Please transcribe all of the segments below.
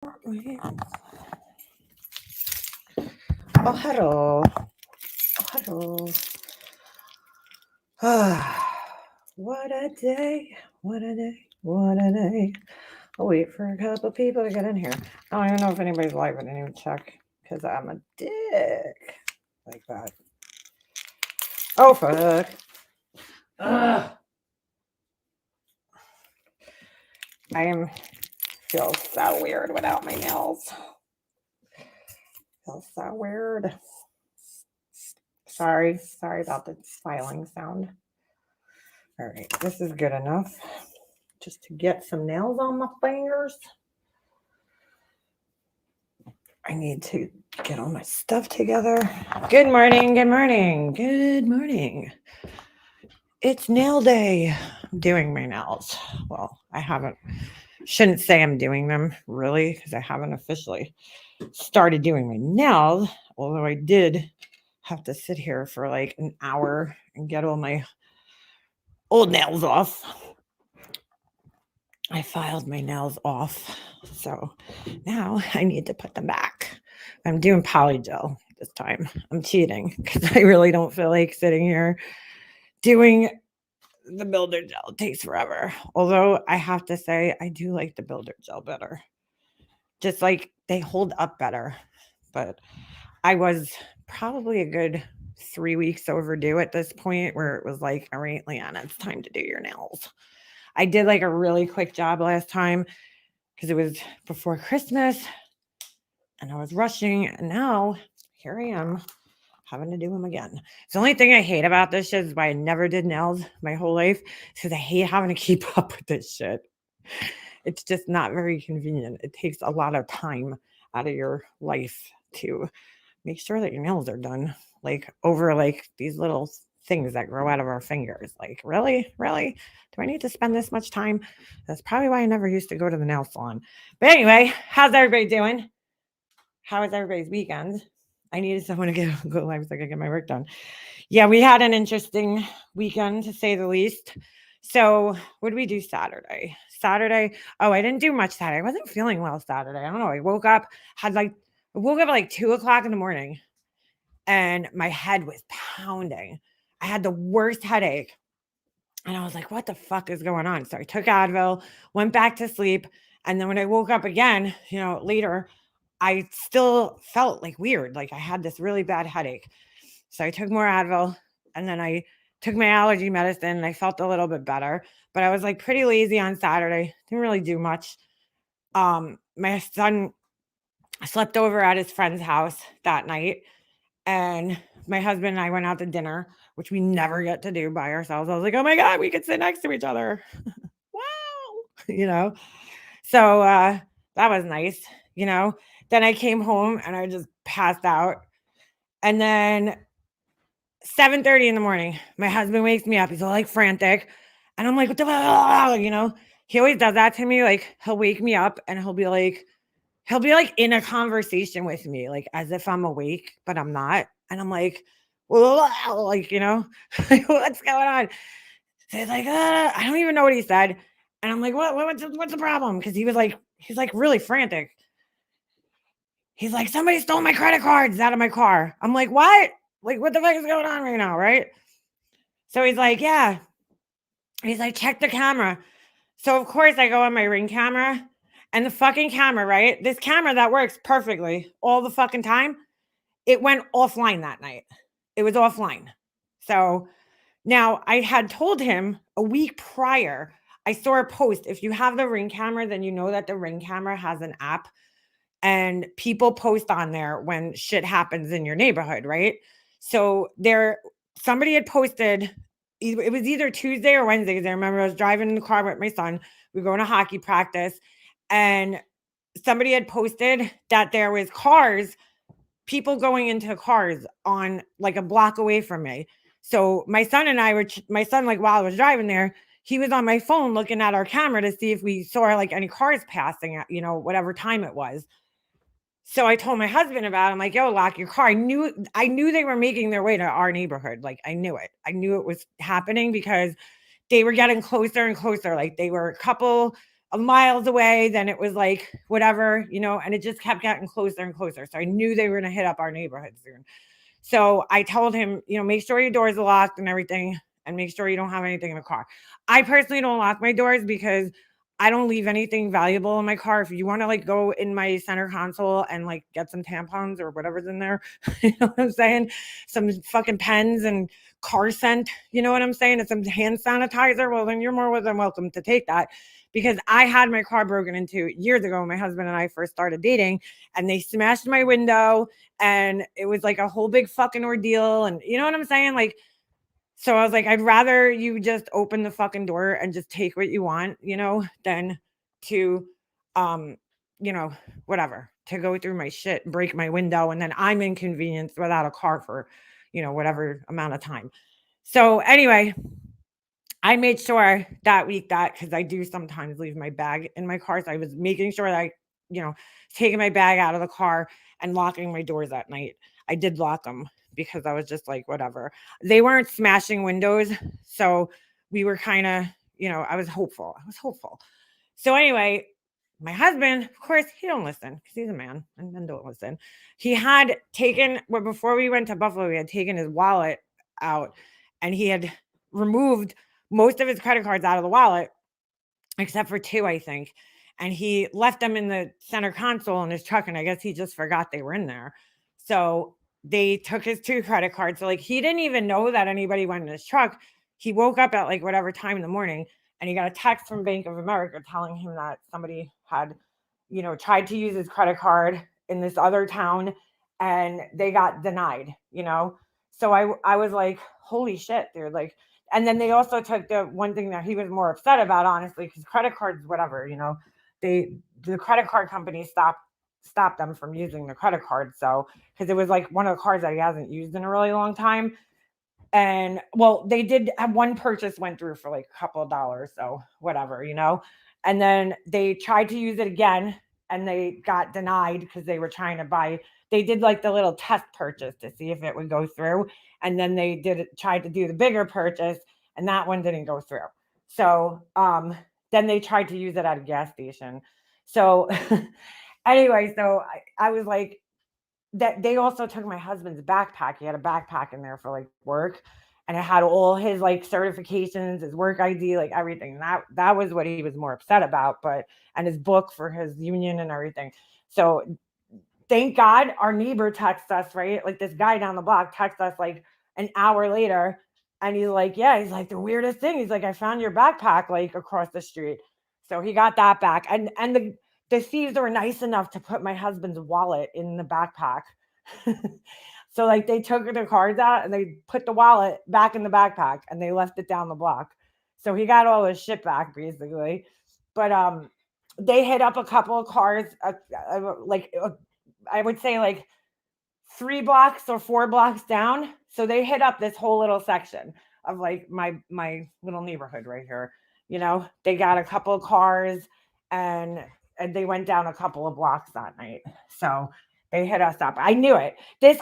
Oh, hello. Oh, hello. What a day. What a day. What a day. I'll wait for a couple people to get in here. I don't even know if anybody's live. I didn't even check because I'm a dick like that. Oh, fuck. Ugh. I am feel so weird without my nails. Feels so weird. Sorry about the filing sound. All right, this is good enough just to get some nails on my fingers. I need to get all my stuff together. Good morning, good morning, good morning. It's nail day. I'm doing my nails. Well, I haven't, shouldn't say I'm doing them really because I haven't officially started doing my nails, although I did have to sit here for like an hour and get all my old nails off. I filed my nails off. So now I need to put them back. I'm doing polygel this time. I'm cheating because I really don't feel like sitting here doing the builder gel. It takes forever. Although I have to say, I do like the builder gel better. Just like they hold up better. But I was probably a good 3 weeks overdue at this point where it was like, all right, Leanna, it's time to do your nails. I did like a really quick job last time because it was before Christmas and I was rushing. And now here I am having to do them again. It's the only thing I hate about this shit is why I never did nails my whole life because I hate having to keep up with this shit. It's just not very convenient. It takes a lot of time out of your life to make sure that your nails are done. Like over like these little things that grow out of our fingers. Like, really? Do I need to spend this much time? That's probably why I never used to go to the nail salon. But anyway, how's everybody doing? How was everybody's weekend? I needed someone to go live so I could get my work done. Yeah, we had an interesting weekend to say the least. So, what did we do Saturday? Saturday, oh, I didn't do much Saturday. I wasn't feeling well Saturday. I don't know. I woke up, I woke up at like 2 o'clock in the morning and my head was pounding. I had the worst headache. And I was like, what the fuck is going on? So I took Advil, went back to sleep. And then when I woke up again, later, I still felt like weird. Like I had this really bad headache. So I took more Advil and then I took my allergy medicine and I felt a little bit better. But I was like pretty lazy on Saturday. Didn't really do much. My son slept over at his friend's house that night and my husband and I went out to dinner, which we never get to do by ourselves. I was like, oh my God, we could sit next to each other. Wow. you know? So that was nice, you know. Then I came home and I just passed out. And then 7:30 in the morning, my husband wakes me up. He's all like frantic. And I'm like, what the fuck? He always does that to me. Like he'll wake me up and he'll be like in a conversation with me, like as if I'm awake, but I'm not. And I'm like, like, like, what's going on? So he's like, I don't even know what he said. And I'm like, what's the problem? Because he's like really frantic. He's like, somebody stole my credit cards out of my car. I'm like, what? Like, what the fuck is going on right now? Right. So he's like, yeah. He's like, check the camera. So of course I go on my Ring camera and the fucking camera, right? This camera that works perfectly all the fucking time, it went offline that night. It was offline. So now I had told him a week prior, I saw a post. If you have the Ring camera, then you know that the Ring camera has an app and people post on there when shit happens in your neighborhood, right? So somebody had posted, it was either Tuesday or Wednesday, because I remember I was driving in the car with my son. We were going to hockey practice, and somebody had posted that there was people going into cars on like a block away from me. So my son and I were, my son, like while I was driving there, he was on my phone looking at our camera to see if we saw like any cars passing at, whatever time it was. So I told my husband about it. I'm like, yo, lock your car. I knew they were making their way to our neighborhood. Like I knew it. I knew it was happening because they were getting closer and closer. Like they were a couple miles away. Then it was like whatever, and it just kept getting closer and closer. So I knew they were going to hit up our neighborhood soon. So I told him, make sure your doors are locked and everything, and make sure you don't have anything in the car. I personally don't lock my doors because I don't leave anything valuable in my car. If you want to like go in my center console and like get some tampons or whatever's in there, you know what I'm saying? Some fucking pens and car scent, you know what I'm saying? And some hand sanitizer. Well, then you're more than welcome to take that, because I had my car broken into years ago when my husband and I first started dating, and they smashed my window, and it was like a whole big fucking ordeal. And you know what I'm saying? Like, so I was like, I'd rather you just open the fucking door and just take what you want, than to, um, whatever, to go through my shit, break my window, and then I'm inconvenienced without a car for, whatever amount of time. So anyway, I made sure that week that, because I do sometimes leave my bag in my car. So I was making sure that you know, taking my bag out of the car and locking my doors at night. I did lock them because I was just like, whatever. They weren't smashing windows. So we were kind of, I was hopeful. So anyway, my husband, of course, he don't listen because he's a man and men don't listen. He had taken, well, before we went to Buffalo, he had taken his wallet out, and he had removed most of his credit cards out of the wallet, except for two, I think. And he left them in the center console in his truck. And I guess he just forgot they were in there. So they took his two credit cards. So like he didn't even know that anybody went in his truck. He woke up at like whatever time in the morning, and he got a text from Bank of America telling him that somebody had, tried to use his credit card in this other town, and they got denied. So I was like, holy shit, dude. Like, and then they also took the one thing that he was more upset about, honestly, because credit cards, whatever, the credit card company stopped them from using the credit card. So because it was like one of the cards that he hasn't used in a really long time. And well, they did have one purchase went through for like a couple of dollars, so whatever. And then they tried to use it again, and they got denied because they were trying to buy. They did like the little test purchase to see if it would go through, and then they tried to do the bigger purchase, and that one didn't go through. So then they tried to use it at a gas station. So anyway, so I was like, that they also took my husband's backpack. He had a backpack in there for like work, and it had all his like certifications, his work ID, like everything. That was what he was more upset about, but and his book for his union and everything. So thank God our neighbor texted us, right? Like this guy down the block texted us like an hour later, and he's like, yeah, he's like, the weirdest thing. He's like, I found your backpack like across the street. So he got that back. And the thieves were nice enough to put my husband's wallet in the backpack. So like they took the cards out and they put the wallet back in the backpack, and they left it down the block. So he got all his shit back basically. But they hit up a couple of cars, I would say like 3 blocks or 4 blocks down. So they hit up this whole little section of like my little neighborhood right here. They got a couple of cars, and they went down a couple of blocks that night. So they hit us up. I knew it. This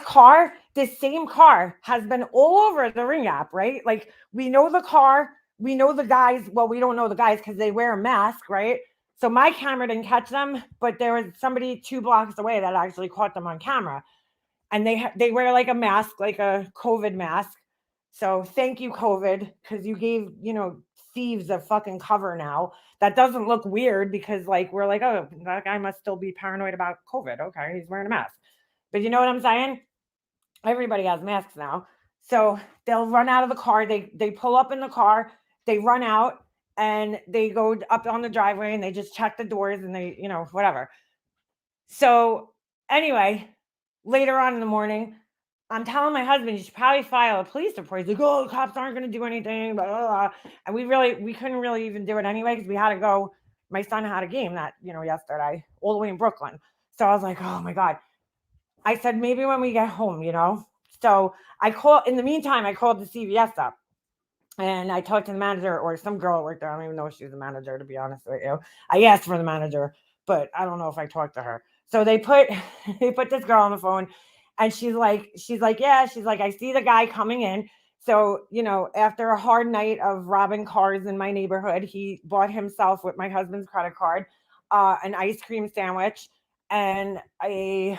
same car has been all over the Ring app, right? Like we know the car, we know the guys. Well, we don't know the guys because they wear a mask, right? So my camera didn't catch them, but there was somebody 2 blocks away that actually caught them on camera. And they wear like a mask, like a COVID mask. So thank you, COVID, because you gave, thieves a fucking cover now. That doesn't look weird because like we're like, oh, that guy must still be paranoid about COVID. Okay, he's wearing a mask. But you know what I'm saying? Everybody has masks now. So they'll run out of the car. They pull up in the car, they run out, and they go up on the driveway, and they just check the doors, and they, whatever. So anyway, later on in the morning, I'm telling my husband, you should probably file a police report. He's like, oh, the cops aren't going to do anything, blah, blah, blah. And we couldn't really even do it anyway because we had to go. My son had a game that, yesterday, all the way in Brooklyn. So I was like, oh my God. I said, maybe when we get home. So in the meantime, I called the CVS up, and I talked to the manager, or some girl worked there. I don't even know if she was a manager, to be honest with you. I asked for the manager, but I don't know if I talked to her. So they put this girl on the phone, and she's like, yeah, she's like, I see the guy coming in. So, after a hard night of robbing cars in my neighborhood, he bought himself with my husband's credit card an ice cream sandwich and a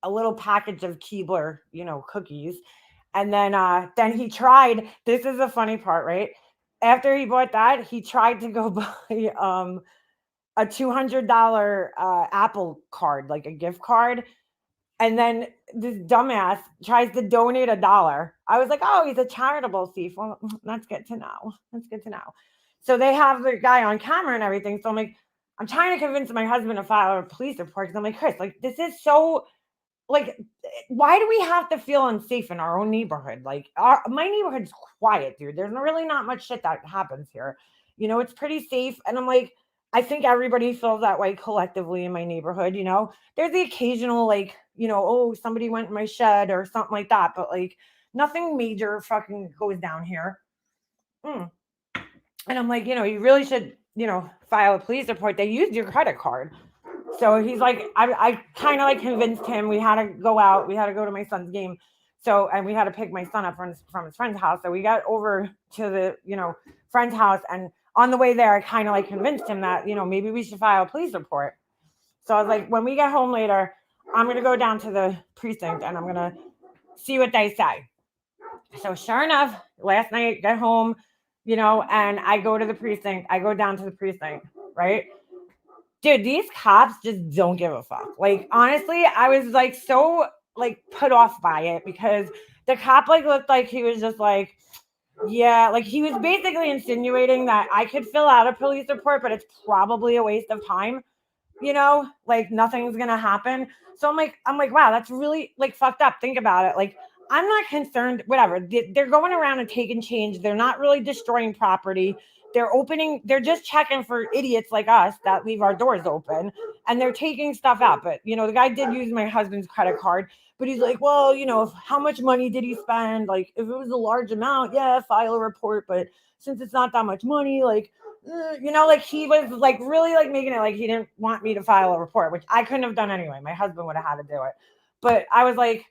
little package of Keebler, cookies. And then he tried. This is the funny part, right? After he bought that, he tried to go buy a $200 Apple card, like a gift card. And then this dumbass tries to donate $1. I was like, oh, he's a charitable thief. Well, that's good to know. That's good to know. So they have the guy on camera and everything. So I'm like, I'm trying to convince my husband to file a police report because I'm like, Chris, like, this is so, like, why do we have to feel unsafe in our own neighborhood? Like, my neighborhood's quiet, dude. There's really not much shit that happens here. It's pretty safe. And I'm like, I think everybody feels that way collectively in my neighborhood. There's the occasional, like, oh, somebody went in my shed or something like that, but like nothing major fucking goes down here. Mm. And I'm like, you really should, file a police report. They used your credit card. So he's like, I kind of like convinced him. We had to go out. We had to go to my son's game. So, and we had to pick my son up from his friend's house. So we got over to the, friend's house. And on the way there, I kind of like convinced him that, maybe we should file a police report. So I was like, when we get home later, I'm going to go down to the precinct and I'm going to see what they say. So sure enough, last night, get home, and I go to the precinct. I go down to the precinct, right? Dude, these cops just don't give a fuck. Like, honestly, I was like so like put off by it because the cop like looked like he was just like, yeah, like he was basically insinuating that I could fill out a police report, but it's probably a waste of time, like nothing's gonna happen. So I'm like, wow, that's really like fucked up. Think about it. Like, I'm not concerned, whatever. They're going around and taking change. They're not really destroying property. They're just checking for idiots like us that leave our doors open and they're taking stuff out. But, the guy did use my husband's credit card, but he's like, well, how much money did he spend? Like, if it was a large amount, yeah, file a report. But since it's not that much money, like, like he was like really like making it like he didn't want me to file a report, which I couldn't have done anyway. My husband would have had to do it. But I was like,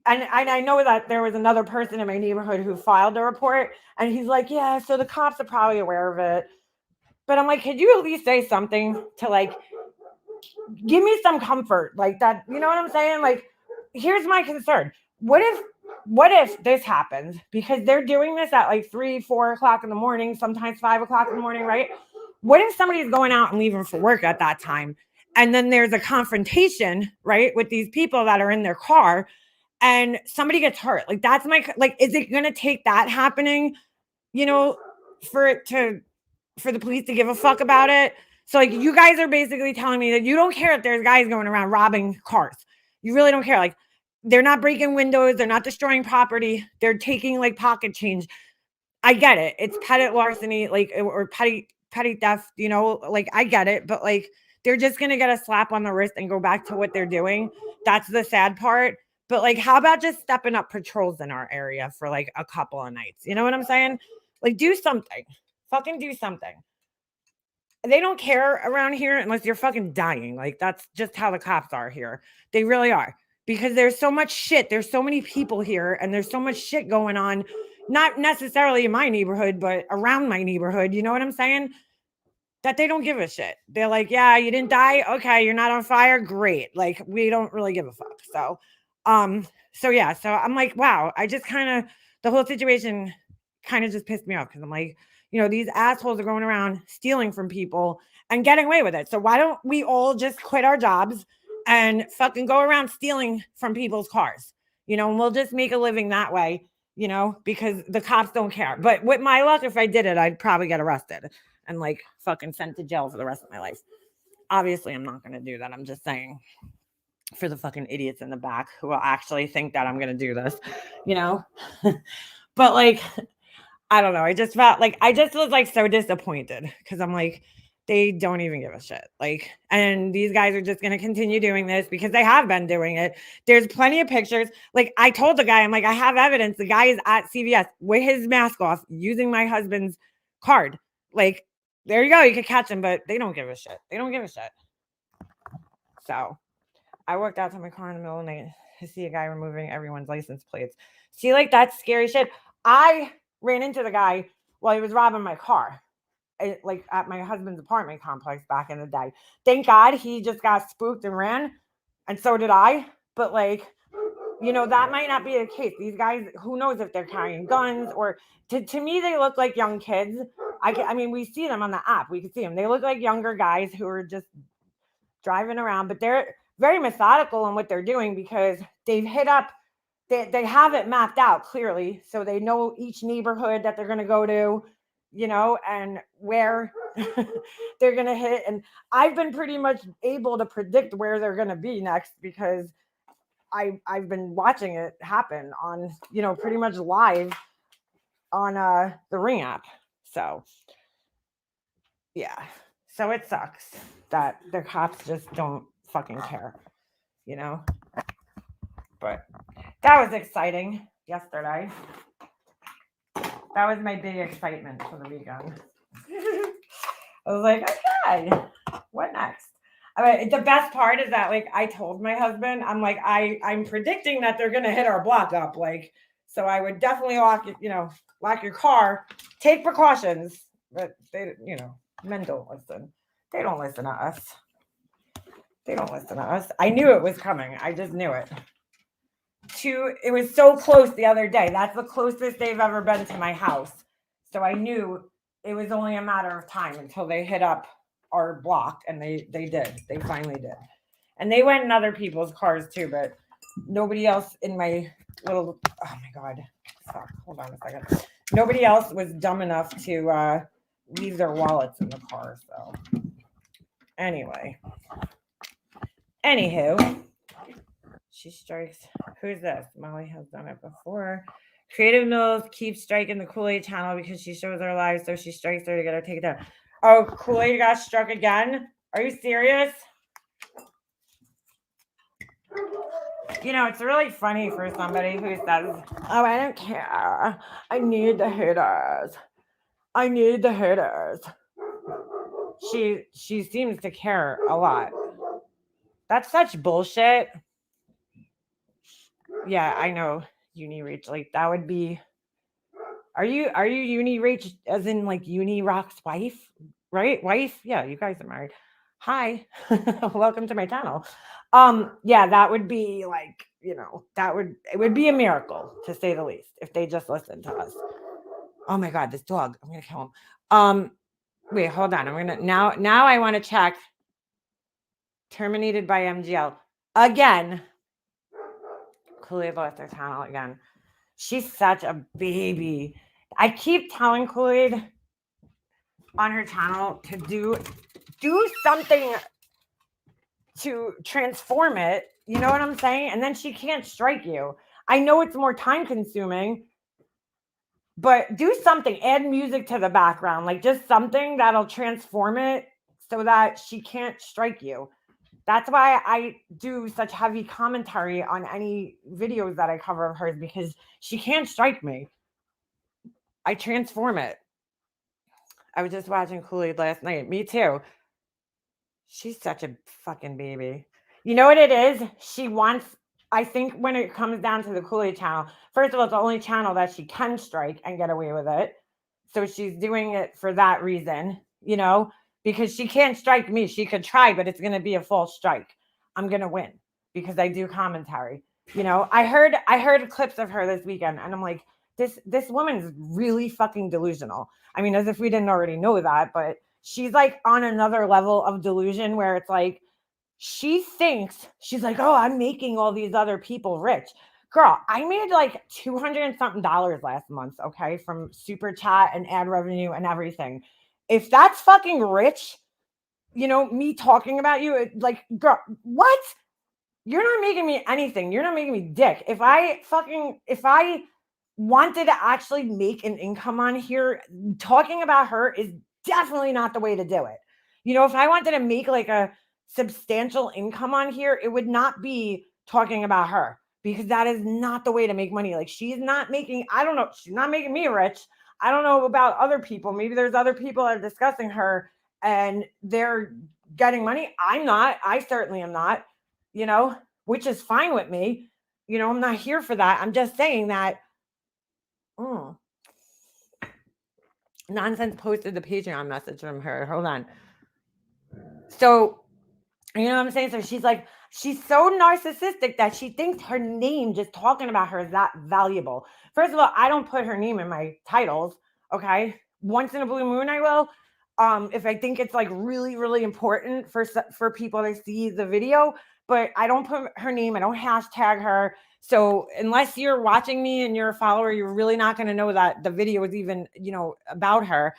and I know that there was another person in my neighborhood who filed a report, and he's like, yeah, so the cops are probably aware of it. But I'm like, could you at least say something to like give me some comfort like that? You know what I'm saying? Like, here's my concern. What if this happens because they're doing this at like 3-4 o'clock in the morning, sometimes 5 o'clock in the morning, right? What if somebody's going out and leaving for work at that time and then there's a confrontation, right, with these people that are in their car and somebody gets hurt? Like, that's my, like, is it going to take that happening, for it to, for the police to give a fuck about it? So like, you guys are basically telling me that you don't care if there's guys going around robbing cars. You really don't care. Like, they're not breaking windows, they're not destroying property, they're taking like pocket change. I get it. It's petty larceny, like, or petty theft, like I get it, but like they're just gonna get a slap on the wrist and go back to what they're doing. That's the sad part. But like, how about just stepping up patrols in our area for like a couple of nights? You know what I'm saying? Like, do something. Fucking do something. They don't care around here unless you're fucking dying. Like, that's just how the cops are here. They really are. Because there's so much shit. There's so many people here and there's so much shit going on, not necessarily in my neighborhood, but around my neighborhood. You know what I'm saying? That they don't give a shit. They're like, yeah, you didn't die. Okay, you're not on fire. Great. Like, we don't really give a fuck. So yeah, so I'm like, wow, I just kind of, the whole situation kind of just pissed me off because I'm like, these assholes are going around stealing from people and getting away with it. So why don't we all just quit our jobs and fucking go around stealing from people's cars? And we'll just make a living that way, because the cops don't care. But with my luck, if I did it, I'd probably get arrested and like fucking sent to jail for the rest of my life. Obviously, I'm not going to do that. I'm just saying for the fucking idiots in the back who will actually think that I'm going to do this, but like, I don't know. I just was like so disappointed because I'm like, they don't even give a shit. Like, and these guys are just going to continue doing this because they have been doing it. There's plenty of pictures. Like, I told the guy, I'm like, I have evidence. The guy is at CVS with his mask off using my husband's card. Like, there you go. You could catch him, but they don't give a shit. They don't give a shit. So I walked out to my car in the middle of the night to see a guy removing everyone's license plates. See, like that scary shit. I ran into the guy while he was robbing my car, like at my husband's apartment complex back in the day. Thank God he just got spooked and ran, and so did I. But like, that might not be the case. These guys, who knows if they're carrying guns or to me, they look like young kids. I mean, we see them on the app. We can see them. They look like younger guys who are just driving around, but they're very methodical in what they're doing because they've hit up, they have it mapped out clearly. So they know each neighborhood that they're going to go to, and where they're going to hit. And I've been pretty much able to predict where they're going to be next because I've been watching it happen on, pretty much live on the Ring app. So yeah. So it sucks that the cops just don't fucking care, But that was exciting yesterday. That was my big excitement for the weekend. I was like, okay, what next? I mean, the best part is that, like, I told my husband, I'm like, I'm predicting that they're gonna hit our block up, like, so I would definitely lock your car, take precautions, but they, men don't listen. They don't listen to us. They don't listen to us. I knew it was coming. I just knew it. It was so close the other day. That's the closest they've ever been to my house. So I knew it was only a matter of time until they hit up our block, and they did. They finally did. And they went in other people's cars too, but nobody else in my little, oh my God. Fuck, hold on a second. Nobody else was dumb enough to leave their wallets in the car. So anyway. Anywho, she strikes. Who's this? Molly has done it before. Creative Mills keeps striking the Kool-Aid channel because she shows her live, so she strikes her to get her taken down. Oh, Kool-Aid got struck again? Are you serious? It's really funny for somebody who says, oh, I don't care. I need the haters. I need the haters. She seems to care a lot. That's such bullshit. Yeah, I know. Uni Reach, like that would be. Are you Uni Reach as in like Uni Rock's wife, right? Wife? Yeah, you guys are married. Hi, welcome to my channel. Yeah, that would be like, it would be a miracle to say the least if they just listened to us. Oh my God, this dog! I'm gonna kill him. Wait, hold on. I'm gonna now. I want to check. Terminated by MGL again. Kool-Aid lost their channel again. She's such a baby. I keep telling Kool-Aid on her channel to do something to transform it. You know what I'm saying? And then she can't strike you. I know it's more time consuming, but do something. Add music to the background, like just something that'll transform it so that she can't strike you. That's why I do such heavy commentary on any videos that I cover of hers, because she can't strike me. I transform it. I was just watching Kool-Aid last night. Me too. She's such a fucking baby. You know what it is? She wants, I think when it comes down to the Kool-Aid channel, first of all, it's the only channel that she can strike and get away with it. So she's doing it for that reason, because she can't strike me. She could try, but it's going to be a false strike. I'm going to win because I do commentary. I heard clips of her this weekend, and I'm like, this woman's really fucking delusional. I mean, as if we didn't already know that, but she's like on another level of delusion where it's like, she thinks she's like, oh, I'm making all these other people rich. Girl, I made like $200 and something last month, okay, from super chat and ad revenue and everything. If that's fucking rich, me talking about you, like, girl, what? You're not making me anything. You're not making me dick. If I wanted to actually make an income on here, talking about her is definitely not the way to do it. If I wanted to make like a substantial income on here, it would not be talking about her, because that is not the way to make money. Like, she's not making, I don't know, she's not making me rich. I don't know about other people. Maybe there's other people that are discussing her and they're getting money. I'm not. I certainly am not. you know, which is fine with me. You know, I'm not here for that. I'm just saying that mm, Nonsense posted the Patreon message from her. Hold on. So, you know what I'm saying? So she's like, she's so narcissistic that she thinks her name, just talking about her, is that valuable. First of all, I don't put her name in my titles. Okay. Once in a blue moon, I will. If I think it's like really, really important for people to see the video, but I don't put her name, I don't hashtag her. So unless you're watching me and you're a follower, you're really not going to know that the video is even, about her.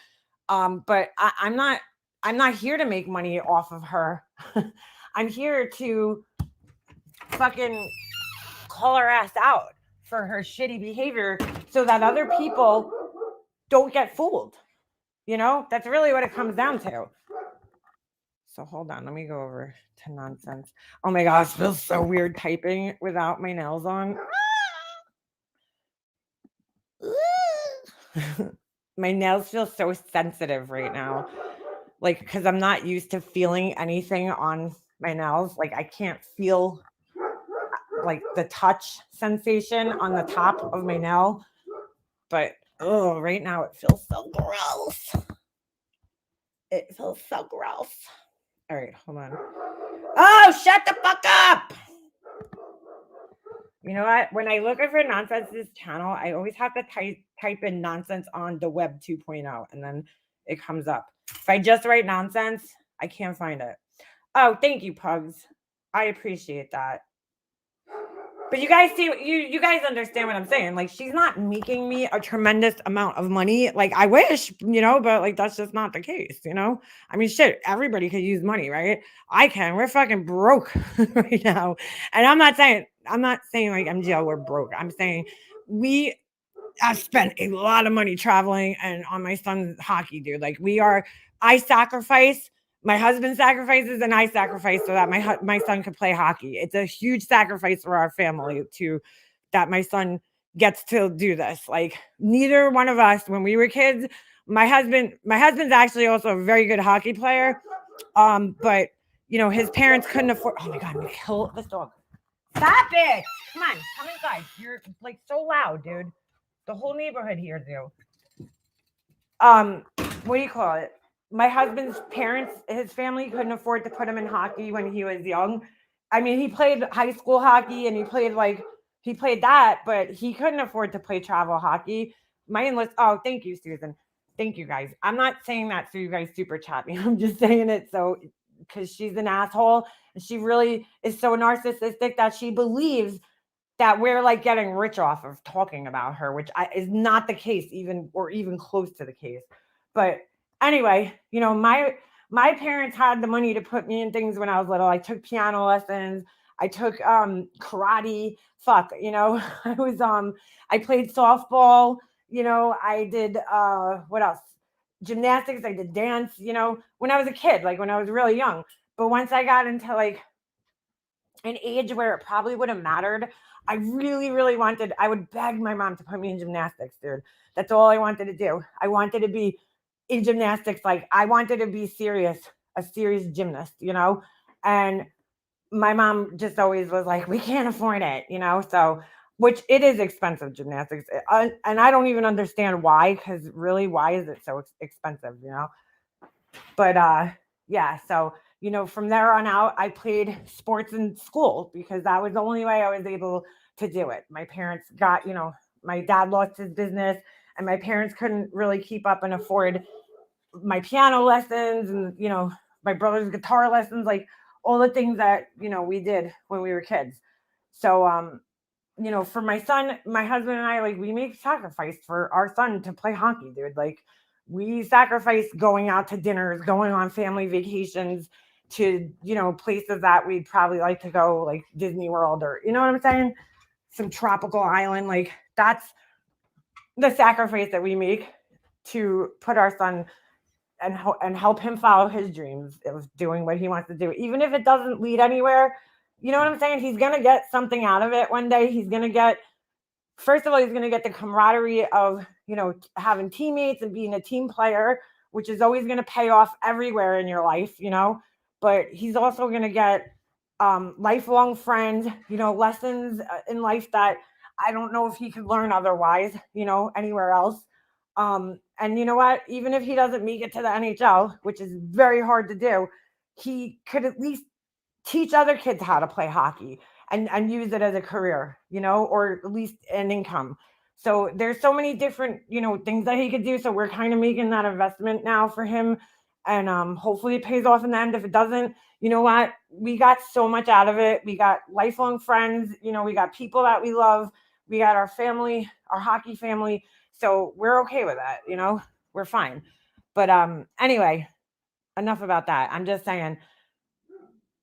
But I'm not here to make money off of her. I'm here to fucking call her ass out for her shitty behavior so that other people don't get fooled. That's really what it comes down to. So hold on, let me go over to Nonsense. Oh my gosh, it feels so weird typing without my nails on. My nails feel so sensitive right now. Like, because I'm not used to feeling anything on my nails. Like, I can't feel like the touch sensation on the top of my nail. But oh, right now it feels so gross. It feels so gross. All right, hold on. Oh, shut the fuck up. You know what? When I look for Nonsense's channel, I always have to type in Nonsense on the web 2.0 and then it comes up. If I just write Nonsense, I can't find it. Oh, thank you, Pugs. I appreciate that. But you guys see, you guys understand what I'm saying. Like, she's not making me a tremendous amount of money. Like, I wish, but like, that's just not the case, I mean, shit, everybody could use money, right? I can. We're fucking broke right now. And I'm not saying like MGL, we're broke. I'm saying we have spent a lot of money traveling and on my son's hockey, dude. Like, I sacrifice. My husband sacrifices and I sacrifice so that my son could play hockey. It's a huge sacrifice for our family that my son gets to do this. Like, neither one of us, when we were kids, my husband's actually also a very good hockey player. But his parents couldn't afford. Oh my God, I'm gonna kill this dog. Stop it. Come inside. You're like so loud, dude. The whole neighborhood hears you. What do you call it? My husband's parents, his family couldn't afford to put him in hockey when he was young. I mean, he played high school hockey and he played that, but he couldn't afford to play travel hockey. Oh, thank you, Susan. Thank you, guys. I'm not saying that so you guys super chat me. I'm just saying it so because she's an asshole and she really is so narcissistic that she believes that we're like getting rich off of talking about her, which is not the case, even close to the case. But anyway, my parents had the money to put me in things when I was little. I took piano lessons. I took karate. I played softball. I did what else? Gymnastics. I did dance. When I was a kid, like when I was really young. But once I got into like an age where it probably would have mattered, I really, really I would beg my mom to put me in gymnastics, dude. That's all I wanted to do. I wanted to be in gymnastics. Like, I wanted to be a serious gymnast, and my mom just always was like, we can't afford it, so, which it is expensive, gymnastics. And I don't even understand why, because really, why is it so expensive, But yeah, so from there on out, I played sports in school because that was the only way I was able to do it. My parents got, my dad lost his business and my parents couldn't really keep up and afford my piano lessons and, my brother's guitar lessons, like all the things that, we did when we were kids. So, for my son, my husband and I, like, we make sacrifice for our son to play hockey, dude. Like, we sacrifice going out to dinners, going on family vacations to, places that we'd probably like to go, like Disney World or, you know what I'm saying? Some tropical island. Like, that's the sacrifice that we make to put our son and help him follow his dreams of doing what he wants to do. Even if it doesn't lead anywhere, you know what I'm saying? He's going to get something out of it one day. First of all, he's going to get the camaraderie of, having teammates and being a team player, which is always going to pay off everywhere in your life, but he's also going to get lifelong friend, lessons in life that I don't know if he could learn otherwise, anywhere else. And you know what? Even if he doesn't make it to the NHL, which is very hard to do, he could at least teach other kids how to play hockey and use it as a career, or at least an income. So there's so many different, things that he could do. So we're kind of making that investment now for him. And hopefully it pays off in the end. If it doesn't, you know what? We got so much out of it. We got lifelong friends, we got people that we love. We got our family, our hockey family. So we're okay with that, we're fine. But anyway, enough about that. I'm just saying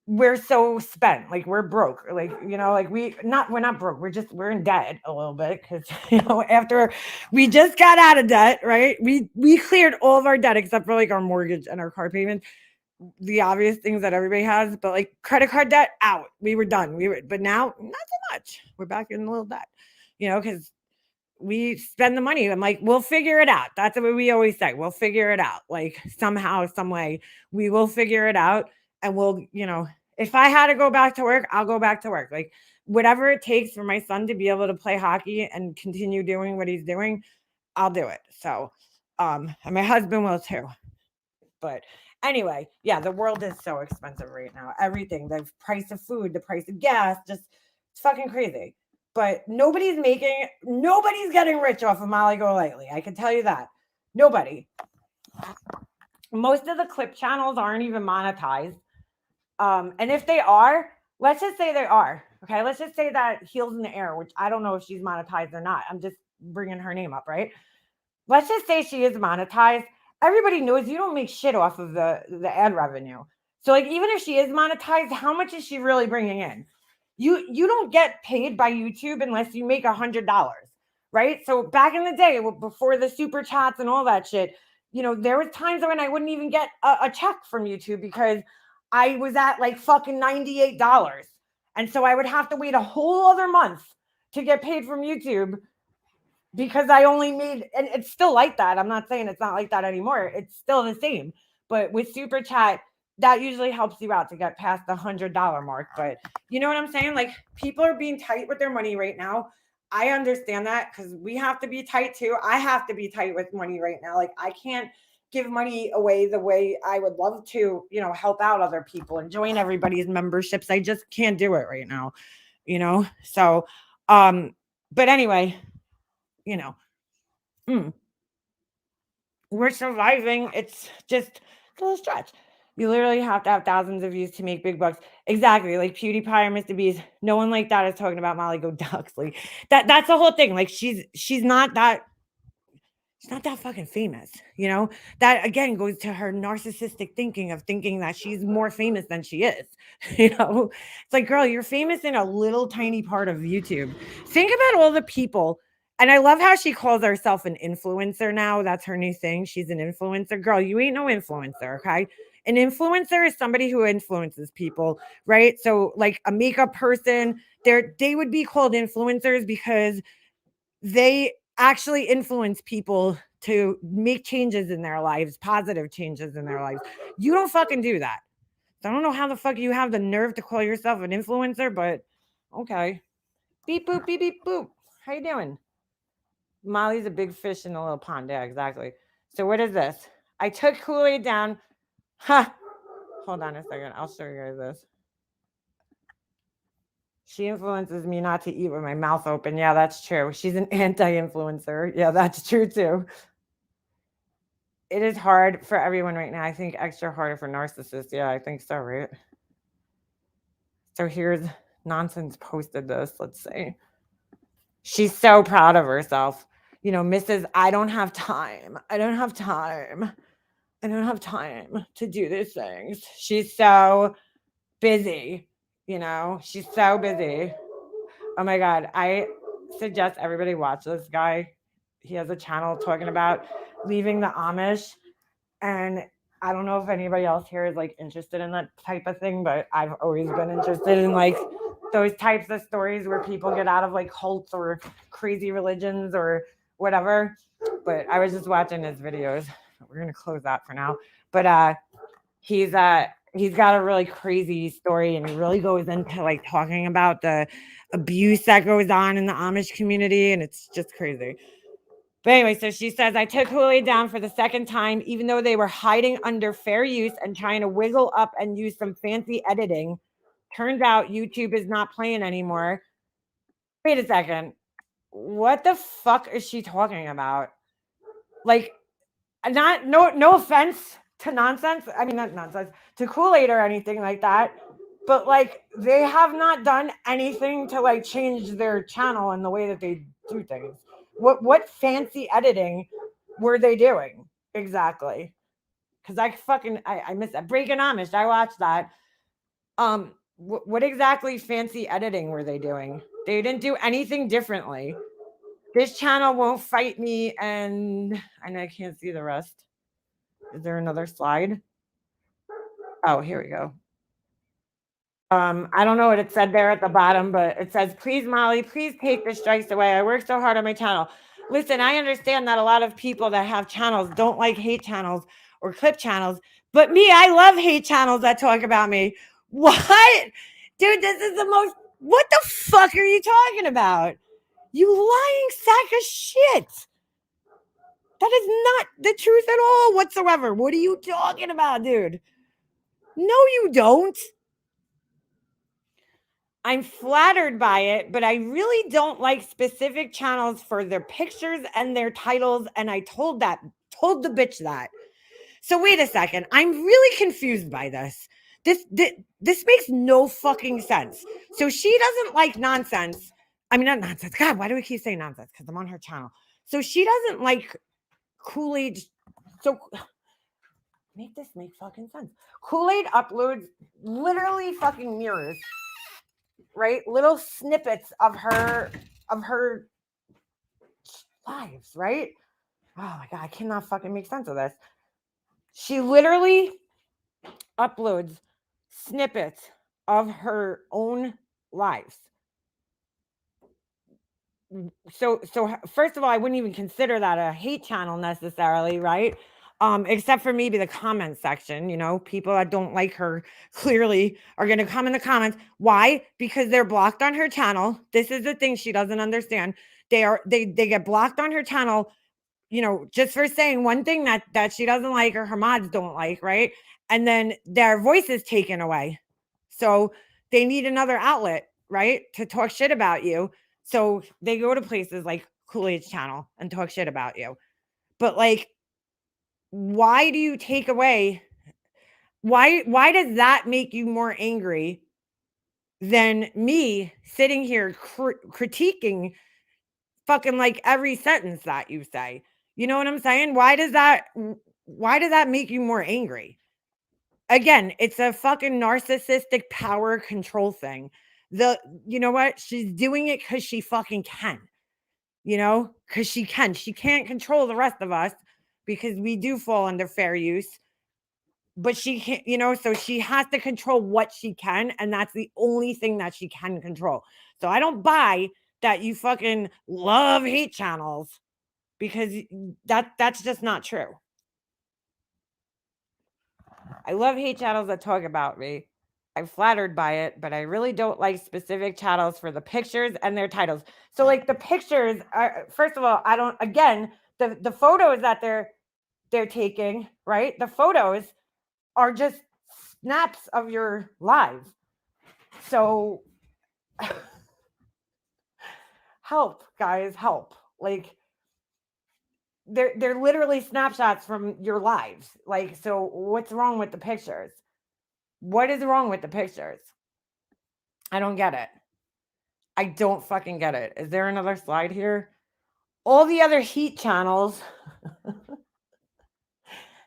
we're so spent, like we're broke, like like we're not broke, we're in debt a little bit because after we just got out of debt, right? We cleared all of our debt except for like our mortgage and our car payment, the obvious things that everybody has, but like credit card debt out, we were done, but now not so much, we're back in a little debt, because we spend the money. I'm like, we'll figure it out. That's what we always say. We'll figure it out. Like somehow, some way, we will figure it out. And we'll, if I had to go back to work, I'll go back to work. Like whatever it takes for my son to be able to play hockey and continue doing what he's doing, I'll do it. So, and my husband will too. But anyway, yeah, the world is so expensive right now. Everything, the price of food, the price of gas, just it's fucking crazy. But nobody's getting rich off of Molly Golightly. I can tell you that. Nobody. Most of the clip channels aren't even monetized. And if they are, let's just say they are. Okay, let's just say that Heels in the Air, which I don't know if she's monetized or not. I'm just bringing her name up, right? Let's just say she is monetized. Everybody knows you don't make shit off of the ad revenue. So like even if she is monetized, how much is she really bringing in? You don't get paid by YouTube unless you make $100, right? So back in the day, before the super chats and all that shit, there was times when I wouldn't even get a check from YouTube because I was at like fucking $98. And so I would have to wait a whole other month to get paid from YouTube because I only made, and it's still like that. I'm not saying it's not like that anymore. It's still the same. But with Super Chat, that usually helps you out to get past the $100 mark. But you know what I'm saying? Like people are being tight with their money right now. I understand that because we have to be tight too. I have to be tight with money right now. Like I can't give money away the way I would love to, help out other people and join everybody's memberships. I just can't do it right now, So, but anyway, we're surviving. It's just a little stretch. You literally have to have thousands of views to make big bucks. Exactly. Like PewDiePie or Mr. Beast. No one like that is talking about Molly Golightly. That's the whole thing. Like she's not that fucking famous, That again goes to her narcissistic thinking of thinking that she's more famous than she is. It's like, girl, you're famous in a little tiny part of YouTube. Think about all the people. And I love how she calls herself an influencer now. That's her new thing. She's an influencer. Girl, you ain't no influencer, okay? An influencer is somebody who influences people, right? So like a makeup person, they would be called influencers because they actually influence people to make changes in their lives, positive changes in their lives. You don't fucking do that. So I don't know how the fuck you have the nerve to call yourself an influencer, but okay. Beep boop, beep beep boop. How you doing? Molly's a big fish in a little pond. Yeah, exactly. So what is this? I took Kool-Aid down. Ha! Hold on a second. I'll show you guys this. She influences me not to eat with my mouth open. Yeah, that's true. She's an anti-influencer. Yeah, that's true too. It is hard for everyone right now. I think extra harder for narcissists. Yeah, I think so, right? So here's Nonsense posted this. Let's see. She's so proud of herself. Mrs. I don't have time. I don't have time. I don't have time to do these things. She's so busy. She's so busy. Oh my God. I suggest everybody watch this guy. He has a channel talking about leaving the Amish. And I don't know if anybody else here is like interested in that type of thing, but I've always been interested in like those types of stories where people get out of like cults or crazy religions or whatever. But I was just watching his videos. We're going to close that for now. But he's he's got a really crazy story, and he really goes into like talking about the abuse that goes on in the Amish community, and it's just crazy. But anyway, so she says, I took Kool-Aid down for the second time, even though they were hiding under fair use and trying to wiggle up and use some fancy editing. Turns out YouTube is not playing anymore. Wait a second. What the fuck is she talking about? Like, no offense to nonsense. I mean, not nonsense, to Kool-Aid or anything like that. But like, they have not done anything to like change their channel and the way that they do things. What fancy editing were they doing exactly? Because I missed that. Breaking Amish, I watched that. What exactly fancy editing were they doing? They didn't do anything differently. This channel won't fight me, and I can't see the rest. Is there another slide? Oh, here we go. I don't know what it said there at the bottom, but it says, please, Molly, please take the strikes away. I work so hard on my channel. Listen, I understand that a lot of people that have channels don't like hate channels or clip channels, but me, I love hate channels that talk about me. What? Dude, this is the most, what the fuck are you talking about? You lying sack of shit. That is not the truth at all whatsoever. What are you talking about, dude? No, you don't. I'm flattered by it, but I really don't like specific channels for their pictures and their titles. And I told the bitch that. So wait a second. I'm really confused by this. This makes no fucking sense. So she doesn't like nonsense. I mean, not nonsense. God, why do we keep saying nonsense? Because I'm on her channel. So she doesn't like Kool-Aid. So make this make fucking sense. Kool-Aid uploads literally fucking mirrors, right? Little snippets of her lives, right? Oh my god, I cannot fucking make sense of this. She literally uploads snippets of her own lives. So first of all, I wouldn't even consider that a hate channel necessarily, right? Except for maybe the comment section, people that don't like her clearly are going to come in the comments. Why? Because they're blocked on her channel. This is the thing she doesn't understand. They get blocked on her channel, just for saying one thing that she doesn't like or her mods don't like, right? And then their voice is taken away. So they need another outlet, right? To talk shit about you. So they go to places like Kool-Aid's channel and talk shit about you. But like, why do you take away? Why does that make you more angry than me sitting here critiquing fucking like every sentence that you say? You know what I'm saying? Why does that make you more angry? Again, it's a fucking narcissistic power control thing. You know what? She's doing it because she fucking can. Because she can. She can't control the rest of us because we do fall under fair use. But she can't, so she has to control what she can, and that's the only thing that she can control. So I don't buy that you fucking love hate channels, because that's just not true. I love hate channels that talk about me. I'm flattered by it, but I really don't like specific channels for the pictures and their titles. So like the pictures are, first of all, I don't, again, the photos that they're taking, right? The photos are just snaps of your lives. So help, guys, help. Like they're literally snapshots from your lives. Like, so what's wrong with the pictures? What is wrong with the pictures? I don't get it. I don't fucking get it. Is there another slide here? All the other heat channels, all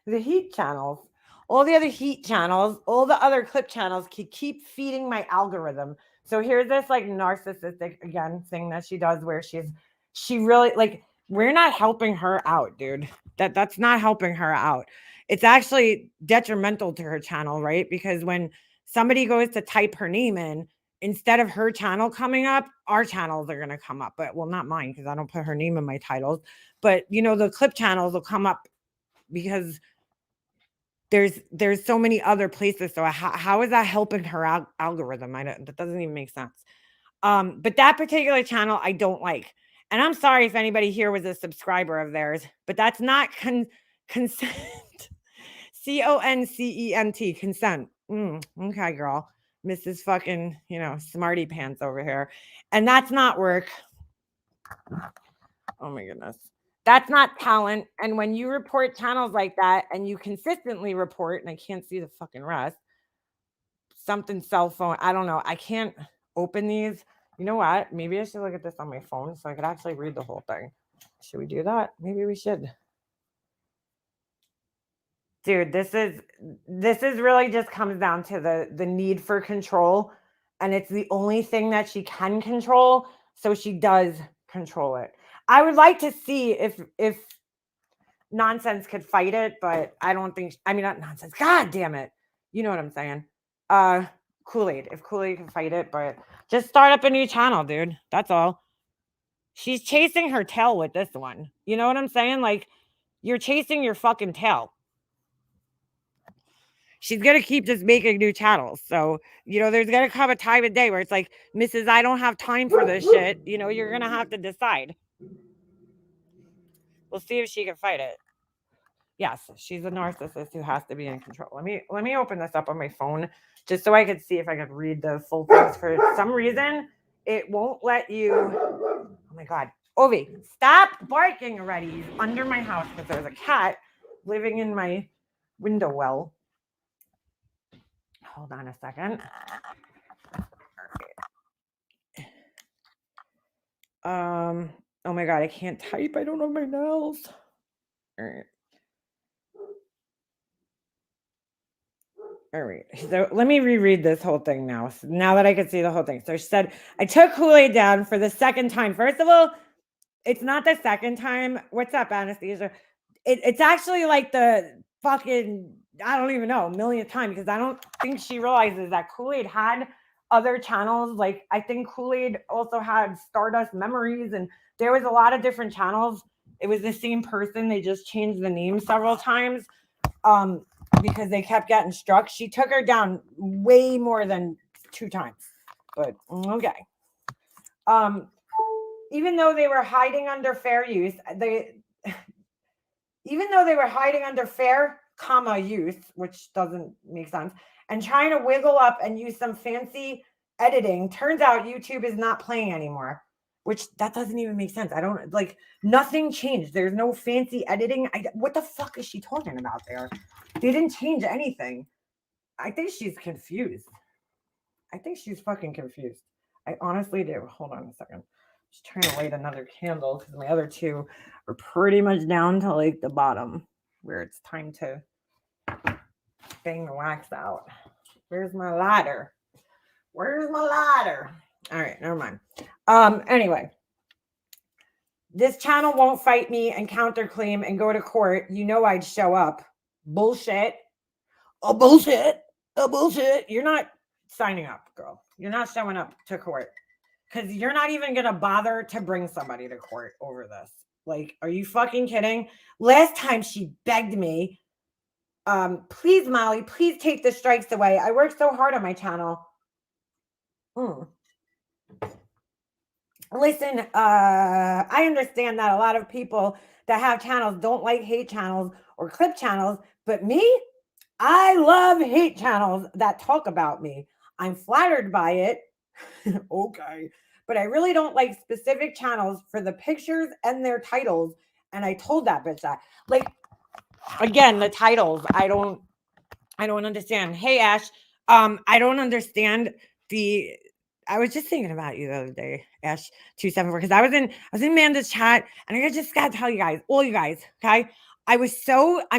the other heat channels, all the other clip channels keep feeding my algorithm. So here's this like narcissistic again thing that she does where she really like, we're not helping her out, dude. That's not helping her out. It's actually detrimental to her channel, right? Because when somebody goes to type her name in, instead of her channel coming up, our channels are going to come up. But well, not mine, because I don't put her name in my titles. But the clip channels will come up because there's so many other places. So how is that helping her algorithm? That doesn't even make sense. But that particular channel I don't like. And I'm sorry if anybody here was a subscriber of theirs, but that's not consent. CONCENT, consent. Okay, girl. Mrs. fucking, smarty pants over here. And that's not work. Oh my goodness. That's not talent. And when you report channels like that and you consistently report, and I can't see the fucking rest, something cell phone, I don't know. I can't open these. You know what? Maybe I should look at this on my phone so I could actually read the whole thing. Should we do that? Maybe we should. Dude, this is really just comes down to the need for control, and it's the only thing that she can control, so she does control it. I would like to see if nonsense could fight it, but I don't think, I mean, not nonsense. God damn it. You know what I'm saying? Kool-Aid, if Kool-Aid can fight it, but just start up a new channel, dude. That's all. She's chasing her tail with this one. You know what I'm saying? Like, you're chasing your fucking tail. She's going to keep just making new channels. So, there's going to come a time of day where it's like, Mrs. I don't have time for this shit. You're going to have to decide. We'll see if she can fight it. Yes, she's a narcissist who has to be in control. Let me open this up on my phone just so I could see if I could read the full things. For some reason, it won't let you. Oh my God. Ovi, stop barking already. He's under my house because there's a cat living in my window well. Hold on a second. Oh my God, I can't type. I don't have my nails. All right. All right. So let me reread this whole thing now. So now that I can see the whole thing. So she said, I took Kool-Aid down for the second time. First of all, it's not the second time. What's up, Anastasia? It's actually like the fucking, I don't even know, millionth time, because I don't think she realizes that Kool-Aid had other channels. Like, I think Kool-Aid also had Stardust Memories, and there was a lot of different channels. It was the same person. They just changed the name several times because they kept getting struck. She took her down way more than 2 times. But okay. Even though they were hiding under fair use, use, which doesn't make sense, and trying to wiggle up and use some fancy editing, turns out YouTube is not playing anymore, which that doesn't even make sense. I don't, like, nothing changed. There's no fancy editing. What the fuck is she talking about there? They didn't change anything. I think she's confused. I think she's fucking confused. I honestly do. Hold on a second. Just trying to light another candle because my other 2 are pretty much down to like the bottom where it's time to bang the wax out. Where's my lighter? All right, never mind. Anyway, this channel won't fight me and counterclaim and go to court. I'd show up. Bullshit. Bullshit. You're not signing up, girl. You're not showing up to court because you're not even going to bother to bring somebody to court over this. Like, are you fucking kidding? Last time she begged me, please, Molly, please take the strikes away. I worked so hard on my channel. Listen, I understand that a lot of people that have channels don't like hate channels or clip channels, but me, I love hate channels that talk about me. I'm flattered by it. Okay. But I really don't like specific channels for the pictures and their titles. And I told that bitch that. Like, again, the titles, I don't understand. Hey, Ash, I don't understand I was just thinking about you the other day, Ash 274, because I was in Amanda's chat, and I just gotta tell you guys, all you guys, okay? I'm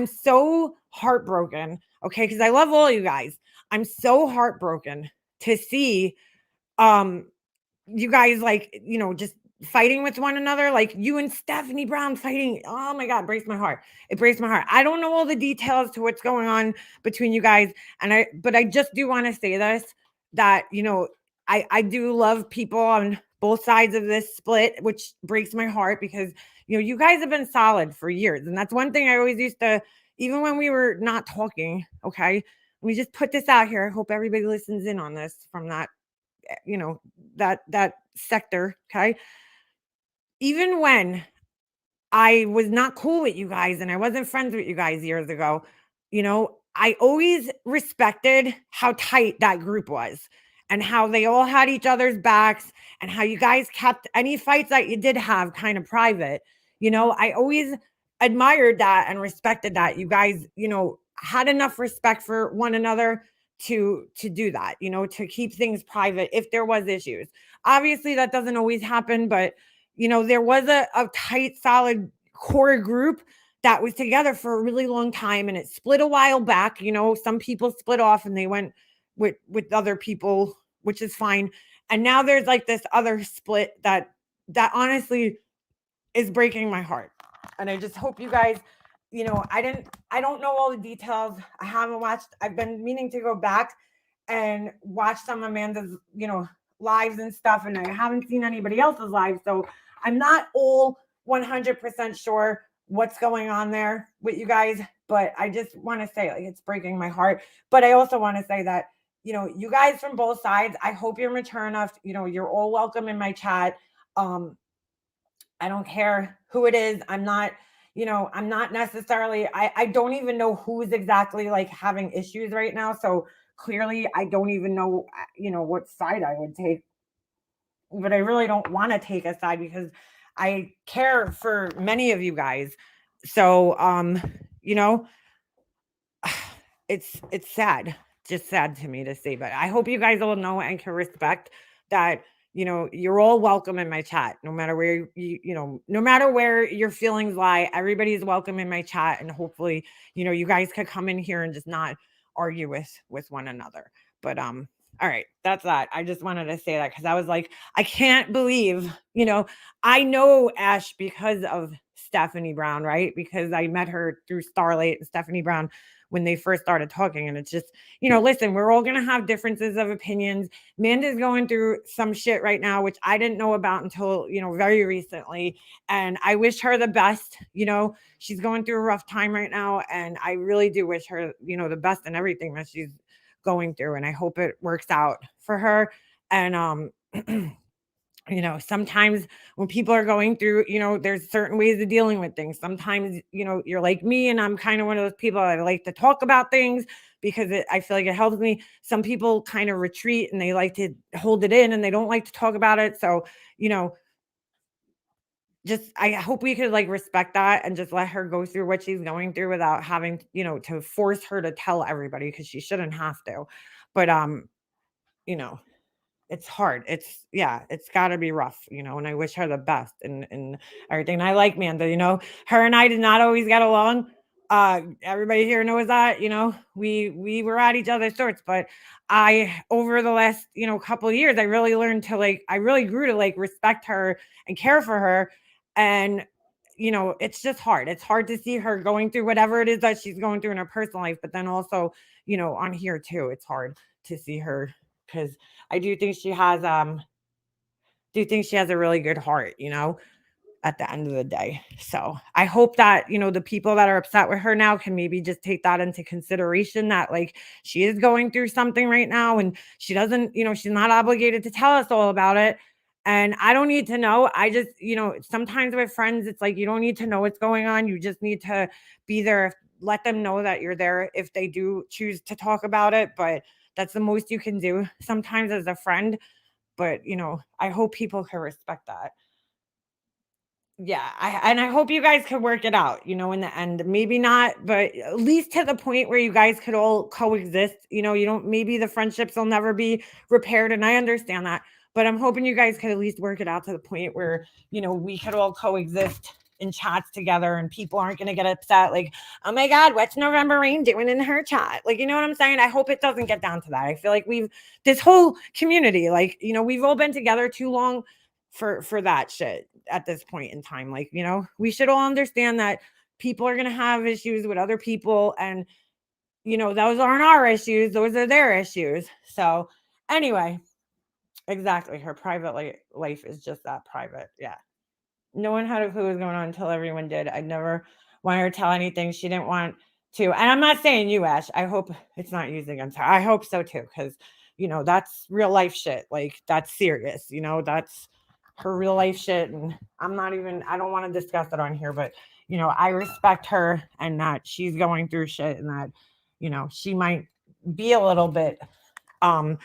so heartbroken, okay? Because I love all you guys. I'm so heartbroken to see you guys, like, just fighting with one another, like you and Stephanie Brown fighting. Oh my God, breaks my heart. It breaks my heart. I don't know all the details to what's going on between you guys, but I just do want to say this, that I do love people on both sides of this split, which breaks my heart because you guys have been solid for years, and that's one thing I always used to even when we were not talking, okay? Let me just put this out here. I hope everybody listens in on this from that, you know, that sector, okay? Even when I was not cool with you guys and I wasn't friends with you guys years ago, I always respected how tight that group was and how they all had each other's backs and how you guys kept any fights that you did have kind of private. I always admired that and respected that you guys, had enough respect for one another to do that, to keep things private if there was issues. Obviously that doesn't always happen, but there was a tight, solid core group that was together for a really long time and it split a while back. Some people split off and they went with other people, which is fine. And now there's like this other split that honestly is breaking my heart. And I just hope you guys, I don't know all the details. I haven't watched, I've been meaning to go back and watch some of Amanda's, lives and stuff. And I haven't seen anybody else's lives. So I'm not all 100% sure what's going on there with you guys. But I just want to say, like, it's breaking my heart. But I also want to say that, you guys from both sides, I hope you're mature enough. You're all welcome in my chat. Um, I don't care who it is. I'm not necessarily, I don't even know who's exactly like having issues right now. So clearly I don't even know, what side I would take, but I really don't want to take a side because I care for many of you guys. So, you know, it's sad, just sad to me to say, but I hope you guys all know and can respect that, you're all welcome in my chat, no matter where no matter where your feelings lie, everybody's welcome in my chat. And hopefully, you guys could come in here and just not argue with one another. But all right, that's that. I just wanted to say that because I was like, I can't believe, I know Ash because of Stephanie Brown, right? Because I met her through Starlight and Stephanie Brown when they first started talking. And it's just, listen, we're all going to have differences of opinions. Amanda's going through some shit right now, which I didn't know about until, very recently. And I wish her the best. She's going through a rough time right now. And I really do wish her, the best in everything that she's going through. And I hope it works out for her. And, sometimes when people are going through, there's certain ways of dealing with things. Sometimes, you're like me and I'm kind of one of those people that like to talk about things because I feel like it helps me. Some people kind of retreat and they like to hold it in and they don't like to talk about it. So, just I hope we could like respect that and just let her go through what she's going through without having, to force her to tell everybody because she shouldn't have to. But you know, it's hard. It's gotta be rough, and I wish her the best and everything. And I like Manda, her and I did not always get along. Everybody here knows that, we were at each other's throats, but I over the last, couple of years, I really learned to I really grew to respect her and care for her. And it's just hard. It's hard to see her going through whatever it is that she's going through in her personal life, but then also, on here too, it's hard to see her because I do think she has a really good heart, at the end of the day. So I hope that, the people that are upset with her now can maybe just take that into consideration that she is going through something right now and she doesn't, she's not obligated to tell us all about it. And I don't need to know. I just, sometimes with friends, it's like you don't need to know what's going on. You just need to be there, let them know that you're there if they do choose to talk about it. But that's the most you can do sometimes as a friend. But, I hope people can respect that. Yeah, I hope you guys could work it out, in the end. Maybe not, but at least to the point where you guys could all coexist. You don't maybe the friendships will never be repaired, and I understand that. But I'm hoping you guys could at least work it out to the point where, we could all coexist in chats together and people aren't gonna get upset, like, oh my God, what's November Rain doing in her chat? Like, you know what I'm saying? I hope it doesn't get down to that. I feel like we've this whole community, we've all been together too long for that shit at this point in time. We should all understand that people are going to have issues with other people and those aren't our issues, those are their issues. So anyway, exactly, her private life is just that private. Yeah, no one had a clue what was going on until everyone did. I never wanted her to tell anything. She didn't want too. And I'm not saying you, Ash. I hope it's not used against her. I hope so too, because that's real life shit. Like that's serious. That's her real life shit. And I don't want to discuss it on here, but I respect her and that she's going through shit and that, she might be a little bit um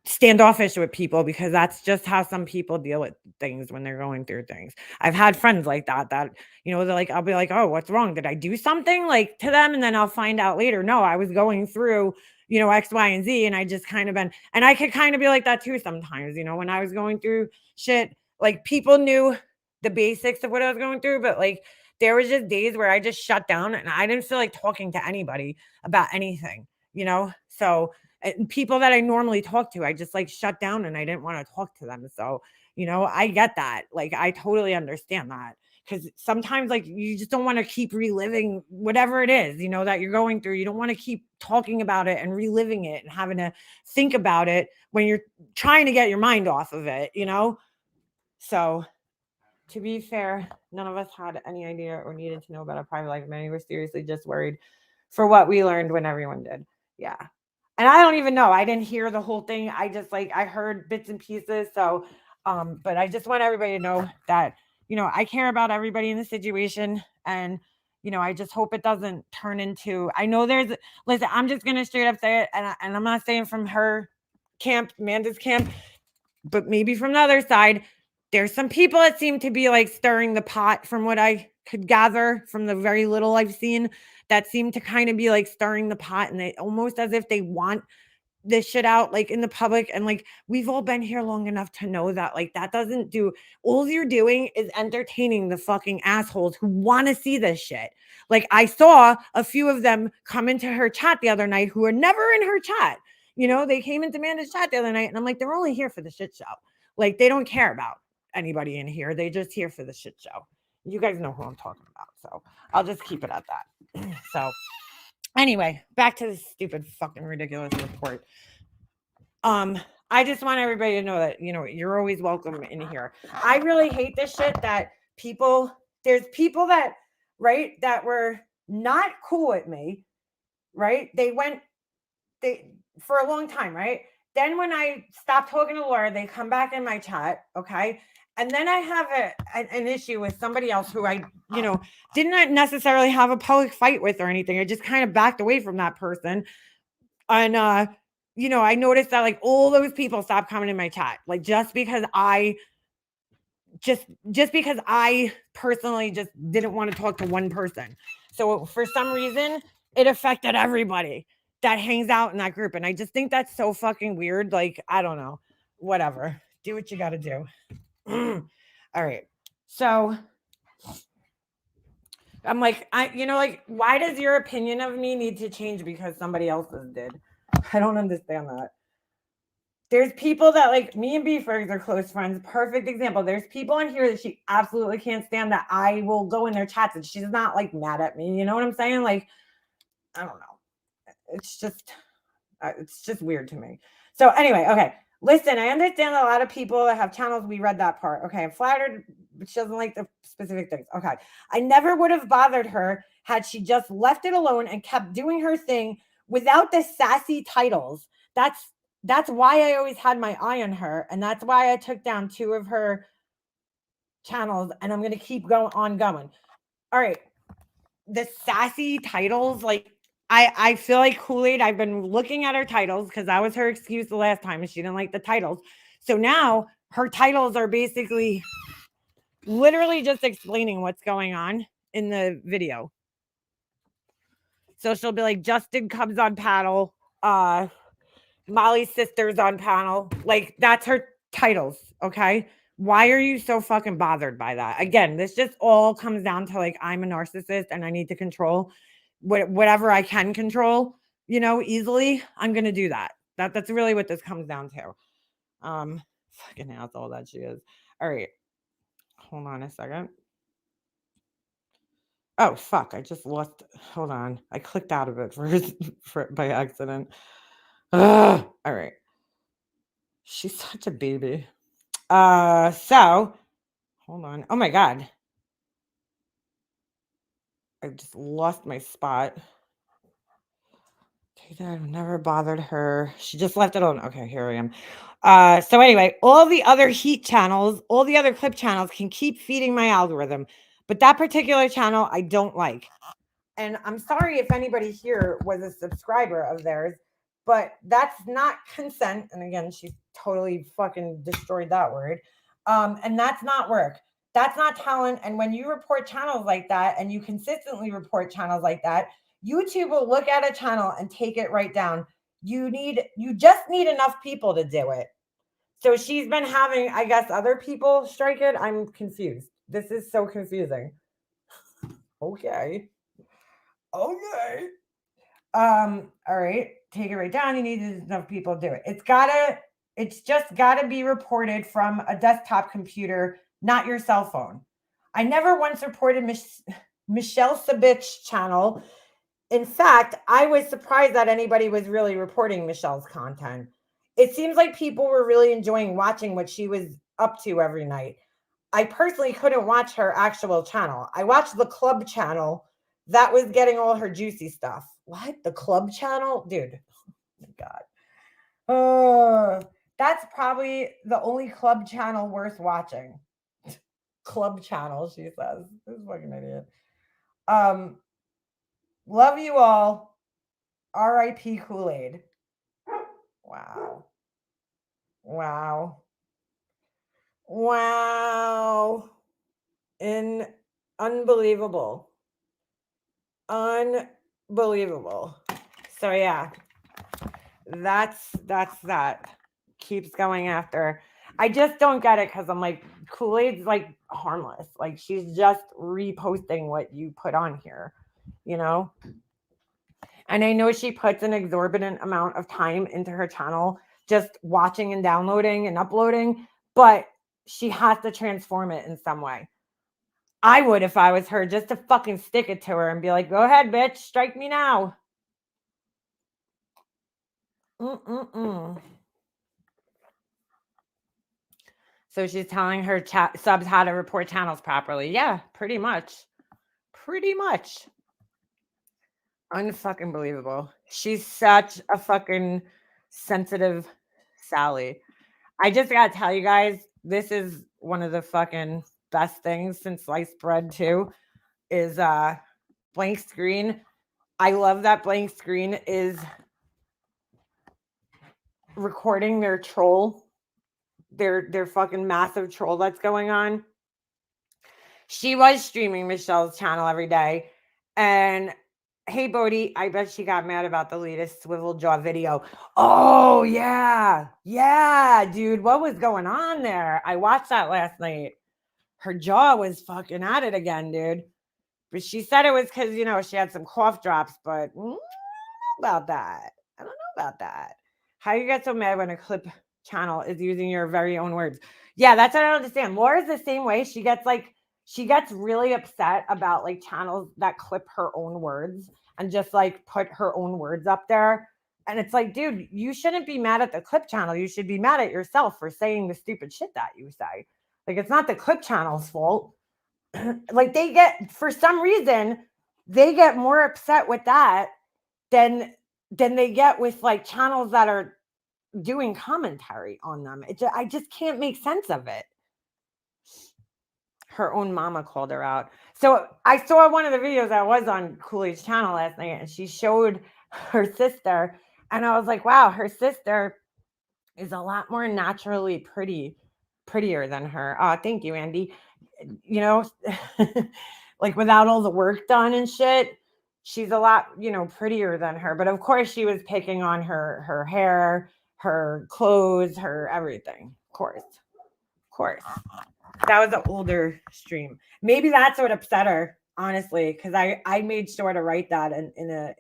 standoffish with people because that's just how some people deal with things when they're going through things. I've had friends like that, they're like, I'll be like, oh, what's wrong? Did I do something like to them? And then I'll find out later, no, I was going through, X, Y, and Z. And I just kind of been, and I could kind of be like that too sometimes, when I was going through shit, like people knew the basics of what I was going through, but like there was just days where I just shut down and I didn't feel like talking to anybody about anything. So and people that I normally talk to, I just like shut down and I didn't want to talk to them. So, I get that. Like, I totally understand that because sometimes, like, you just don't want to keep reliving whatever it is, that you're going through. You don't want to keep talking about it and reliving it and having to think about it when you're trying to get your mind off of it. So, to be fair, none of us had any idea or needed to know about our private life. Many were seriously just worried for what we learned when everyone did. Yeah. And I don't even know. I didn't hear the whole thing. I just like I heard bits and pieces. So but I just want everybody to know that, I care about everybody in the situation and I just hope it doesn't turn into I know listen, I'm just gonna straight up say it, and I'm not saying from her camp, Amanda's camp, but maybe from the other side, there's some people that seem to be like stirring the pot from what I could gather from the very little I've seen that seem to kind of be like stirring the pot and they almost as if they want this shit out like in the public and like we've all been here long enough to know that like that doesn't do all you're doing is entertaining the fucking assholes who want to see this shit. Like I saw a few of them come into her chat the other night who are never in her chat. They came into Amanda's chat the other night and I'm like, they're only here for the shit show. Like they don't care about anybody in here. They just here for the shit show. You guys know who I'm talking about. So I'll just keep it at that. So anyway, back to this stupid fucking ridiculous report. I just want everybody to know that, you're always welcome in here. I really hate this shit that there's people that, right, that were not cool with me, right? They for a long time, right? Then when I stop talking to Laura, they come back in my chat, okay? And then I have an issue with somebody else who I, didn't necessarily have a public fight with or anything. I just kind of backed away from that person. And I noticed that like all those people stopped coming in my chat. Like just because I personally just didn't want to talk to one person. So for some reason, it affected everybody that hangs out in that group. And I just think that's so fucking weird. Like, I don't know. Whatever. Do what you got to do. All right. So I'm like, like, why does your opinion of me need to change because somebody else's did? I don't understand that. There's people that like me and Beefers are close friends. Perfect example. There's people on here that she absolutely can't stand that I will go in their chats and she's not like mad at me. You know what I'm saying? Like, I don't know. It's just weird to me. So anyway, okay. Listen, I understand a lot of people that have channels. We read that part. Okay. I'm flattered, but she doesn't like the specific things. Okay. I never would have bothered her had she just left it alone and kept doing her thing without the sassy titles. That's why I always had my eye on her. And that's why I took down 2 of her channels. And I'm going to keep going. All right. The sassy titles, like, I feel like Kool-Aid, I've been looking at her titles because that was her excuse the last time and she didn't like the titles. So now her titles are basically literally just explaining what's going on in the video. So she'll be like, Justin comes on panel, Molly's sister's on panel. Like, that's her titles, okay? Why are you so fucking bothered by that? Again, this just all comes down to like, I'm a narcissist and I need to control whatever I can control, easily. I'm going to do that. That's really what this comes down to. Fucking asshole that she is. All right. Hold on a second. Oh, fuck. I just lost. Hold on. I clicked out of it by accident. Ugh. All right. She's such a baby. So hold on. Oh my God. I just lost my spot. I've never bothered her. She just left it on. Okay, here I am. So anyway, all the other heat channels, all the other clip channels can keep feeding my algorithm, but that particular channel I don't like. And I'm sorry if anybody here was a subscriber of theirs, but that's not consent. And again, she totally fucking destroyed that word. And that's not work. That's not talent. And when you report channels like that, and you consistently report channels like that, YouTube will look at a channel and take it right down. You just need enough people to do it. So she's been having, I guess, other people strike it. I'm confused. This is so confusing. Okay. All right. Take it right down. You need enough people to do it. It's just gotta be reported from a desktop computer, not your cell phone. I never once reported Michelle Sabich channel. In fact, I was surprised that anybody was really reporting Michelle's content. It seems like people were really enjoying watching what she was up to every night. I personally couldn't watch her actual channel. I watched the club channel that was getting all her juicy stuff. What? The club channel? Dude. Oh my God. That's probably the only club channel worth watching. Club channel, she says. This fucking idiot. Love you all. R.I.P. Kool-Aid. Wow. Unbelievable. So yeah, that's that. Keeps going after. I just don't get it, because I'm like, Kool-Aid's like harmless. Like, she's just reposting what you put on here, you know? And I know she puts an exorbitant amount of time into her channel, just watching and downloading and uploading, but she has to transform it in some way. I would, if I was her, just to fucking stick it to her and be like, go ahead, bitch, strike me now. So she's telling her subs how to report channels properly. Yeah, pretty much. Unfucking believable. She's such a fucking sensitive Sally. I just gotta tell you guys, this is one of the fucking best things since sliced bread too, is Blank Screen. I love that Blank Screen is recording their troll, their fucking massive troll that's going on. She was streaming Michelle's channel every day, and hey, Bodhi, I bet she got mad about the latest swivel jaw video. Oh, yeah. Yeah, dude. What was going on there? I watched that last night. Her jaw was fucking at it again, dude. But she said it was because, she had some cough drops, but I don't know about that. How you get so mad when a clip channel is using your very own words? Yeah, that's what I don't understand. Laura's the same way. She gets really upset about like channels that clip her own words and just like put her own words up there. And it's like, dude, you shouldn't be mad at the clip channel. You should be mad at yourself for saying the stupid shit that you say. Like, it's not the clip channel's fault. Like, for some reason, they get more upset with that than they get with like channels that are doing commentary on them. I just can't make sense of it. Her own mama called her out. So I saw one of the videos that was on Kool-Aid's channel last night, and she showed her sister, and I was like, wow, her sister is a lot more naturally prettier than her. Thank you, Andy. Like without all the work done and shit, she's a lot, prettier than her. But of course she was picking on her hair, her clothes, her everything. Of course. That was an older stream. Maybe that's what upset her, honestly, because I made sure to write that in a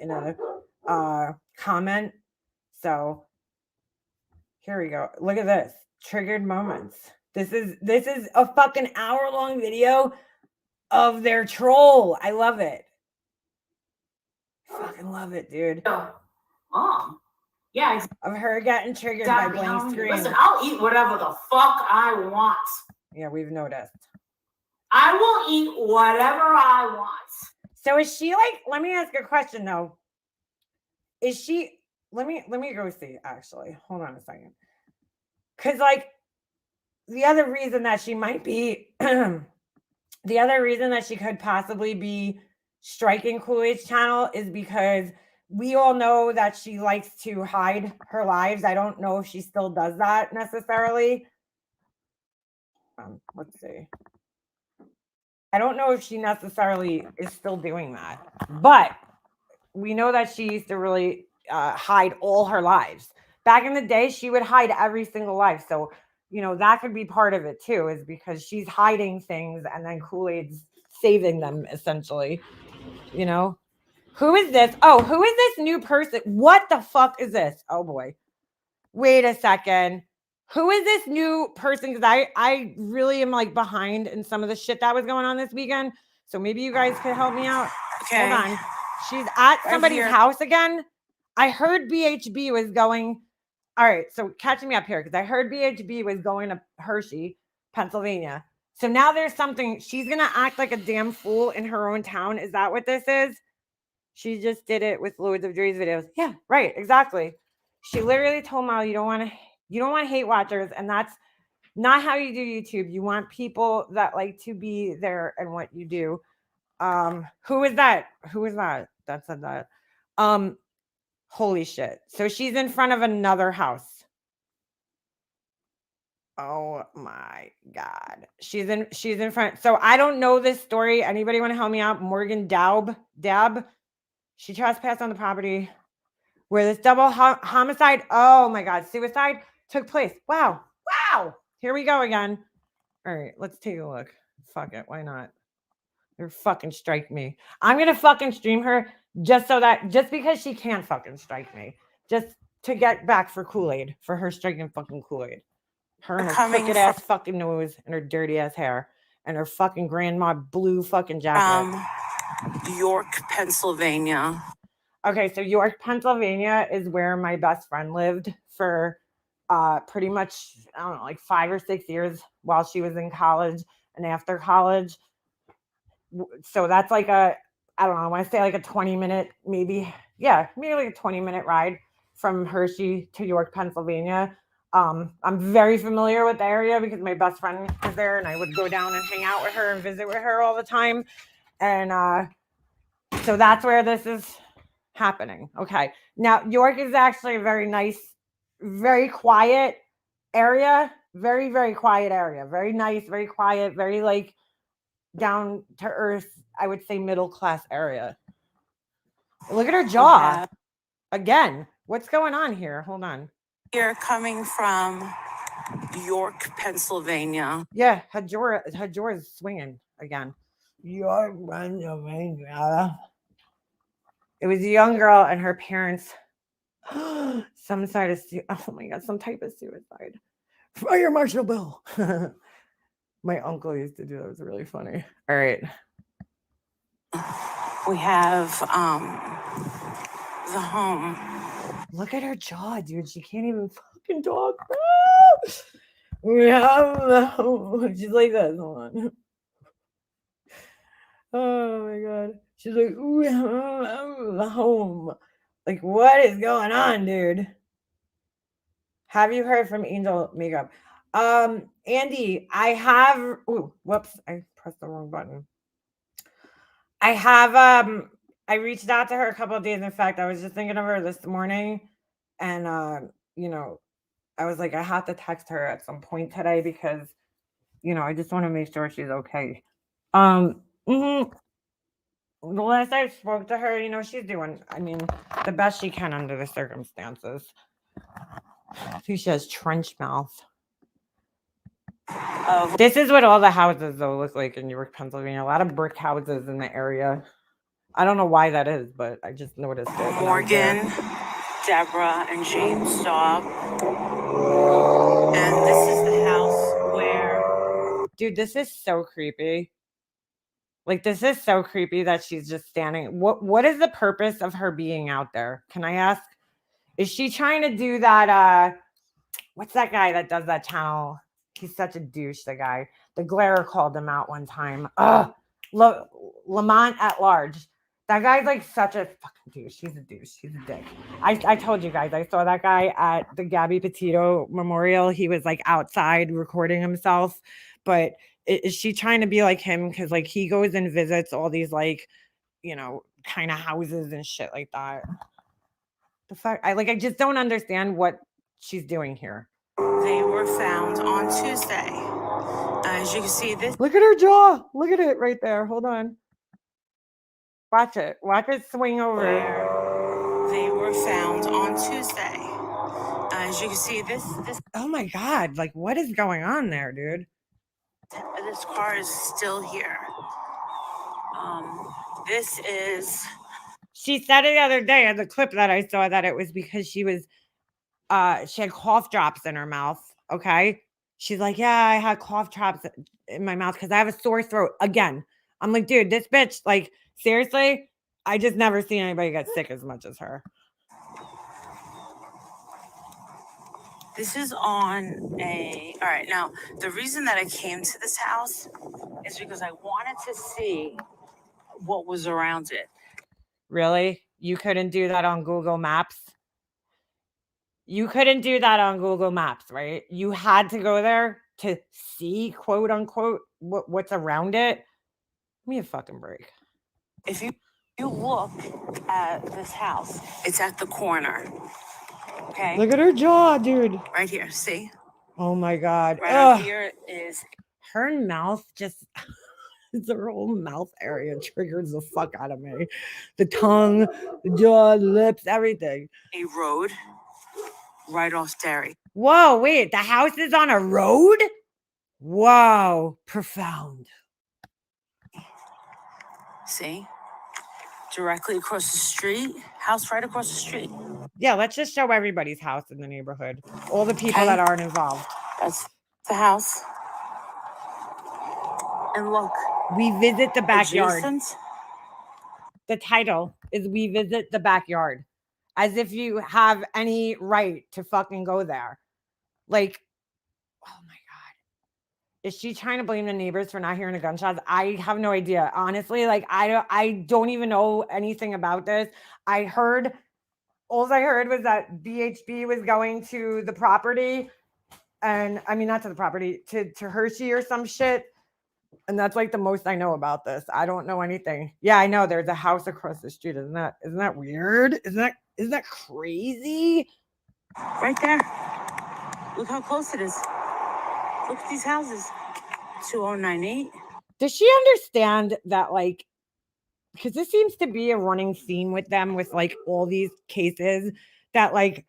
comment. So here we go. Look at this. Triggered moments. This is a fucking hour-long video of their troll. I love it. Fucking love it, dude. Mom. Yeah. Of her getting triggered by Blank Screen. Listen, I'll eat whatever the fuck I want. Yeah, we've noticed. I will eat whatever I want. So is she like, let me ask a question though. Is she, let me go see actually. Hold on a second. Cause like the other reason that she might be, the other reason that she could possibly be striking Kool-Aid's channel is because we all know that she likes to hide her lives. I don't know if she still does that necessarily. Let's see. I don't know if she necessarily is still doing that, but we know that she used to really hide all her lives. Back in the day, she would hide every single life. So, you know, that could be part of it too, is because she's hiding things and then Kool-Aid's saving them essentially. You know, who is this? Oh, who is this new person? What the fuck is this? Oh boy. Wait a second. Who is this new person? Because I really am like behind in some of the shit that was going on this weekend. So maybe you guys could help me out. Okay. Hold on. She's at somebody's here. house again. I heard BHB was going. All right. So catching me up here because I heard BHB was going to Hershey, Pennsylvania. So now there's something. She's going to act like a damn fool in her own town. Is that what this is? She just did it with loads of Dre's videos. Yeah, right. Exactly. She literally told Molly, you don't want hate watchers, and that's not how you do YouTube. You want people that like to be there and what you do. Who is that? Who is that? That said that. Holy shit. So she's in front of another house. Oh my God. She's in front. So I don't know this story. Anybody want to help me out? Morgan Dab. She trespassed on the property where this double homicide, oh my God, suicide took place. Wow. Here we go again. All right, let's take a look. Fuck it. Why not? They're fucking strike me. I'm going to fucking stream her just because she can't fucking strike me. Just to get back for Kool-Aid, for her striking fucking Kool-Aid. Her and her crooked ass fucking nose and her dirty ass hair and her fucking grandma blue fucking jacket. York, Pennsylvania. Okay, so York, Pennsylvania is where my best friend lived for pretty much, I don't know, like 5 or 6 years while she was in college and after college. So that's like I don't know, I want to say like a 20-minute, maybe like a 20-minute ride from Hershey to York, Pennsylvania. I'm very familiar with the area because my best friend was there and I would go down and hang out with her and visit with her all the time. And so that's where this is happening. Okay. Now, York is actually a very nice, very quiet area. Very, very quiet area. Very nice, very quiet, very like down to earth, I would say middle class area. Look at her jaw. Again, what's going on here? Hold on. You're coming from York, Pennsylvania. Yeah, her jaw is swinging again. York, Pennsylvania. It was a young girl and her parents. Some type of suicide. Fire Marshal Bill. My uncle used to do that. It was really funny. All right. We have the home. Look at her jaw, dude. She can't even fucking talk. We have the home. She's like this. Hold on. Oh my God. She's like, we have the home. Like, what is going on, dude? Have you heard from Angel Makeup? Andy, I have. Ooh, whoops! I pressed the wrong button. I have. I reached out to her a couple of days. In fact, I was just thinking of her this morning, and you know, I was like, I have to text her at some point today because, you know, I just want to make sure she's okay. The last I spoke to her, you know, she's doing, I mean, the best she can under the circumstances. I think she has trench mouth. This is what all the houses, though, look like in York, Pennsylvania. A lot of brick houses in the area. I don't know why that is, but I just noticed it. Morgan, Deborah, and James Staub. And this is the house where... Dude, this is so creepy. Like, this is so creepy that she's just standing. What is the purpose of her being out there? Can I ask? Is she trying to do that? What's that guy that does that channel? He's such a douche, the guy. The Glare called him out one time. Ugh. Lamont at large. That guy's like such a fucking douche. He's a douche. He's a dick. I told you guys, I saw that guy at the Gabby Petito Memorial. He was like outside recording himself. But is she trying to be like him? Because like he goes and visits all these like, kind of houses and shit like that. The fuck? I just don't understand what she's doing here. They were found on Tuesday. As you can see, this Look at her jaw. Look at it right there. Hold on. Watch it. Watch it swing over. they were found on Tuesday. As you can see, this Oh my God. Like, what is going on there, dude? this car is still here. This is She said it the other day in the clip that I saw that it was because she had cough drops in her mouth. Okay. She's like, yeah, I had cough drops in my mouth because I have a sore throat. Again, I'm like, dude, this bitch, like, seriously, I just never seen anybody get sick as much as her. This is on a. All right, now the reason that I came to this house is because I wanted to see what was around it. Really? You couldn't do that on Google Maps? You couldn't do that on Google Maps, right? You had to go there to see, quote unquote, what's around it. Give me a fucking break. If you look at this house, it's at the corner. Okay, Look at her jaw, dude. right here. See, Oh my God. right up Ugh. here is Her mouth just, her whole mouth area triggers the fuck out of me. The tongue, the jaw, the lips, everything. a road right off Derry. Whoa, wait, the house is on a road? Whoa, profound. See, directly across the street, house right across the street. Yeah, let's just show everybody's house in the neighborhood. All the people Okay. that aren't involved. That's the house. And look, We visit the backyard. adjacent, The title is We Visit the Backyard. As if you have any right to fucking go there. Like, oh my God. Is she trying to blame the neighbors for not hearing the gunshots? I have no idea. Honestly, like I don't even know anything about this. All I heard was that BHB was going to the property, and I mean not to the property, to Hershey or some shit. And that's like the most I know about this. I don't know anything. Yeah, I know there's a house across the street. Isn't that weird? Isn't that crazy? right there. Look how close it is. Look at these houses. 2098. Does she understand that, like, because this seems to be a running theme with them with like all these cases that like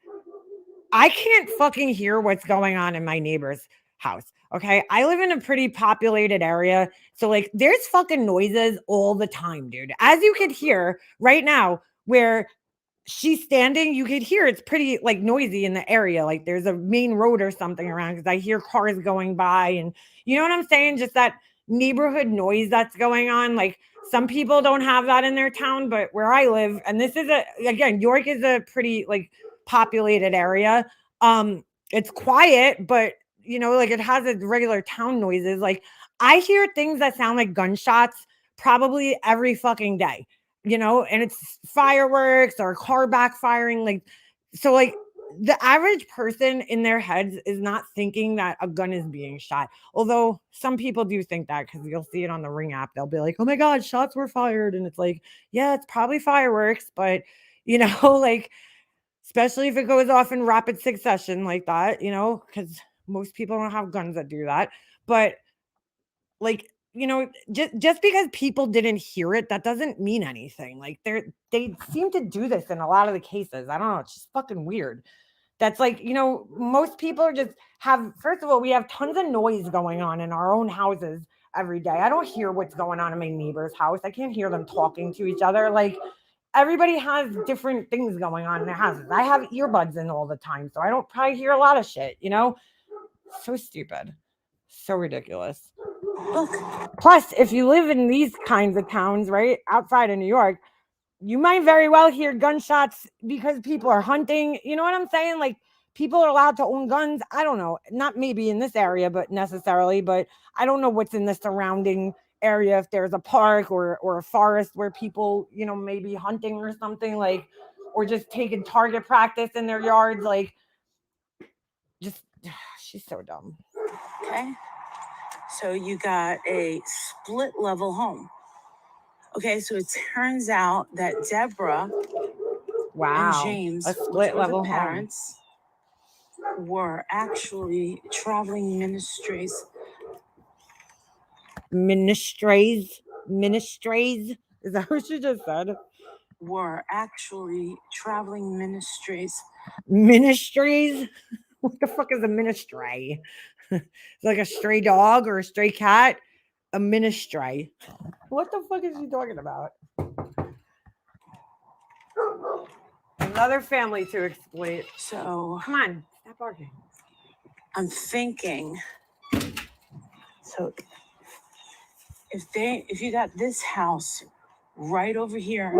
I can't fucking hear what's going on in my neighbor's house. Okay. I live in a pretty populated area. So like there's fucking noises all the time, dude. As you could hear right now where she's standing, you could hear it's pretty like noisy in the area. Like there's a main road or something around because I hear cars going by, and you know what I'm saying? Just that neighborhood noise that's going on. Like some people don't have that in their town, but where I live, and this is again, York is a pretty like populated area. It's quiet, but like it has its regular town noises. Like I hear things that sound like gunshots probably every fucking day, and it's fireworks or car backfiring. Like, so like the average person in their heads is not thinking that a gun is being shot. Although some people do think that because you'll see it on the Ring app. They'll be like, oh my God, shots were fired. And it's like, yeah, it's probably fireworks, but like, especially if it goes off in rapid succession like that, because most people don't have guns that do that. But like, just because people didn't hear it, that doesn't mean anything. Like they seem to do this in a lot of the cases. I don't know. It's just fucking weird. That's like, most people are first of all, we have tons of noise going on in our own houses every day. I don't hear what's going on in my neighbor's house. I can't hear them talking to each other. Like everybody has different things going on in their houses. I have earbuds in all the time, so I don't probably hear a lot of shit, So stupid. So ridiculous. Look. Plus, if you live in these kinds of towns, right, outside of New York, you might very well hear gunshots because people are hunting. You know what I'm saying? Like people are allowed to own guns. I don't know. Not maybe in this area, but necessarily, but I don't know what's in the surrounding area, if there's a park or a forest where people, you know, maybe hunting or something, like, or just taking target practice in their yards, like, just she's so dumb. Okay. So you got a split level home. Okay, so it turns out that Deborah Wow. and James, A which split were level the home. parents, were actually traveling ministries. Ministries. Is that what you just said? Were actually traveling ministries. Ministries? What the fuck is a ministry? It's like a stray dog or a stray cat. A ministry. What the fuck is she talking about? Another family to exploit. So Come on, stop barking. I'm thinking, so if you got this house right over here,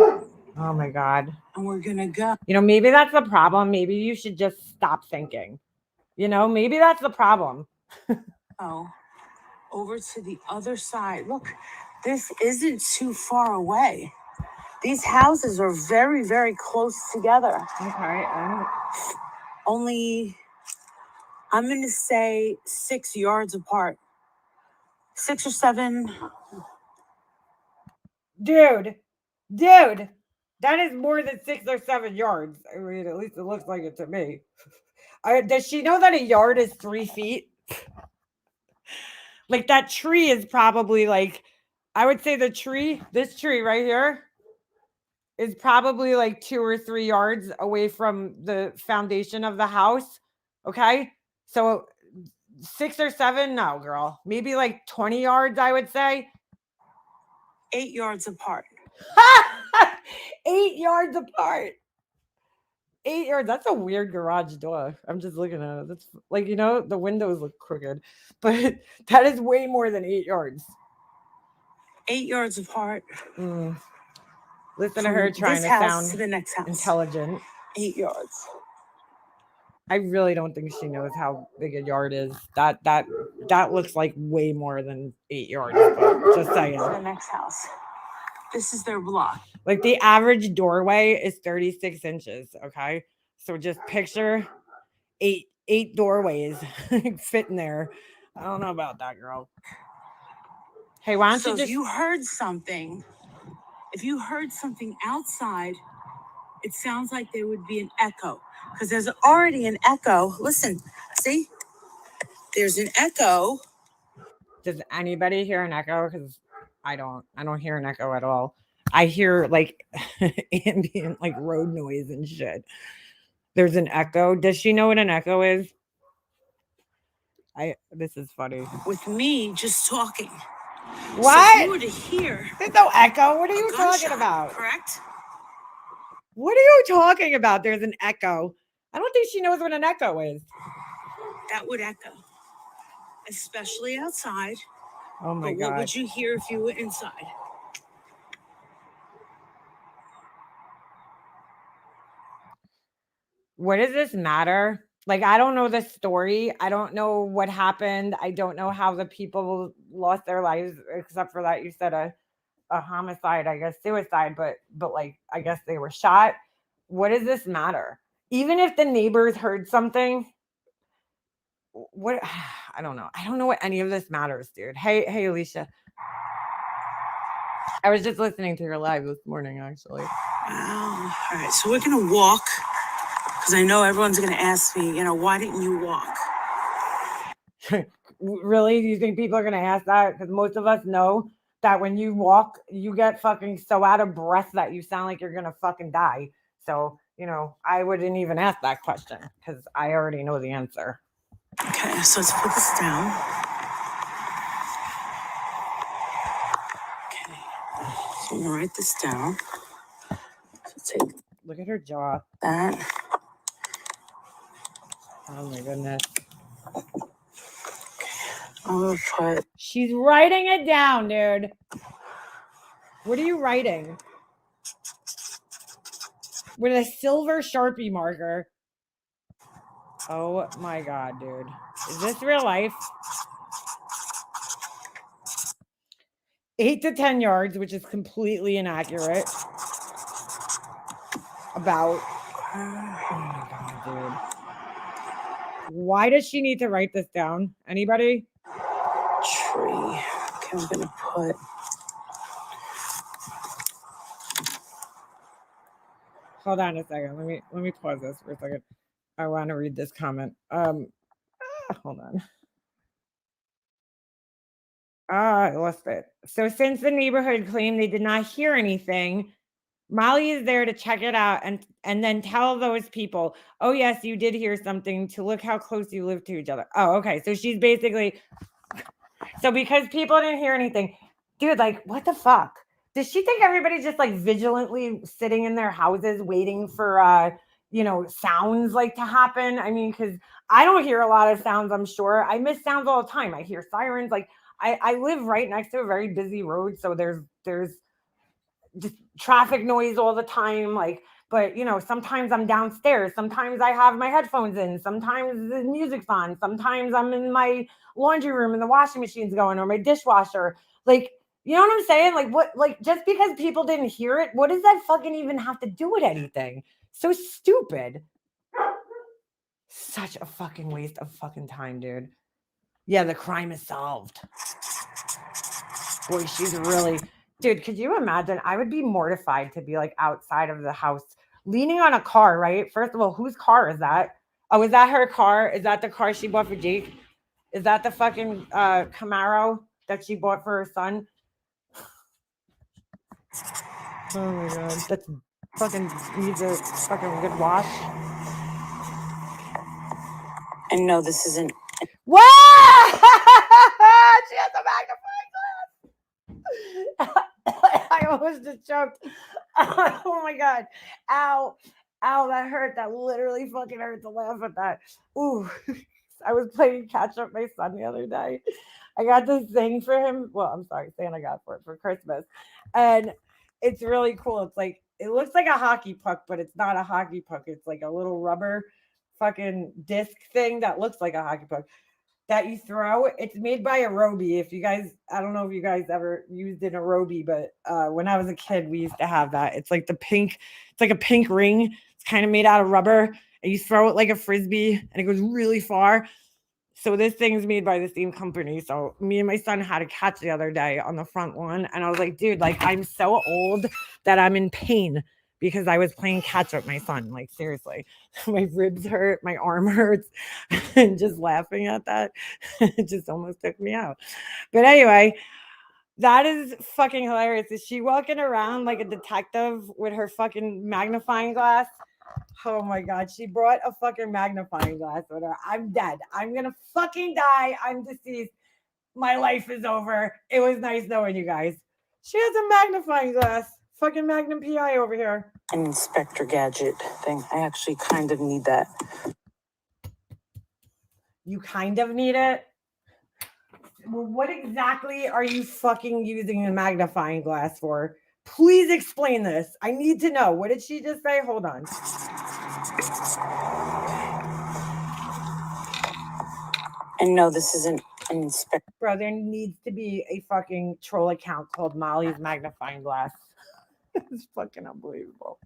Oh my God. and we're gonna go. You know, maybe that's the problem. Maybe you should just stop thinking. You know, maybe that's the problem. Over to the other side. Look, this isn't too far away. These houses are very, very close together. Okay. Only, I'm going to say 6 yards apart. 6 or 7. Dude, that is more than 6 or 7 yards. I mean, at least it looks like it to me. Does she know that a yard is 3 feet? Like, that tree is probably like, I would say this tree right here is probably like 2 or 3 yards away from the foundation of the house. Okay. So 6 or 7, no, girl. Maybe like 20 yards, I would say. 8 yards apart. 8 yards apart. 8 yards. That's a weird garage door. I'm just looking at it. That's like, you know, the windows look crooked, but that is way more than 8 yards. 8 yards apart. Listen to her trying to sound to the next house. intelligent. 8 yards. I really don't think she knows how big a yard is. That looks like way more than 8 yards. But just saying. To the next house. This is their block. Like, the average doorway is 36 inches. Okay, so just picture eight doorways fitting there. I don't know about that, girl. Hey, why don't So you just? if you heard something outside, it sounds like there would be an echo, because there's already an echo. Listen, see, there's an echo. Does anybody hear an echo? Because I don't hear an echo at all. I hear like ambient, like road noise and shit. There's an echo. Does she know what an echo is? This is funny. With me just talking. What? So if you were to hear, there's no echo. What are you gunshot, talking about? Correct? What are you talking about? There's an echo. I don't think she knows what an echo is. That would echo, especially outside. Oh my God. God. What would you hear if you were inside? What does this matter? Like, I don't know the story. I don't know what happened. I don't know how the people lost their lives, except for that you said a homicide, I guess suicide, but like, I guess they were shot. What does this matter? Even if the neighbors heard something, what? I don't know. I don't know what any of this matters, dude. Hey, Alicia. I was just listening to your live this morning, actually. Wow. All right, so we're gonna walk, because I know everyone's gonna ask me, why didn't you walk? Really? Do you think people are gonna ask that? Because most of us know that when you walk, you get fucking so out of breath that you sound like you're gonna fucking die. So, I wouldn't even ask that question because I already know the answer. Okay, so let's put this down. Okay, so I'm gonna write this down. So take Look at her jaw. that. Oh my goodness. I'm gonna put. She's writing it down, dude. What are you writing? With a silver Sharpie marker. Oh my God, dude. Is this real life? 8 to 10 yards, which is completely inaccurate. About. Oh my God, dude. Why does she need to write this down? Anybody? Tree. Okay, I'm gonna put. Hold on a second. Let me pause this for a second. I want to read this comment. Hold on. I lost it. So since the neighborhood claimed they did not hear anything, Molly is there to check it out and then tell those people, oh yes, you did hear something, to look how close you live to each other. Oh, okay. So she's basically, so because people didn't hear anything, dude, like what the fuck? Does she think everybody's just like vigilantly sitting in their houses waiting for sounds like to happen? I mean, because I don't hear a lot of sounds, I'm sure. I miss sounds all the time. I hear sirens. Like I live right next to a very busy road, so there's just traffic noise all the time. Like, but sometimes I'm downstairs, sometimes I have my headphones in, sometimes the music's on, sometimes I'm in my laundry room and the washing machine's going, or my dishwasher. Like, you know what I'm saying? Like, what, like, just because people didn't hear it, what does that fucking even have to do with anything? So stupid. Such a fucking waste of fucking time, dude. Yeah, the crime is solved. Boy, she's really, dude, could you imagine? I would be mortified to be like outside of the house leaning on a car, right? First of all, whose car is that? Oh, is that her car? Is that the car she bought for Jake? Is that the fucking Camaro that she bought for her son? Oh my God, that's fucking needs a fucking good wash. And no, this isn't. What? She has a magnifying glass. I almost just choked. Oh my God. Ow. Ow, that hurt. That literally fucking hurt to laugh at that. Ooh. I was playing catch up my son the other day. I got this thing for him. Well, I'm sorry, Santa got for it for Christmas. And it's really cool. It's like, it looks like a hockey puck, but it's not a hockey puck. It's like a little rubber fucking disc thing that looks like a hockey puck that you throw. It's made by Aerobie. If you guys, I don't know if you guys ever used an Aerobie, but when I was a kid, we used to have that. It's like it's like a pink ring. It's kind of made out of rubber, and you throw it like a frisbee, and it goes really far. So this thing's made by the same company. So me and my son had a catch the other day on the front lawn, and I was like, dude, like I'm so old that I'm in pain because I was playing catch with my son. Like seriously, my ribs hurt, my arm hurts, and just laughing at that, it just almost took me out. But anyway, that is fucking hilarious. Is she walking around like a detective with her fucking magnifying glass? Oh my God, she brought a fucking magnifying glass with her. I'm dead. I'm gonna fucking die. I'm deceased. My life is over. It was nice knowing you guys. She has a magnifying glass. Fucking Magnum PI over here. An Inspector Gadget thing. I actually kind of need that. You kind of need it? Well, what exactly are you fucking using a magnifying glass for? Please explain this. I need to know. What did she just say? Hold on. And no, this isn't an inspector. Bro, there needs to be a fucking troll account called Molly's Magnifying Glass. It's fucking unbelievable.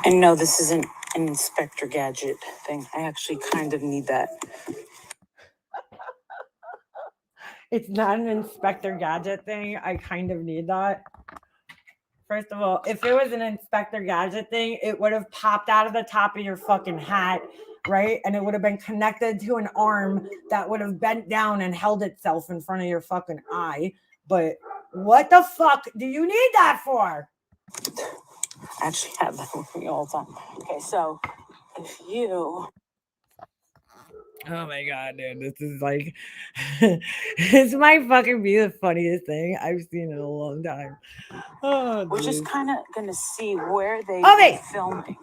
And no, this isn't an Inspector Gadget thing. I actually kind of need that. It's not an Inspector Gadget thing. I kind of need that. First of all, if it was an Inspector Gadget thing, it would have popped out of the top of your fucking hat, right? And it would have been connected to an arm that would have bent down and held itself in front of your fucking eye. But what the fuck do you need that for? I actually have that with me all the time. Okay, so if you... Oh my God, dude. This is like, this might fucking be the funniest thing I've seen in a long time. Oh, We're just geez. kind of going to see where they Oh, were wait. filming.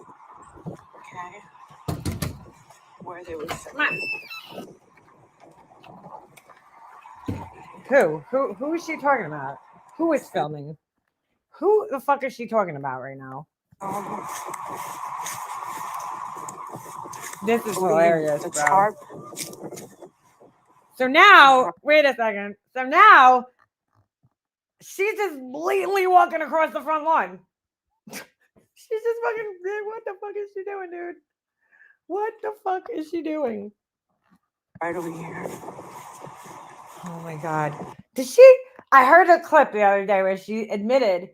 Okay? Where they were filming. Who is she talking about? Who is filming? Who the fuck is she talking about right now? This is hilarious, The bro. tarp. So now, wait a second. So now she's just blatantly walking across the front lawn. She's just fucking, what the fuck is she doing, dude? What the fuck is she doing? Right over here. Oh my God. I heard a clip the other day where she admitted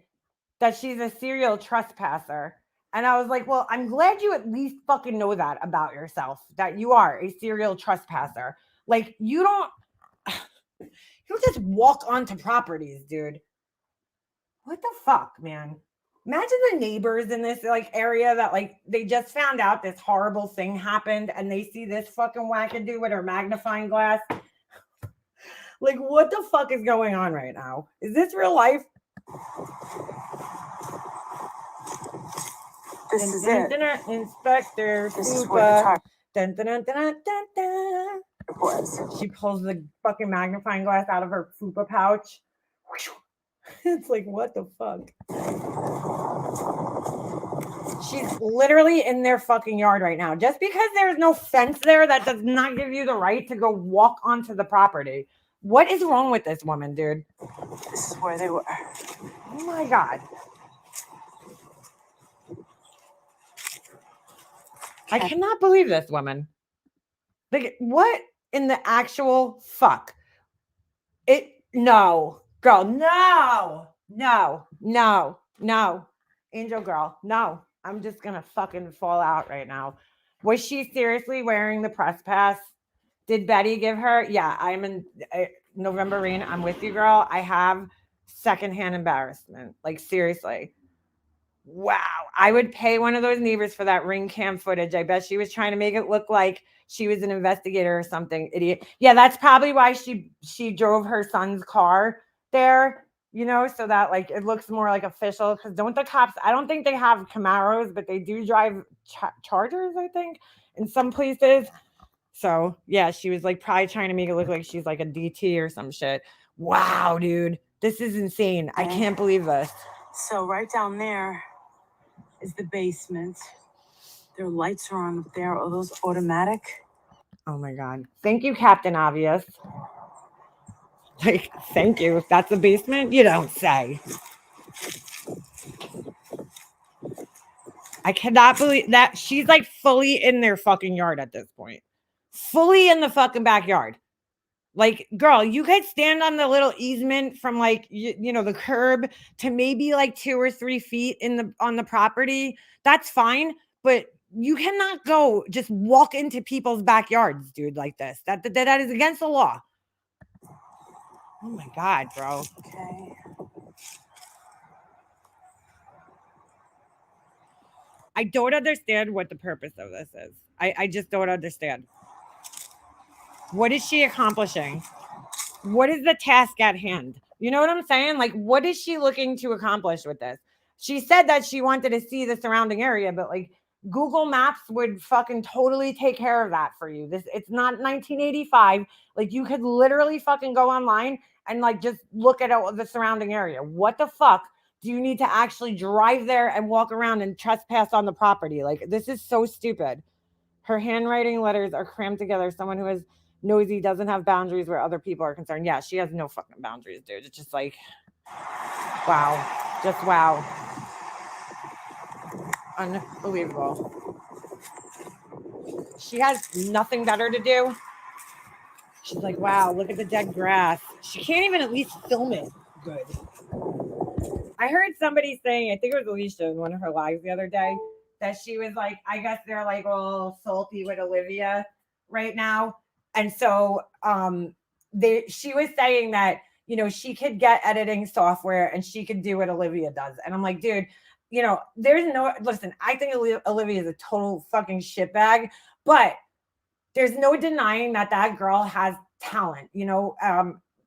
that she's a serial trespasser. And I was like, well, I'm glad you at least fucking know that about yourself, that you are a serial trespasser. Like, you don't just walk onto properties, dude. What the fuck, man? Imagine the neighbors in this like area that like they just found out this horrible thing happened and they see this fucking wackadoo with her magnifying glass. Like, what the fuck is going on right now? Is this real life? This is it. Inspector This is where the Fupa. was. She pulls the fucking magnifying glass out of her Fupa pouch. It's like, what the fuck? She's literally in their fucking yard right now. Just because there's no fence there, that does not give you the right to go walk onto the property. What is wrong with this woman, dude? This is where they were. Oh my God. I cannot believe this woman. Like, what in the actual fuck? No, girl, no. Angel girl, no. I'm just gonna fucking fall out right now. Was she seriously wearing the press pass? Did Betty give her? Yeah, I'm in November Rain. I'm with you, girl. I have secondhand embarrassment. Like, seriously. Wow. I would pay one of those neighbors for that ring cam footage. I bet she was trying to make it look like she was an investigator or something. Idiot. Yeah, that's probably why she drove her son's car there, you know, so that like it looks more like official. Because don't the cops, I don't think they have Camaros, but they do drive Chargers, I think, in some places. So yeah, she was like probably trying to make it look like she's like a DT or some shit. Wow, dude. This is insane. I can't believe this. So right down there is the basement. Their lights are on up there. Are those automatic? Oh my God. Thank you, Captain Obvious. Like, thank you. If that's the basement, you don't say. I cannot believe that she's like fully in their fucking yard at this point. Fully in the fucking backyard. Like, girl, you could stand on the little easement from like you know the curb to maybe like 2 or 3 feet on the property. That's fine, but you cannot go just walk into people's backyards, dude, like this. That is against the law. Oh my God, bro. Okay. I don't understand what the purpose of this is. I just don't understand. What is she accomplishing? What is the task at hand? You know what I'm saying? Like, what is she looking to accomplish with this? She said that she wanted to see the surrounding area, but like Google Maps would fucking totally take care of that for you. It's not 1985. Like, you could literally fucking go online and like just look at the surrounding area. What the fuck do you need to actually drive there and walk around and trespass on the property? Like, this is so stupid. Her handwriting letters are crammed together. Someone who is nosy doesn't have boundaries where other people are concerned. Yeah, she has no fucking boundaries, dude. It's just like, wow. Just wow. Unbelievable. She has nothing better to do. She's like, wow, look at the dead grass. She can't even at least film it good. I heard somebody saying, I think it was Alicia in one of her lives the other day, that she was like, I guess they're like all salty with Olivia right now. And so she was saying that, you know, she could get editing software and she could do what Olivia does. And I'm like, dude, you know, listen, I think Olivia is a total fucking shitbag, but there's no denying that girl has talent, you know.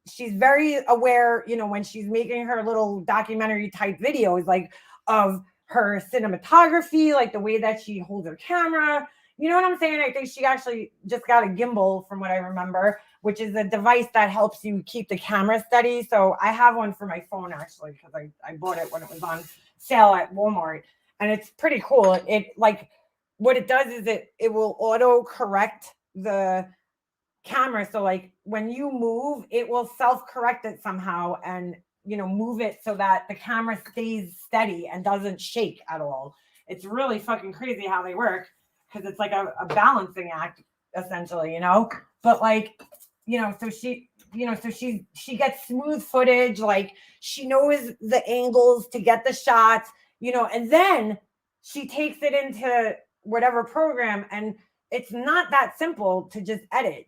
She's very aware, you know, when she's making her little documentary type videos, like of her cinematography, like the way that she holds her camera. You know what I'm saying? I think she actually just got a gimbal from what I remember, which is a device that helps you keep the camera steady. So I have one for my phone actually, because I bought it when it was on sale at Walmart, and it's pretty cool. It like what it does is it will auto correct the camera. So like when you move, it will self-correct it somehow and move it so that the camera stays steady and doesn't shake at all. It's really fucking crazy how they work because it's like a balancing act essentially, but like, so she gets smooth footage, like she knows the angles to get the shots, and then she takes it into whatever program, and it's not that simple to just edit.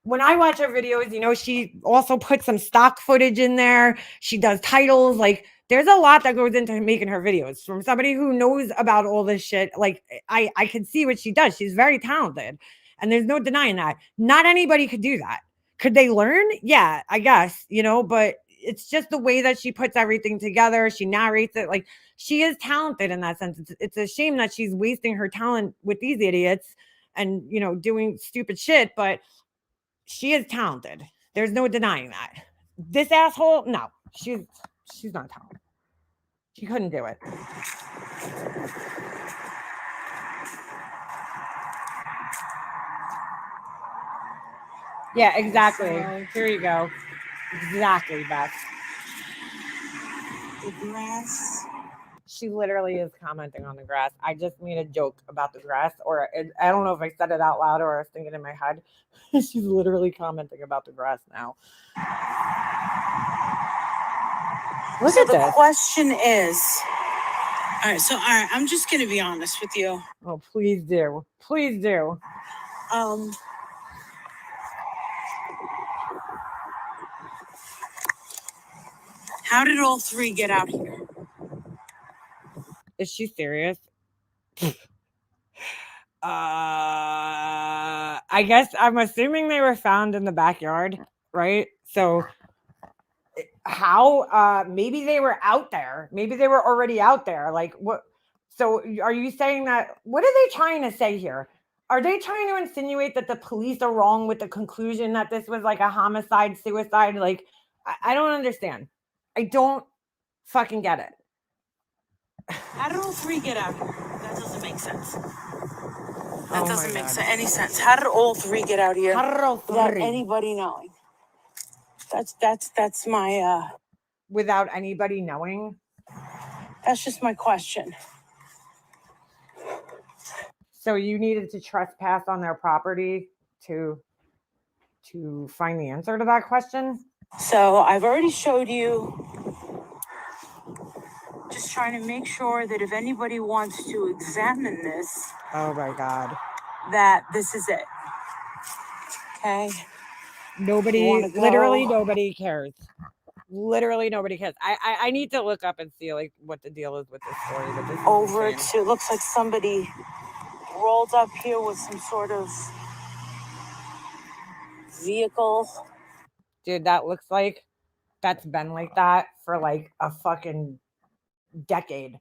When I watch her videos, she also puts some stock footage in there. She does titles. Like there's a lot that goes into making her videos. From somebody who knows about all this shit, like I can see what she does. She's very talented. And there's no denying that. Not anybody could do that. Could they learn? Yeah, I guess, but it's just the way that she puts everything together. She narrates it. Like she is talented in that sense. It's a shame that she's wasting her talent with these idiots and, doing stupid shit, but she is talented. There's no denying that. This asshole, no, she's not talented. She couldn't do it. Yeah, exactly. Here you go. Exactly, Beth. The grass. She literally is commenting on the grass. I just made a joke about the grass, or I don't know if I said it out loud or I was thinking in my head. She's literally commenting about the grass now. Look So at the this. question is, all right, I'm just going to be honest with you. Oh, please do. Please do. How did all three get out here? Is she serious? I guess I'm assuming they were found in the backyard, right? So how maybe they were out there. Maybe they were already out there. Like what? So are you saying that what are they trying to say here? Are they trying to insinuate that the police are wrong with the conclusion that this was like a homicide, suicide? Like I don't understand. I don't fucking get it. How did all three get out here? That doesn't make sense. That Oh doesn't my make God. any sense. How did all three get out here without Three. anybody knowing? That's my Without anybody knowing? that's just my question. So you needed to trespass on their property to find the answer to that question? So I've already showed you. Just trying to make sure that if anybody wants to examine this, Oh my God. that this is it. Okay. Nobody, Wanna go? literally nobody cares. Literally nobody cares. I need to look up and see like what the deal is with this story. But this is Over insane. to, looks like somebody rolled up here with some sort of vehicle. Dude, that looks like that's been like that for like a fucking decade.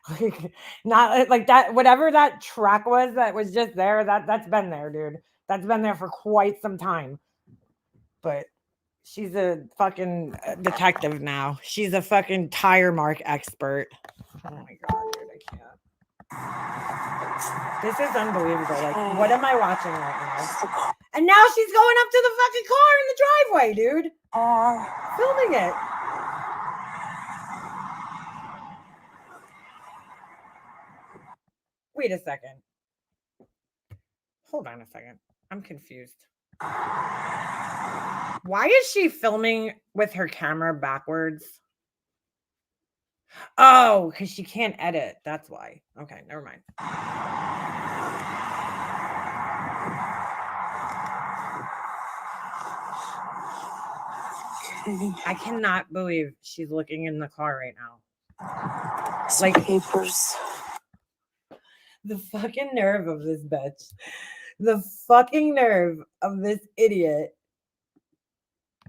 Like not like that, whatever that truck was that was just there, that's been there, dude. That's been there for quite some time. But she's a fucking detective now. She's a fucking tire mark expert. Oh my God, dude, I can't. This is unbelievable. Like, what am I watching right now? And now she's going up to the fucking car in the driveway, dude. Filming it. Wait a second. Hold on a second. I'm confused. Why is she filming with her camera backwards? Oh, because she can't edit. That's why. Okay, never mind. I cannot believe she's looking in the car right now. Some papers. The fucking nerve of this bitch. The fucking nerve of this idiot.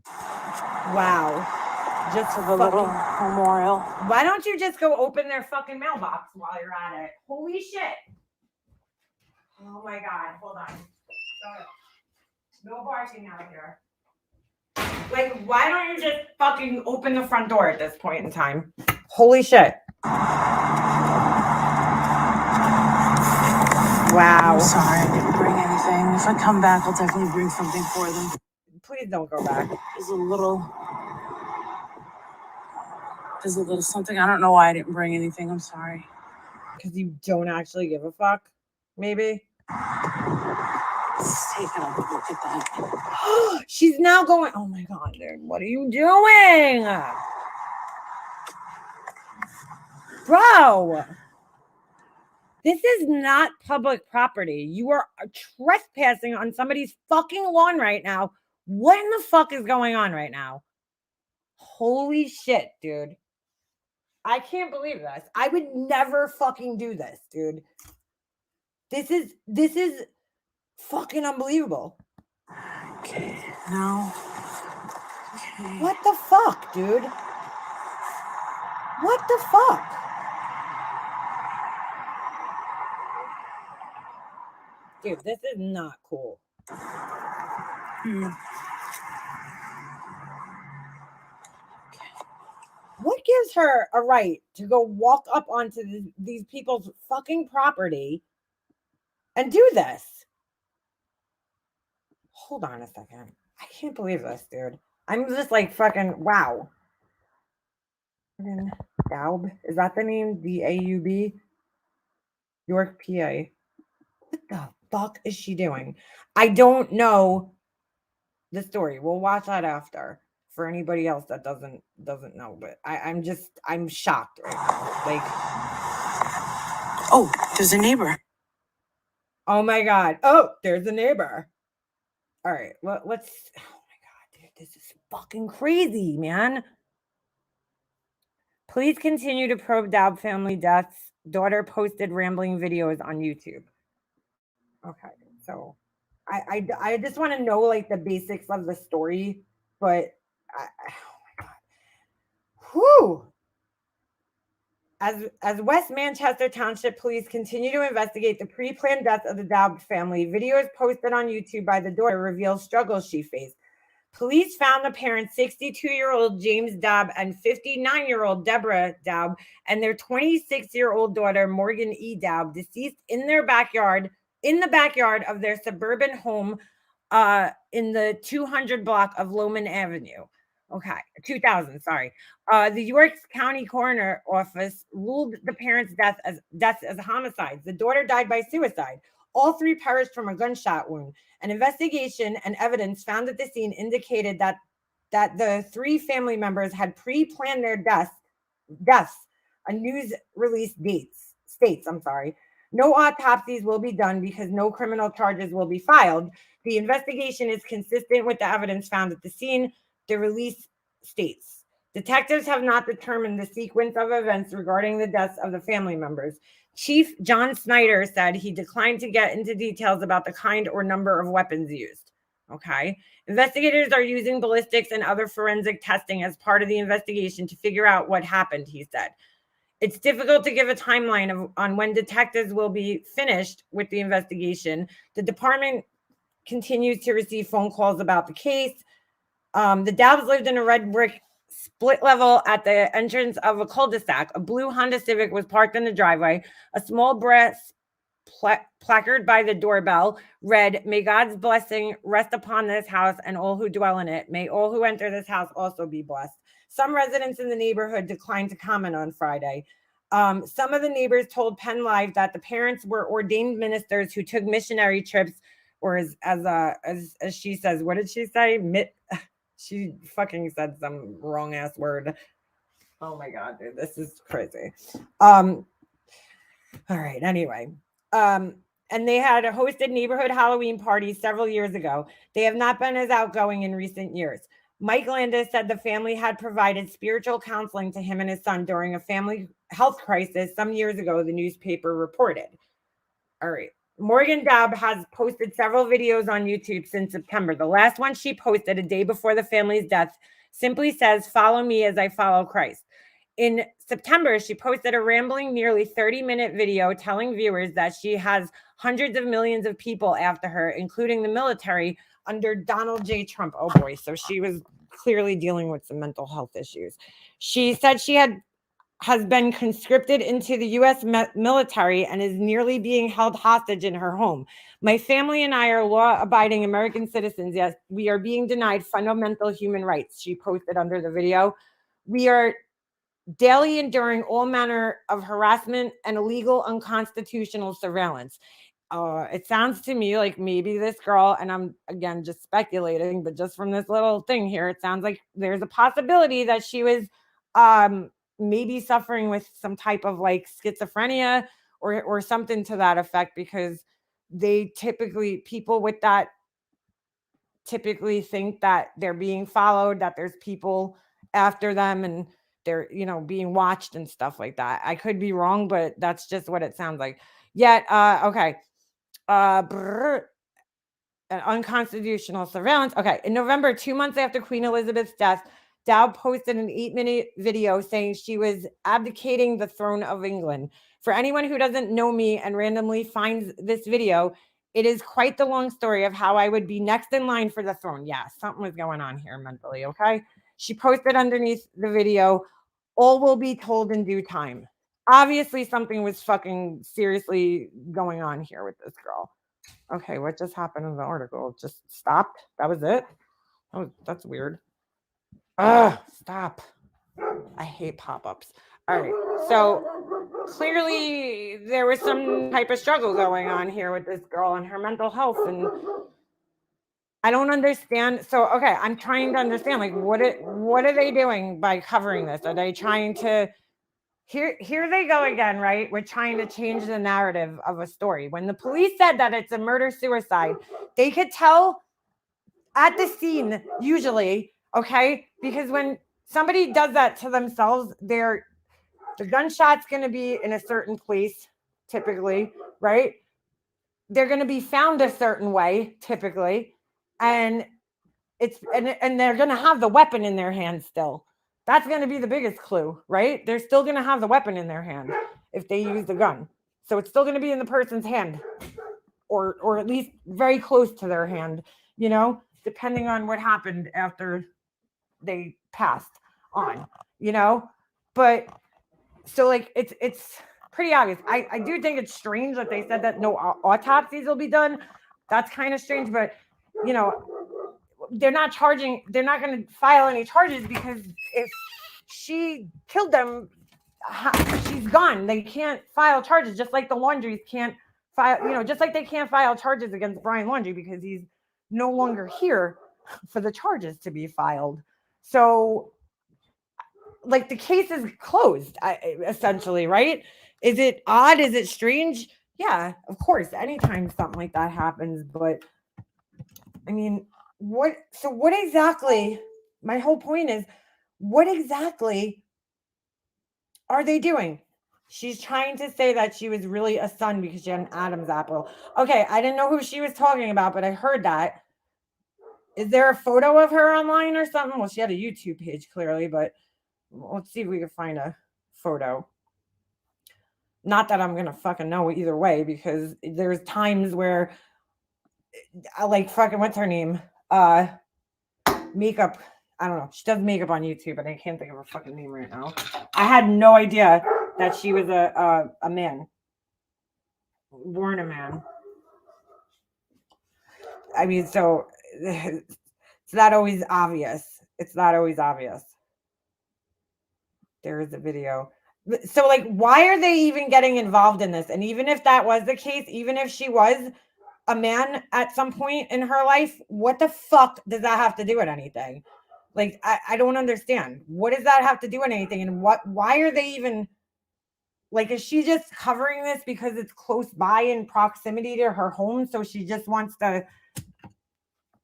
Wow. Just For the little memorial. Why don't you just go open their fucking mailbox while you're at it? Holy shit. Oh my God. Hold on. No barking out here. Like, why don't you just fucking open the front door at this point in time? Holy shit. Wow. I'm sorry, I didn't bring anything. If I come back, I'll definitely bring something for them. Please don't go back. There's a little something. I don't know why I didn't bring anything. I'm sorry. Because you don't actually give a fuck, maybe. Let's take a look at that. She's now going, oh my God, dude, what are you doing? Bro, this is not public property. You are trespassing on somebody's fucking lawn right now. What in the fuck is going on right now? Holy shit, dude. I can't believe this. I would never fucking do this, dude. This is fucking unbelievable. Okay, now. Okay. What the fuck, dude? What the fuck? Dude, this is not cool. What gives her a right to go walk up onto these people's fucking property and do this? Hold on a second. I can't believe this, dude. I'm just like fucking wow. Daub, is that the name? DAUB? York, PA. What the fuck is she doing? I don't know the story. We'll watch that after for anybody else that doesn't know. But I'm shocked right now. Like, oh, there's a neighbor. Oh my God. Oh, there's a neighbor. All right. Well, let's. Oh my God, dude, this is fucking crazy, man. Police continue to probe Daub family deaths. Daughter posted rambling videos on YouTube. Okay, so I just want to know like the basics of the story, but oh my God. Whew. As West Manchester Township Police continue to investigate the pre-planned death of the Daub family, videos posted on YouTube by the daughter reveal struggles she faced. Police found the parents, 62-year-old James Daub and 59-year-old Deborah Daub, and their 26-year-old daughter, Morgan E. Daub, deceased in the backyard of their suburban home in the 200 block of Loman Avenue. Okay, 2000, sorry. The York County Coroner Office ruled the parents' deaths as homicides. The daughter died by suicide. All three perished from a gunshot wound. An investigation and evidence found at the scene indicated that the three family members had pre-planned their deaths. A news release states. No autopsies will be done because no criminal charges will be filed. The investigation is consistent with the evidence found at the scene. The release states, detectives have not determined the sequence of events regarding the deaths of the family members. Chief John Snyder said he declined to get into details about the kind or number of weapons used. Okay. Investigators are using ballistics and other forensic testing as part of the investigation to figure out what happened, he said. It's difficult to give a timeline on when detectives will be finished with the investigation. The department continues to receive phone calls about the case. The Daubs lived in a red brick split level at the entrance of a cul-de-sac. A blue Honda Civic was parked in the driveway. A small brass placard by the doorbell read, "May God's blessing rest upon this house and all who dwell in it. May all who enter this house also be blessed." Some residents in the neighborhood declined to comment on Friday. Some of the neighbors told Penn Live that the parents were ordained ministers who took missionary trips, or as she says, what did she say? She fucking said some wrong ass word. Oh my God, dude, this is crazy. All right, anyway. And they had hosted neighborhood Halloween parties several years ago. They have not been as outgoing in recent years. Mike Landis said the family had provided spiritual counseling to him and his son during a family health crisis some years ago, the newspaper reported. All right. Morgan Daub has posted several videos on YouTube since September. The last one she posted a day before the family's death simply says, "Follow me as I follow Christ." In September, she posted a rambling, nearly 30-minute video telling viewers that she has hundreds of millions of people after her, including the military under Donald J. Trump. Oh boy, so she was clearly dealing with some mental health issues. She said she had has been conscripted into the U.S. military and is nearly being held hostage in her home. My family and I are law-abiding American citizens. Yes, we are being denied fundamental human rights, she posted under the video. We are daily enduring all manner of harassment and illegal, unconstitutional surveillance. It sounds to me like maybe this girl, and I'm again just speculating, but just from this little thing here, it sounds like there's a possibility that she was maybe suffering with some type of like schizophrenia or something to that effect, because they typically, people with that typically think that they're being followed, that there's people after them and they're, being watched and stuff like that. I could be wrong, but that's just what it sounds like. Yet, okay. Unconstitutional surveillance. Okay. In November, 2 months after Queen Elizabeth's death, Dowd posted an 8-minute video saying she was abdicating the throne of England. For anyone who doesn't know me and randomly finds this video, it is quite the long story of how I would be next in line for the throne. Yeah, something was going on here mentally, okay? She posted underneath the video, all will be told in due time. Obviously, something was fucking seriously going on here with this girl. Okay, what just happened in the article? Just stopped? That was it? Oh, that's weird. Stop. I hate pop-ups. All right, so clearly there was some type of struggle going on here with this girl and her mental health, and I don't understand. So, okay, I'm trying to understand, like, what are they doing by covering this? Are they trying to, here they go again, right? We're trying to change the narrative of a story. When the police said that it's a murder-suicide, they could tell at the scene, usually, okay? Because when somebody does that to themselves, the gunshot's going to be in a certain place, typically, right? They're going to be found a certain way, typically, and they're going to have the weapon in their hand still. That's going to be the biggest clue, right? They're still going to have the weapon in their hand if they use the gun. So it's still going to be in the person's hand, or at least very close to their hand, depending on what happened after they passed on, But so like it's pretty obvious. I do think it's strange that they said that no autopsies will be done. That's kind of strange, but they're not going to file any charges, because if she killed them, she's gone. They can't file charges, just like the Laundries can't file, just like they can't file charges against Brian Laundrie because he's no longer here for the charges to be filed. So like the case is closed, essentially, right? Is it odd? Is it strange? Yeah, of course, anytime something like that happens, but I mean, what exactly, my whole point is, what exactly are they doing? She's trying to say that she was really a son because she had an Adam's apple. Okay, I didn't know who she was talking about, but I heard that. Is there a photo of her online or something? Well, she had a YouTube page, clearly, but let's see if we can find a photo. Not that I'm going to fucking know either way, because there's times where I like fucking, what's her name? Makeup. I don't know. She does makeup on YouTube, but I can't think of her fucking name right now. I had no idea that she was a man. Born a man. I mean, so it's not always obvious. It's not always obvious. There is a video. So, like, why are they even getting involved in this? And even if that was the case, even if she was a man at some point in her life, what the fuck does that have to do with anything? Like, I don't understand. What does that have to do with anything? And why are they even, like, is she just covering this because it's close by in proximity to her home? So she just wants to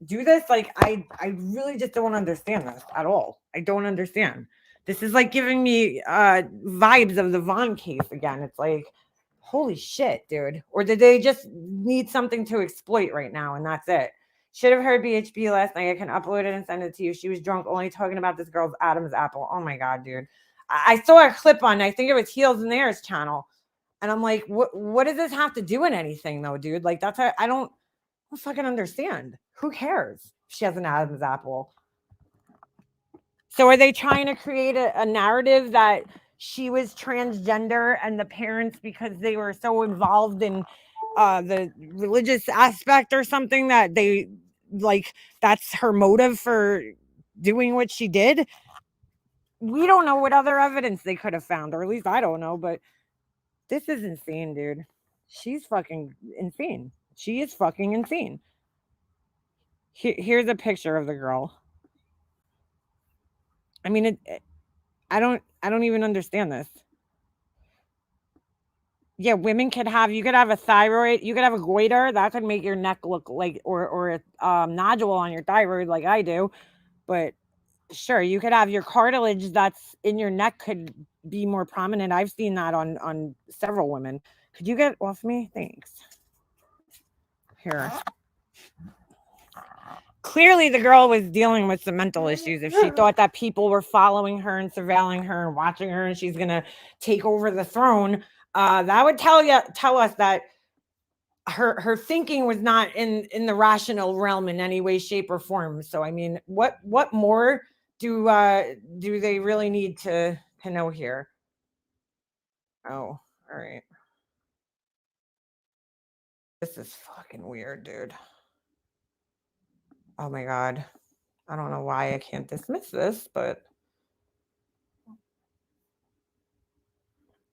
do this? Like, I really just don't understand this at all. I don't understand. This is like giving me vibes of the Vaughn case again. It's like, holy shit, dude. Or did they just need something to exploit right now and that's it? Should have heard BHB last night. I can upload it and send it to you. She was drunk, only talking about this girl's Adam's apple. Oh my God, dude. I saw a clip on, I think it was Heels and Theirs channel. And I'm like, what does this have to do with anything though, dude? Like, that's I don't fucking understand. Who cares if she has an Adam's apple? So are they trying to create a narrative that she was transgender, and the parents, because they were so involved in the religious aspect or something, that they like that's her motive for doing what she did. We don't know what other evidence they could have found, or at least I don't know, but this is insane, dude. She's fucking insane. She is fucking insane. Here's a picture of the girl. I mean, I don't even understand this. Yeah, women could have, you could have a thyroid, you could have a goiter that could make your neck look like, or a nodule on your thyroid like I do. But sure, you could have your cartilage that's in your neck could be more prominent. I've seen that on several women. Could you get off me? Thanks. Here. Clearly the girl was dealing with some mental issues. If she thought that people were following her and surveilling her and watching her and she's gonna take over the throne, that would tell us that her thinking was not in the rational realm in any way, shape, or form. So I mean, what more do they really need to know here? Oh, all right. This is fucking weird, dude. Oh my God. I don't know why I can't dismiss this, but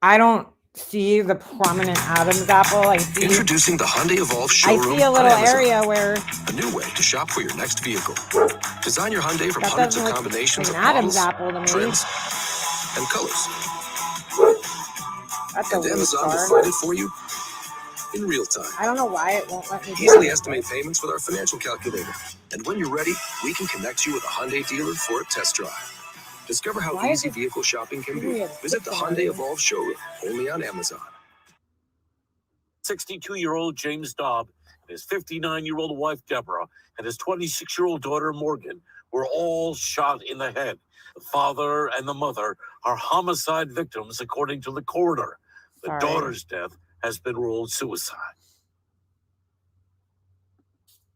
I don't see the prominent Adam's apple. Introducing the Hyundai Evolve I showroom see a on little Amazon. area where A new way to shop for your next vehicle. Design your Hyundai from that hundreds doesn't of look combinations like of an Adam's models, apple to me. trims, and colors. That's a And little Amazon will far. find it for you in real time. I don't know why it won't let me do Easily it. estimate payments with our financial calculator. And when you're ready, we can connect you with a Hyundai dealer for a test drive. Discover how Why is easy it vehicle shopping can giving be. me a Visit the picture already? Hyundai Evolve showroom, only on Amazon. 62-year-old James Dobb and his 59-year-old wife, Deborah, and his 26-year-old daughter, Morgan, were all shot in the head. The father and the mother are homicide victims, according to the coroner. The Sorry. daughter's death has been ruled suicide.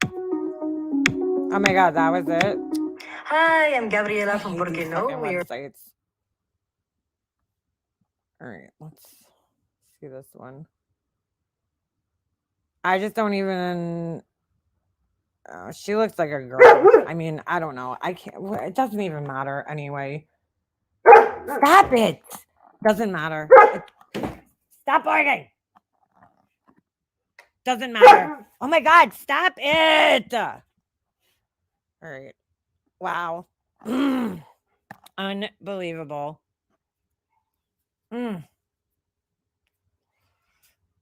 Oh my God, that was it. Hi, I'm Gabriela I from hate Porque these No. fucking We're websites. All right, let's see this one. I just don't even. She looks like a girl. I mean, I don't know. I can't. It doesn't even matter anyway. Stop it. Doesn't matter. Stop barking. Doesn't matter. Oh my God, stop it. All right. Wow. Unbelievable.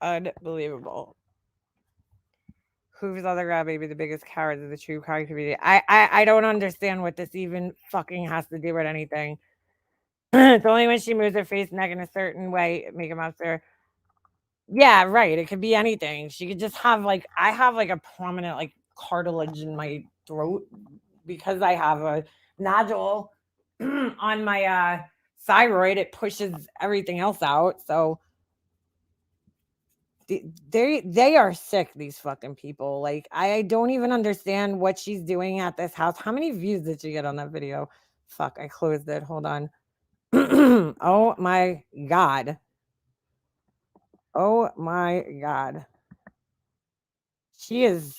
Unbelievable. Who's the other guy, baby? The biggest cowards of the true crime community. I don't understand what this even fucking has to do with anything. It's only when she moves her face, neck in a certain way, make a mouth there. Yeah, right. It could be anything. She could just have like I have like a prominent like cartilage in my throat because I have a nodule on my thyroid. It pushes everything else out. So they are sick, these fucking people. Like I don't even understand what she's doing at this house. How many views did she get on that video? Fuck, I closed it. Hold on. Oh my God. Oh my God. She's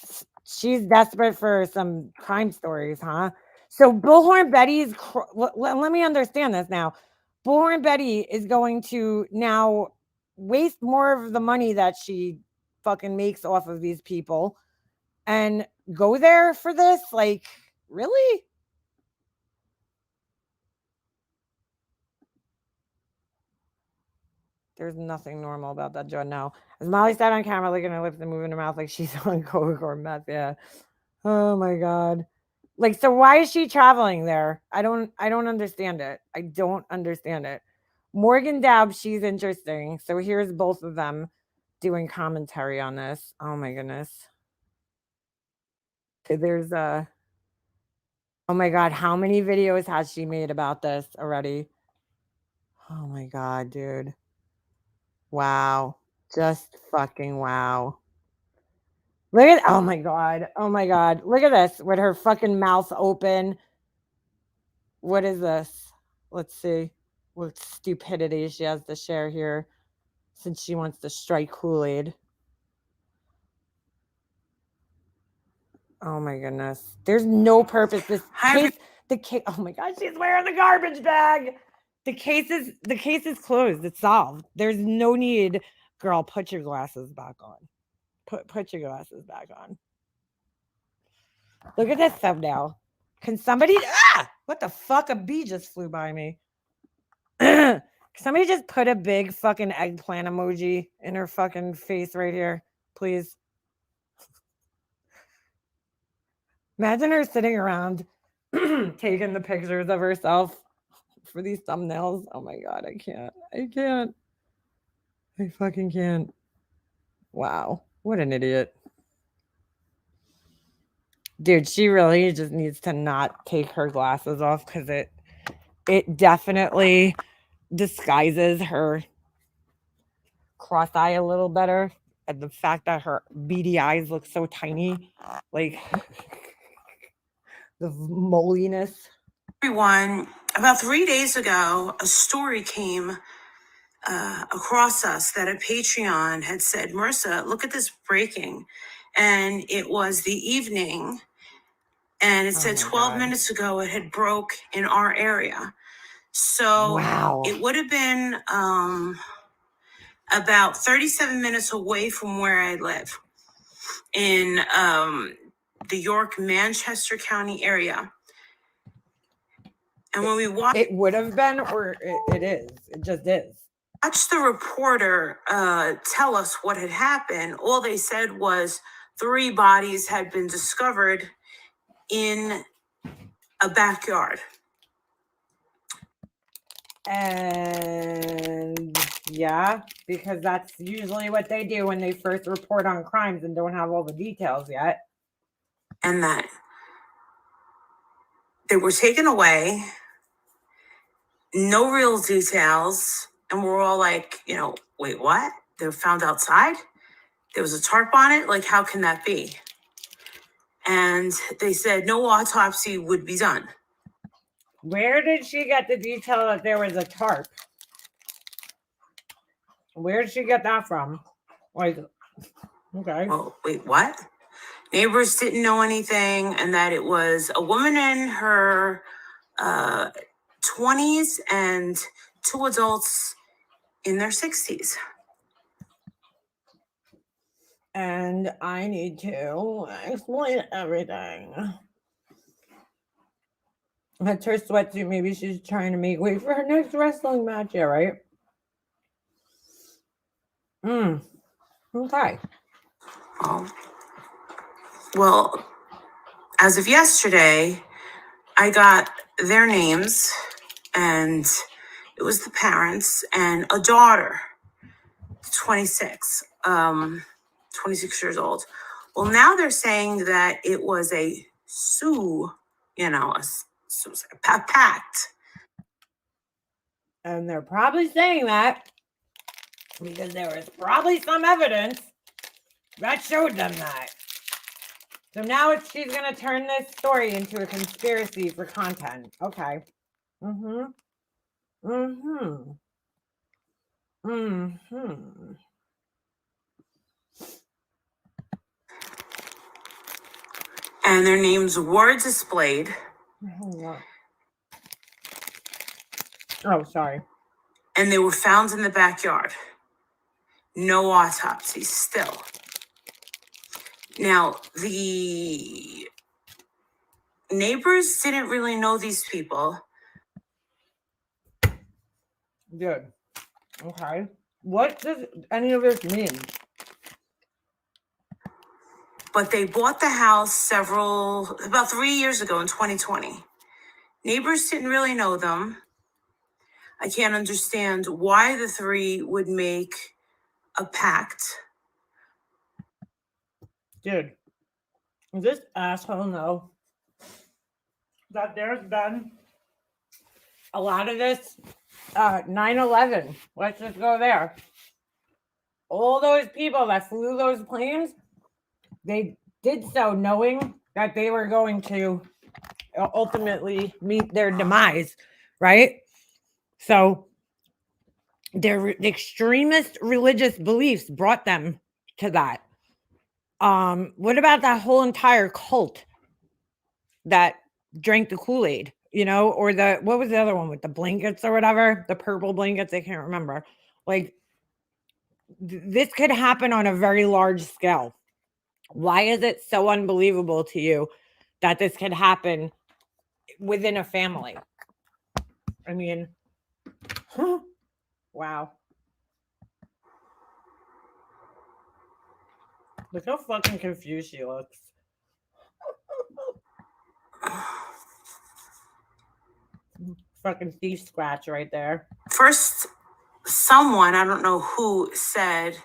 desperate for some crime stories, huh? So Bullhorn Betty's let me understand this now. Bullhorn Betty is going to now waste more of the money that she fucking makes off of these people and go there for this? Like, really? There's nothing normal about that Joe now. As Molly sat on camera, licking her lips and moving her mouth like she's on coke or meth. Yeah. Oh my God. Like, so why is she traveling there? I don't understand it. I don't understand it. Morgan Dabb, she's interesting. So here's both of them doing commentary on this. Oh my goodness. There's oh my God, how many videos has she made about this already? Oh my God, dude. Wow. Just fucking wow. Look at, oh my God. Oh my God. Look at this with her fucking mouth open. What is this? Let's see. what stupidity she has to share here since she wants to strike Kool-Aid. Oh my goodness. There's no purpose. Oh my God, she's wearing the garbage bag. The case is closed. It's solved. There's no need. Girl, put your glasses back on. Put your glasses back on. Look at this thumbnail. Can somebody what the fuck? A bee just flew by me. Can somebody just put a big fucking eggplant emoji in her fucking face right here, please? Imagine her sitting around taking the pictures of herself for these thumbnails. Oh my God, I can't. I fucking can't. Wow, what an idiot. Dude, she really just needs to not take her glasses off because it definitely disguises her cross eye a little better. And the fact that her beady eyes look so tiny, like the moliness. Everyone, about 3 days ago, a story came across us that a Patreon had said, Marissa, look at this breaking. And it was the evening, and it said 12 minutes ago it had broke in our area. So wow. It would have been about 37 minutes away from where I live in the York, Manchester County area. And when we watched, it would have been, or it is. It just is. Watched the reporter tell us what had happened. All they said was 3 bodies had been discovered in a backyard. And yeah, because that's usually what they do when they first report on crimes and don't have all the details yet. And that they were taken away, no real details. And we're all like, wait, what? They were found outside? There was a tarp on it? Like, how can that be? And they said no autopsy would be done. Where did she get the detail that there was a tarp? Where did she get that from? Like, okay. Oh, wait, what? Neighbors didn't know anything, and that it was a woman in her 20s and 2 adults in their 60s. And I need to explain everything. That's her sweatsuit. Maybe she's trying to make way for her next wrestling match. Yeah, right? Okay. Well, as of yesterday, I got their names, and it was the parents and a daughter, 26 years old. Well, now they're saying that it was a a pact. And they're probably saying that because there was probably some evidence that showed them that. So now she's going to turn this story into a conspiracy for content. Okay. And their names were displayed. Oh, sorry. And they were found in the backyard. No autopsy still. Now, the neighbors didn't really know these people. Good. Okay. What does any of this mean? But they bought the house about 3 years ago in 2020. Neighbors didn't really know them. I can't understand why the 3 would make a pact. Dude, does this asshole know that there's been a lot of this 9/11? Let's just go there. All those people that flew those planes, they did so knowing that they were going to ultimately meet their demise, right? So their extremist religious beliefs brought them to that. What about that whole entire cult that drank the Kool-Aid, or what was the other one with the blankets or whatever, the purple blankets? I can't remember. Like, this could happen on a very large scale. Why is it so unbelievable to you that this could happen within a family? I mean, wow. Look how fucking confused she looks. Fucking thief scratch right there. First, someone, I don't know who, said,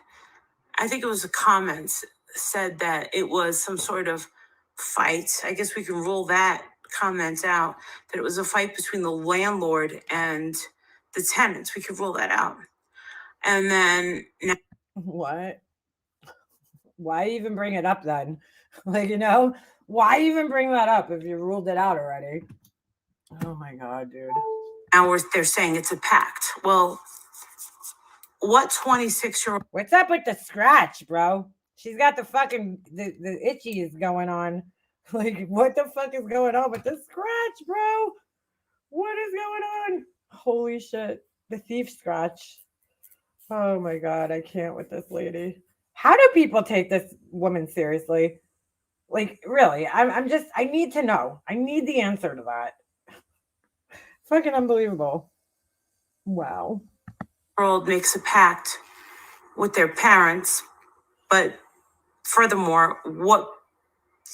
I think it was a comment, said that it was some sort of fight. I guess we can rule that comment out, that it was a fight between the landlord and the tenants. We could rule that out. And then What? Why even bring it up then? Like, why even bring that up if you ruled it out already? Oh my God, dude. now they're saying it's a pact. Well, what 26-year-old What's up with the scratch, bro? She's got the fucking the itchies going on. Like, what the fuck is going on with the scratch, bro? What is going on? Holy shit. The thief scratch. Oh my God, I can't with this lady. How do people take this woman seriously? Like, really? I need to know. I need the answer to that. Fucking unbelievable. Wow. makes a pact with their parents, but furthermore, what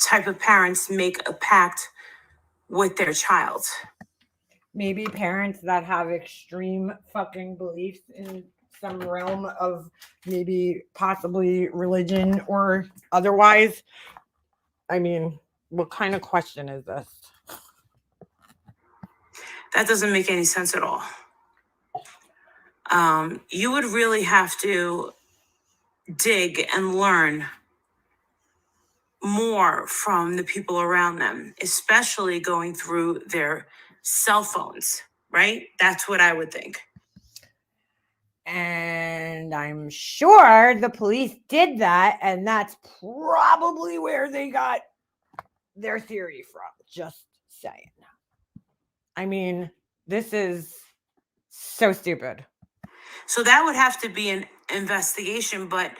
type of parents make a pact with their child? Maybe parents that have extreme fucking beliefs in some realm of maybe possibly religion or otherwise. I mean, what kind of question is this? That doesn't make any sense at all. You would really have to dig and learn more from the people around them, especially going through their cell phones, right? That's what I would think. And I'm sure the police did that, and that's probably where they got their theory from. Just saying. I mean, this is so stupid. So that would have to be an investigation, but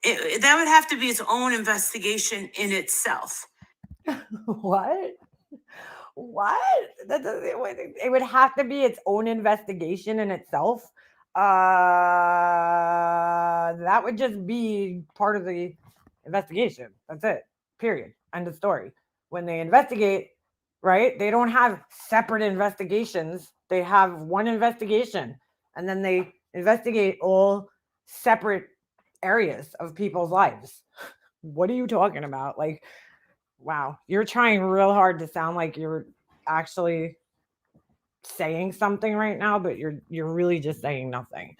that would have to be its own investigation in itself. What? It would have to be its own investigation in itself. That would just be part of the investigation. That's it. Period. End of story. When they investigate, right? They don't have separate investigations. They have one investigation, and then they investigate all separate areas of people's lives. What are you talking about? Like, wow, you're trying real hard to sound like you're actually saying something right now, but you're really just saying nothing,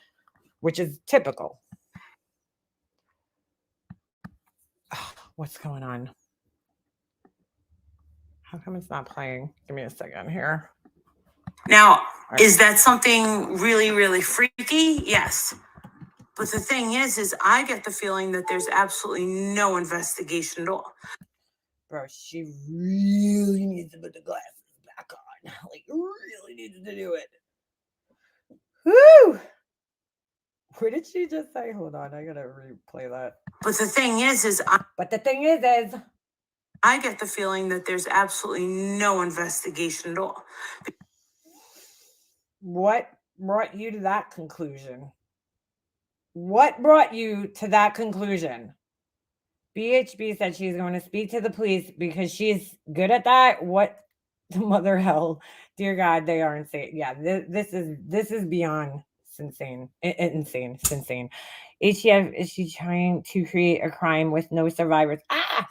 which is typical. What's going on? How come it's not playing? Give me a second here. Now, is that something really, really freaky? Yes. But the thing is I get the feeling that there's absolutely no investigation at all. Bro, she really needs to put the glasses back on. Like, really needs to do it. Woo! What did she just say? Hold on, I gotta replay that. But the thing is I get the feeling that there's absolutely no investigation at all. What brought you to that conclusion? What brought you to that conclusion? BHB said she's going to speak to the police because she's good at that. What the mother hell? Dear God, they are insane. Yeah, this is beyond insane. Insane. HCF, is she trying to create a crime with no survivors?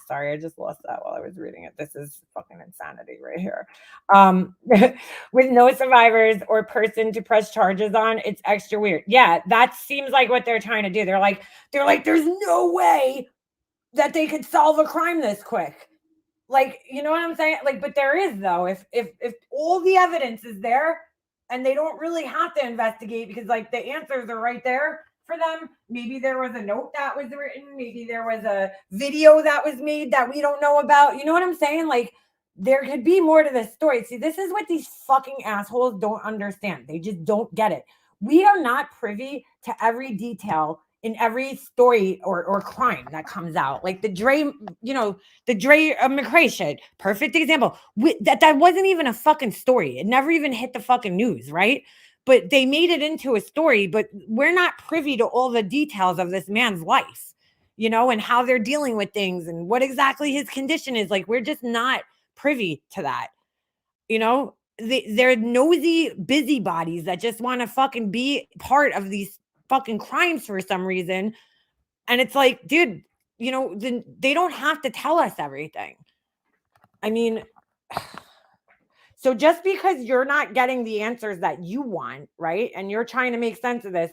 Sorry, I just lost that while I was reading it. This is fucking insanity right here. With no survivors or person to press charges on, it's extra weird. Yeah, that seems like what they're trying to do. They're like, there's no way that they could solve a crime this quick. Like, you know what I'm saying? Like, but there is though. If all the evidence is there and they don't really have to investigate because like the answers are right there for them. Maybe there was a note that was written, maybe there was a video that was made that we don't know about. You know what I'm saying? Like there could be more to this story. See, this is what these fucking assholes don't understand. They just don't get it. We are not privy to every detail in every story or crime that comes out. Like the Dre, the Dre McRae shit. Perfect example. That wasn't even a fucking story. It never even hit the fucking news, right? But they made it into a story, but we're not privy to all the details of this man's life, and how they're dealing with things and what exactly his condition is. Like, we're just not privy to that. They're nosy busybodies that just want to fucking be part of these fucking crimes for some reason. And it's like, dude, they don't have to tell us everything. I mean, so just because you're not getting the answers that you want, right? And you're trying to make sense of this,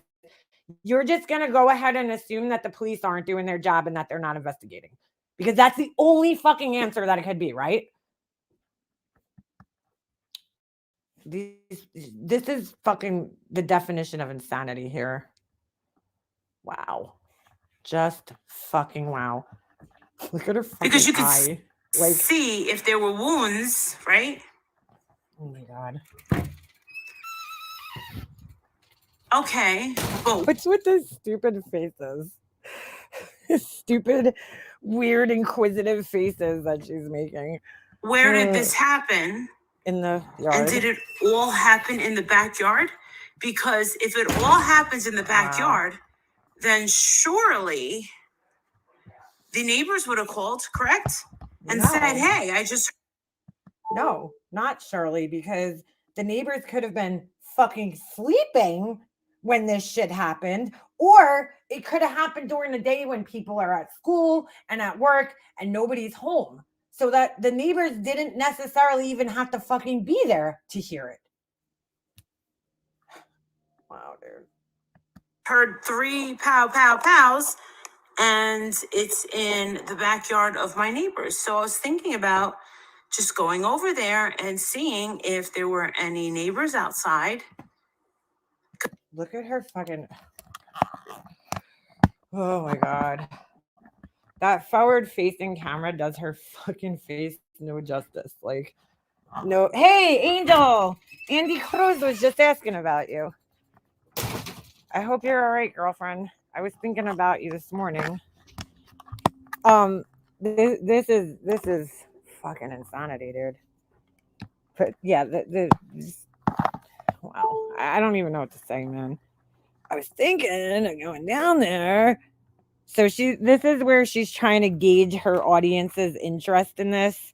you're just going to go ahead and assume that the police aren't doing their job and that they're not investigating. Because that's the only fucking answer that it could be, right? This is fucking the definition of insanity here. Wow. Just fucking wow. Look at her fucking Because you could eye. see if there were wounds, right? Oh my God. Okay. But What's with those stupid faces? Stupid, weird, inquisitive faces that she's making. where did this happen? In the yard. And did it all happen in the backyard? Because if it all happens in the backyard, then surely the neighbors would have called, correct? And said, hey, No, not Shirley, because the neighbors could have been fucking sleeping when this shit happened, or it could have happened during the day when people are at school and at work and nobody's home. So that the neighbors didn't necessarily even have to fucking be there to hear it. Wow, dude. heard 3 pow, pow, pows, and it's in the backyard of my neighbors. So I was thinking about just going over there and seeing if there were any neighbors outside. Look at her fucking. Oh my God. That forward facing camera does her fucking face no justice. Like, no. Hey, Angel. Andy Cruz was just asking about you. I hope you're all right, girlfriend. I was thinking about you this morning. This is fucking insanity, dude. But yeah, wow. I don't even know what to say, man. I was thinking of going down there. So this is where she's trying to gauge her audience's interest in this.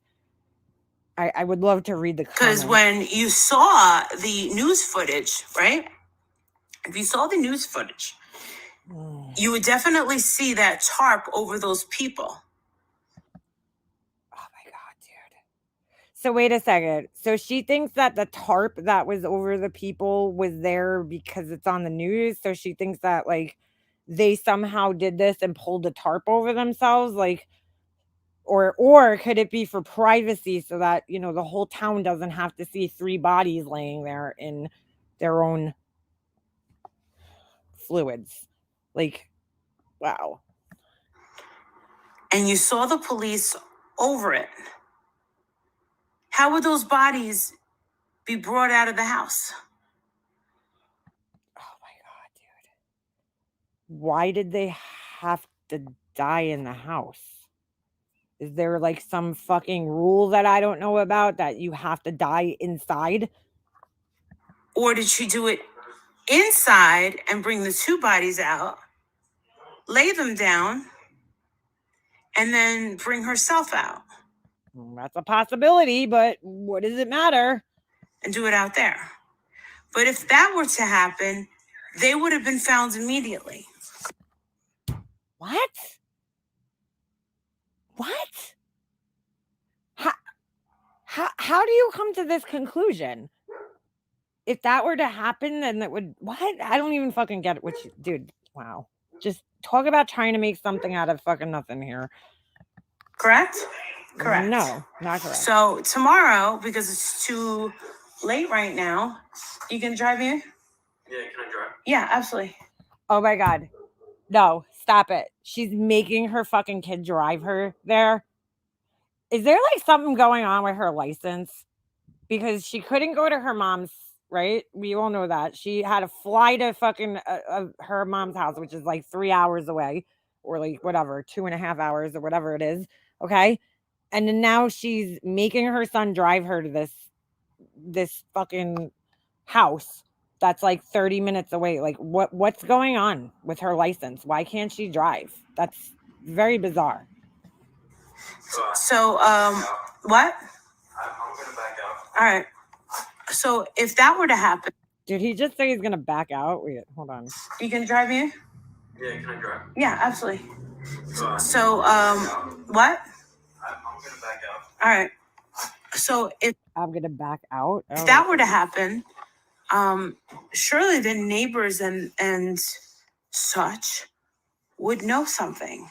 I would love to read the comments. Because when you saw the news footage, right? If you saw the news footage, you would definitely see that tarp over those people. Oh my God, dude. So wait a second. So she thinks that the tarp that was over the people was there because it's on the news. So she thinks that like they somehow did this and pulled the tarp over themselves, like, or could it be for privacy so that the whole town doesn't have to see 3 bodies laying there in their own fluids? Like, wow. And you saw the police over it. How would those bodies be brought out of the house? Oh my God, dude. Why did they have to die in the house? Is there like some fucking rule that I don't know about that you have to die inside? Or did she do it inside and bring the 2 bodies out, lay them down, and then bring herself out? That's a possibility, but what does it matter? And do it out there. But if that were to happen, they would have been found immediately. What? How do you come to this conclusion? If that were to happen, then that would what? I don't even fucking get it. Dude, wow. Just talk about trying to make something out of fucking nothing here. Correct? Correct. No, not correct. So tomorrow, because it's too late right now. You can drive me? Yeah, can I drive? Yeah, absolutely. Oh my God. No, stop it. She's making her fucking kid drive her there. Is there like something going on with her license? Because she couldn't go to her mom's, right? We all know that. She had to fly to fucking her mom's house, which is like 3 hours away, or like whatever, 2.5 hours or whatever it is. Okay. And then now she's making her son drive her to this fucking house that's like 30 minutes away. Like what's going on with her license? Why can't she drive? That's very bizarre. So, what? I'm gonna back out. All right. So if that were to happen, Did he just say he's gonna back out? Wait, hold on. you can drive me? Yeah, can I drive? Yeah, absolutely. So, So, what? I'm gonna back out. All right. So if I'm gonna back out. Oh, that were to happen, surely the neighbors and such would know something.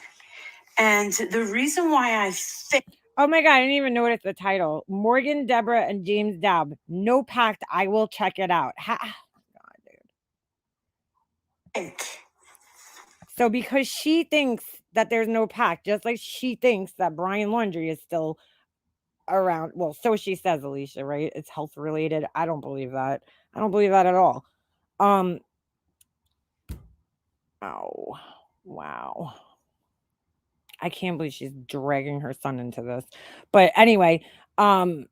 And the reason why I think oh my God, I didn't even notice the title. Morgan, Deborah, and James Dabb. No pact. I will check it out. God, dude. So because she thinks that there's no pact, just like she thinks that Brian Laundrie is still around. Well, so she says, Alicia, right? It's health related. I don't believe that. I don't believe that at all. Oh, wow. I can't believe she's dragging her son into this. But anyway, so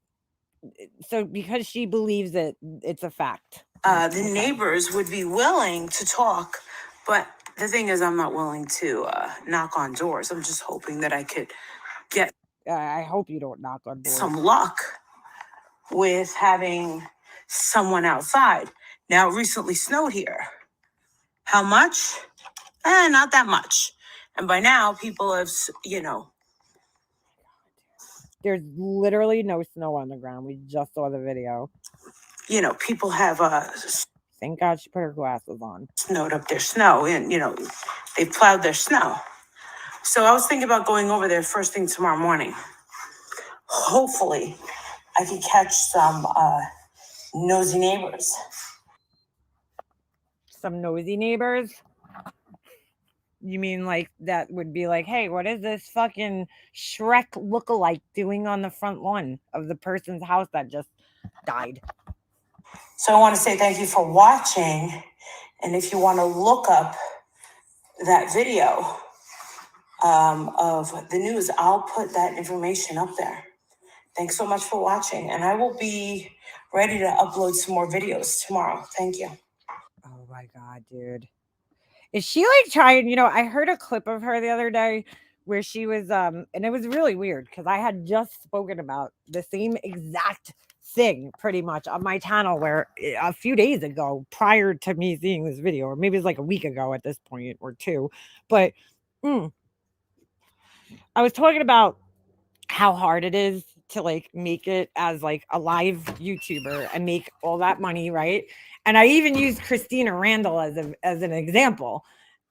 because she believes that it's a fact. the neighbors would be willing to talk, but the thing is, I'm not willing to knock on doors. I'm just hoping that I could get I hope you don't knock on doors. some luck with having someone outside. Now, it recently snowed here. How much? Not that much. And by now, people have, There's literally no snow on the ground. We just saw the video. People have Thank God she put her glasses on. snowed up their snow and, they plowed their snow. So I was thinking about going over there first thing tomorrow morning. Hopefully, I can catch some nosy neighbors. Some nosy neighbors? You mean like that would be like, hey, what is this fucking Shrek lookalike doing on the front lawn of the person's house that just died? So I want to say thank you for watching. And if you want to look up that video of the news, I'll put that information up there. Thanks so much for watching. And I will be ready to upload some more videos tomorrow. Thank you. Oh my God, dude. Is she like trying, I heard a clip of her the other day where she was, and it was really weird because I had just spoken about the same exact thing pretty much on my channel where a few days ago, prior to me seeing this video, or maybe it's like a week ago at this point or two, but I was talking about how hard it is to like make it as like a live YouTuber and make all that money, right? And I even used Christina Randall as an example.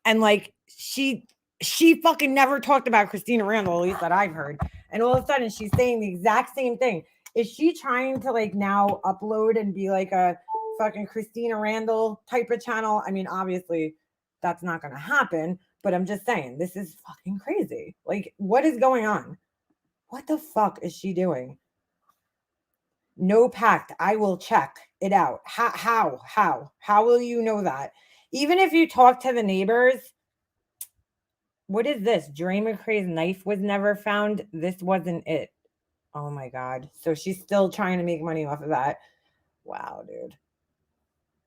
And like she fucking never talked about Christina Randall, at least that I've heard. And all of a sudden she's saying the exact same thing. Is she trying to like now upload and be like a fucking Christina Randall type of channel? I mean, obviously that's not going to happen, but I'm just saying this is fucking crazy. Like, what is going on? What the fuck is she doing? No pact. I will check it out. How will you know that? Even if you talk to the neighbors, what is this? Dre McCray's knife was never found. This wasn't it. Oh my God. So she's still trying to make money off of that. Wow, dude.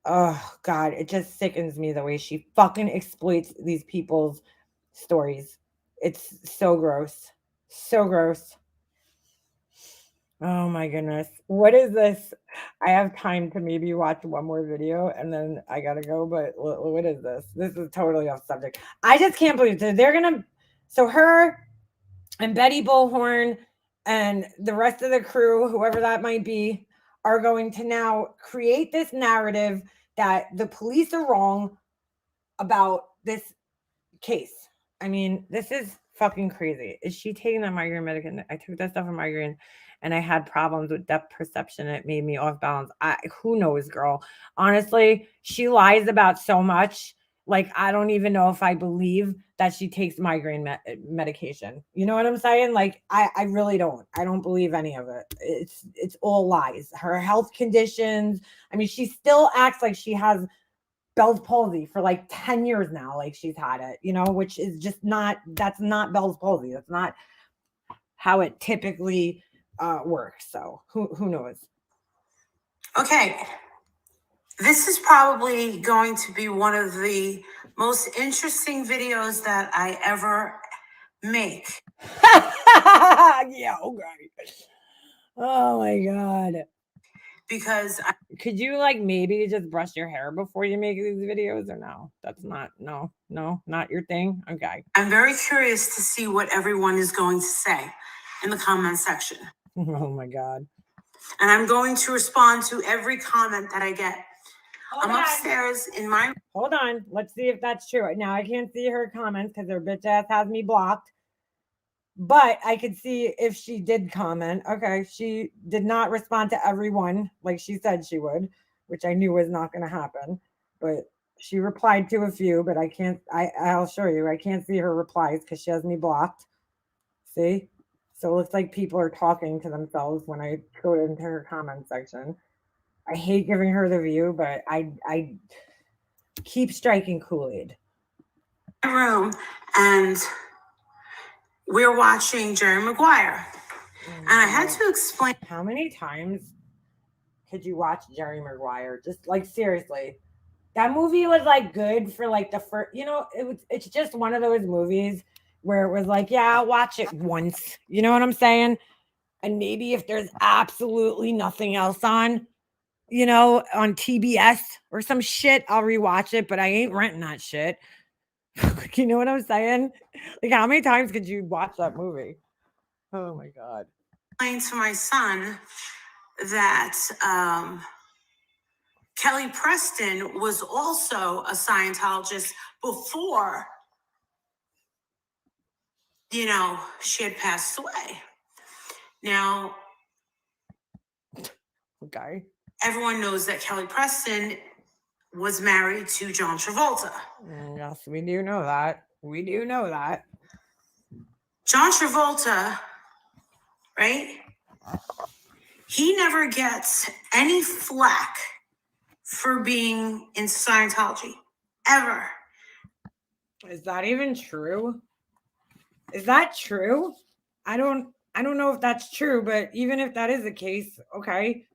Oh God. It just sickens me the way she fucking exploits these people's stories. It's so gross. So gross. Oh my goodness. What is this? I have time to maybe watch one more video and then I gotta go, but what is this? This is totally off subject. I just can't believe that they're gonna, so her and Betty Bullhorn and the rest of the crew, whoever that might be, are going to now create this narrative that the police are wrong about this case. I mean, this is fucking crazy. Is she taking that migraine medication? I took that stuff for migraine and I had problems with depth perception. It made me off balance. Who knows, girl? Honestly, she lies about so much. Like, I don't even know if I believe that she takes migraine medication. You know what I'm saying? Like, I really don't. I don't believe any of it. It's all lies. Her health conditions. I mean, she still acts like she has Bell's palsy for like 10 years now. Like, she's had it, which is just not, that's not Bell's palsy. That's not how it typically works. So who knows? Okay. This is probably going to be one of the most interesting videos that I ever make. Yeah, okay. Oh my God. Because Could you like maybe just brush your hair before you make these videos, or no? That's not, no, not your thing. Okay. I'm very curious to see what everyone is going to say in the comment section. Oh my God. And I'm going to respond to every comment that I get. I'm Okay. upstairs in my Hold on. Let's see if that's true. Now I can't see her comments because her bitch ass has me blocked. But I could see if she did comment. Okay. She did not respond to everyone like she said she would, which I knew was not going to happen. But she replied to a few, but I can't, I'll show you. I can't see her replies because she has me blocked. See? So it looks like people are talking to themselves when I go into her comment section. I hate giving her the view, but I keep striking Kool-Aid. room and we're watching Jerry Maguire. And I had to explain. How many times could you watch Jerry Maguire? Just like, seriously. That movie was like good for like the first, it's just one of those movies where it was like, yeah, I'll watch it once. You know what I'm saying? And maybe if there's absolutely nothing else on, on TBS or some shit, I'll rewatch it, but I ain't renting that shit. You know what I'm saying? Like, how many times could you watch that movie? Oh my God. Explain to my son that Kelly Preston was also a Scientologist before, she had passed away. Now, Okay. everyone knows that Kelly Preston was married to John Travolta. Yes, we do know that. We do know that. John Travolta, right? He never gets any flack for being in Scientology, ever. Is that even true? Is that true? I don't know if that's true, but even if that is the case, okay.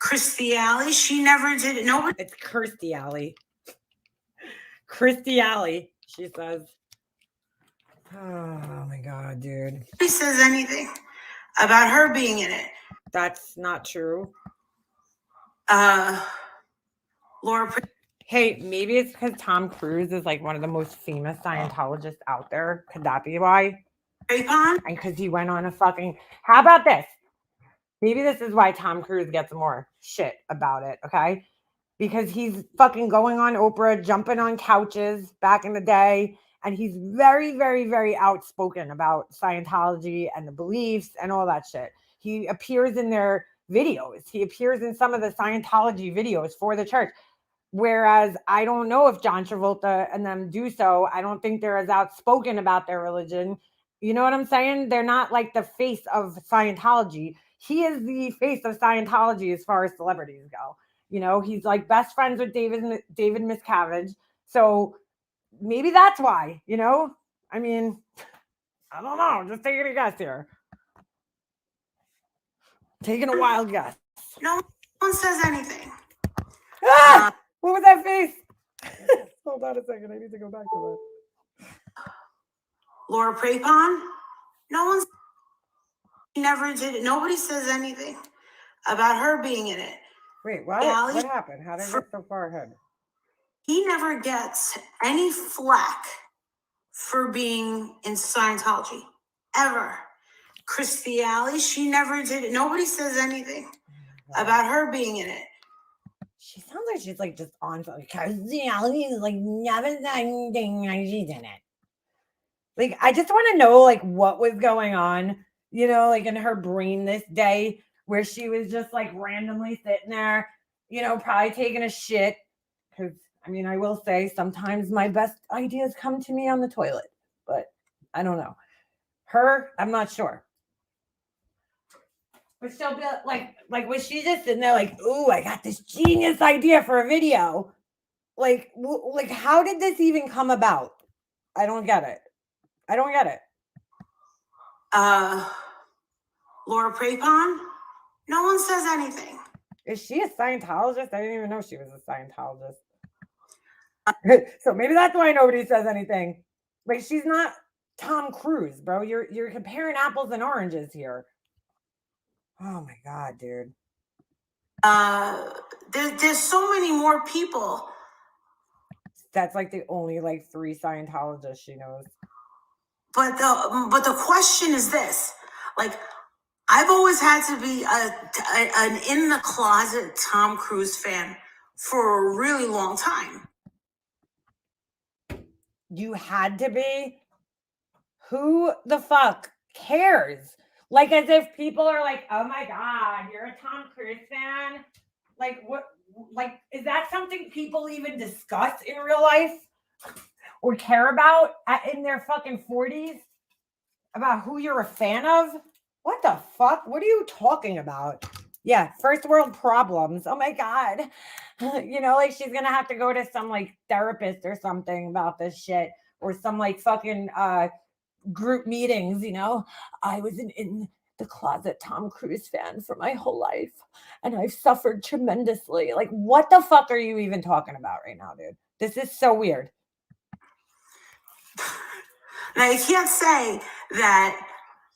Kirstie Alley, she never did it. Nobody It's Kirstie Alley. Kirstie Alley, she says. Oh my God, dude. says anything about her being in it. That's not true. Laura. Hey, maybe it's because Tom Cruise is like one of the most famous Scientologists out there. Could that be why? Rapon? And because he went on a fucking. How about this? Maybe this is why Tom Cruise gets more shit about it, okay? Because he's fucking going on Oprah, jumping on couches back in the day. And he's very, very, very outspoken about Scientology and the beliefs and all that shit. He appears in their videos. He appears in some of the Scientology videos for the church. Whereas I don't know if John Travolta and them do so. I don't think they're as outspoken about their religion. You know what I'm saying? They're not like the face of Scientology. He is the face of Scientology as far as celebrities go. He's like best friends with David Miscavige. So maybe that's why, I mean, I don't know. Just taking a guess here. Taking a wild guess. No one says anything. Ah! What was that face? Hold on a second. I need to go back to that. Laura Prepon? No one's never did it. Nobody says anything about her being in it. Wait, what? Allie, What happened? How did I get so far ahead? He never gets any flack for being in Scientology, ever. Kirstie Alley, she never did it. Nobody says anything about her being in it. She sounds like she's like just on something. Kirstie Alley is like never said anything. She's in it. Like, I just want to know like what was going on you know, like in her brain this day where she was just like randomly sitting there, you know, probably taking a shit. Because, I mean, I will say sometimes my best ideas come to me on the toilet, but I don't know. Her, I'm not sure. But she'll be like, was she just sitting there like, ooh, I got this genius idea for a video? Like, like, how did this even come about? I don't get it. I don't get it. Laura Prepon, no one says anything. Is she a Scientologist? I didn't even know she was a Scientologist. So maybe that's why nobody says anything. Like, she's not Tom Cruise, bro. You're comparing apples and oranges here. Oh my god, dude. There's so many more people. That's like the only like 3 Scientologists she knows. But the question is this: like, I've always had to be an in the closet Tom Cruise fan for a really long time. You had to be? Who the fuck cares? Like, as if people are like, oh my god, you're a Tom Cruise fan? Like, what? Like, is that something people even discuss in real life or care about in their fucking 40s? About who you're a fan of? What the fuck? What are you talking about? Yeah, first world problems. Oh my god. You know, like she's gonna have to go to some like therapist or something about this shit, or some like fucking group meetings, you know. I was in the closet Tom Cruise fan for my whole life, and I've suffered tremendously. Like, what the fuck are you even talking about right now, dude? This is so weird. Now, you can't say that,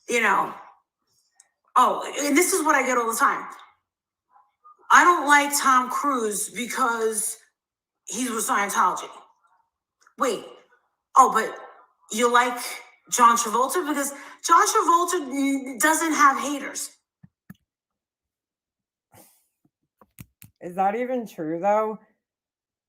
you know, oh, and this is what I get all the time. I don't like Tom Cruise because he's with Scientology. Wait, oh, but you like John Travolta? Because John Travolta doesn't have haters. Is that even true though?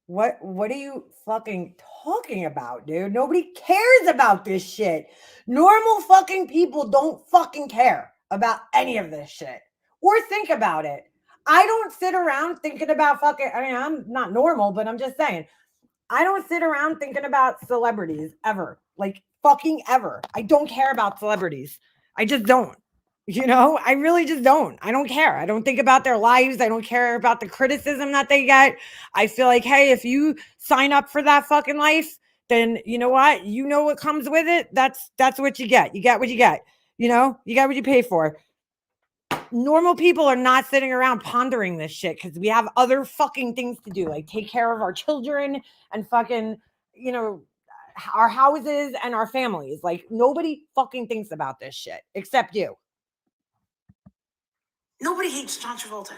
What are you fucking talking about, dude? Nobody cares about this shit. Normal fucking people don't fucking care about any of this shit or think about it. I don't sit around thinking about fucking, I mean, I'm not normal, but I'm just saying, I don't sit around thinking about celebrities ever. Like, fucking ever. I don't care about celebrities. I just don't. You know, I really just don't. I don't care. I don't think about their lives. I don't care about the criticism that they get. I feel like, hey, if you sign up for that fucking life, then you know what? You know what comes with it. That's what you get. You get what you get. You know, you got what you pay for. Normal people are not sitting around pondering this shit because we have other fucking things to do, like take care of our children and fucking, you know, our houses and our families. Like, nobody fucking thinks about this shit except you. Nobody hates John Travolta.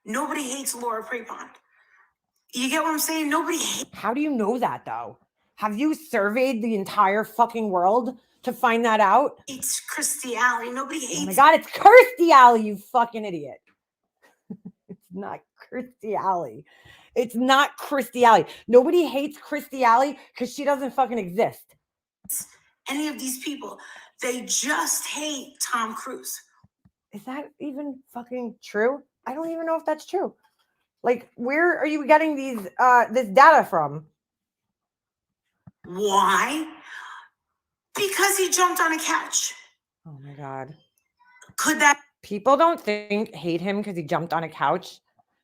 Nobody hates Laura Prepon. You get what I'm saying? Nobody hates. How do you know that though? Have you surveyed the entire fucking world to find that out? It's Kirstie Alley. Nobody hates. Oh my god, it's Kirstie Alley, you fucking idiot. It's not Kirstie Alley. It's not Kirstie Alley. Nobody hates Kirstie Alley because she doesn't fucking exist. Any of these people, they just hate Tom Cruise. Is that even fucking true? I don't even know if that's true. Like, where are you getting these this data from? Why? Because he jumped on a couch. Oh my god. Could that? People don't hate him because he jumped on a couch.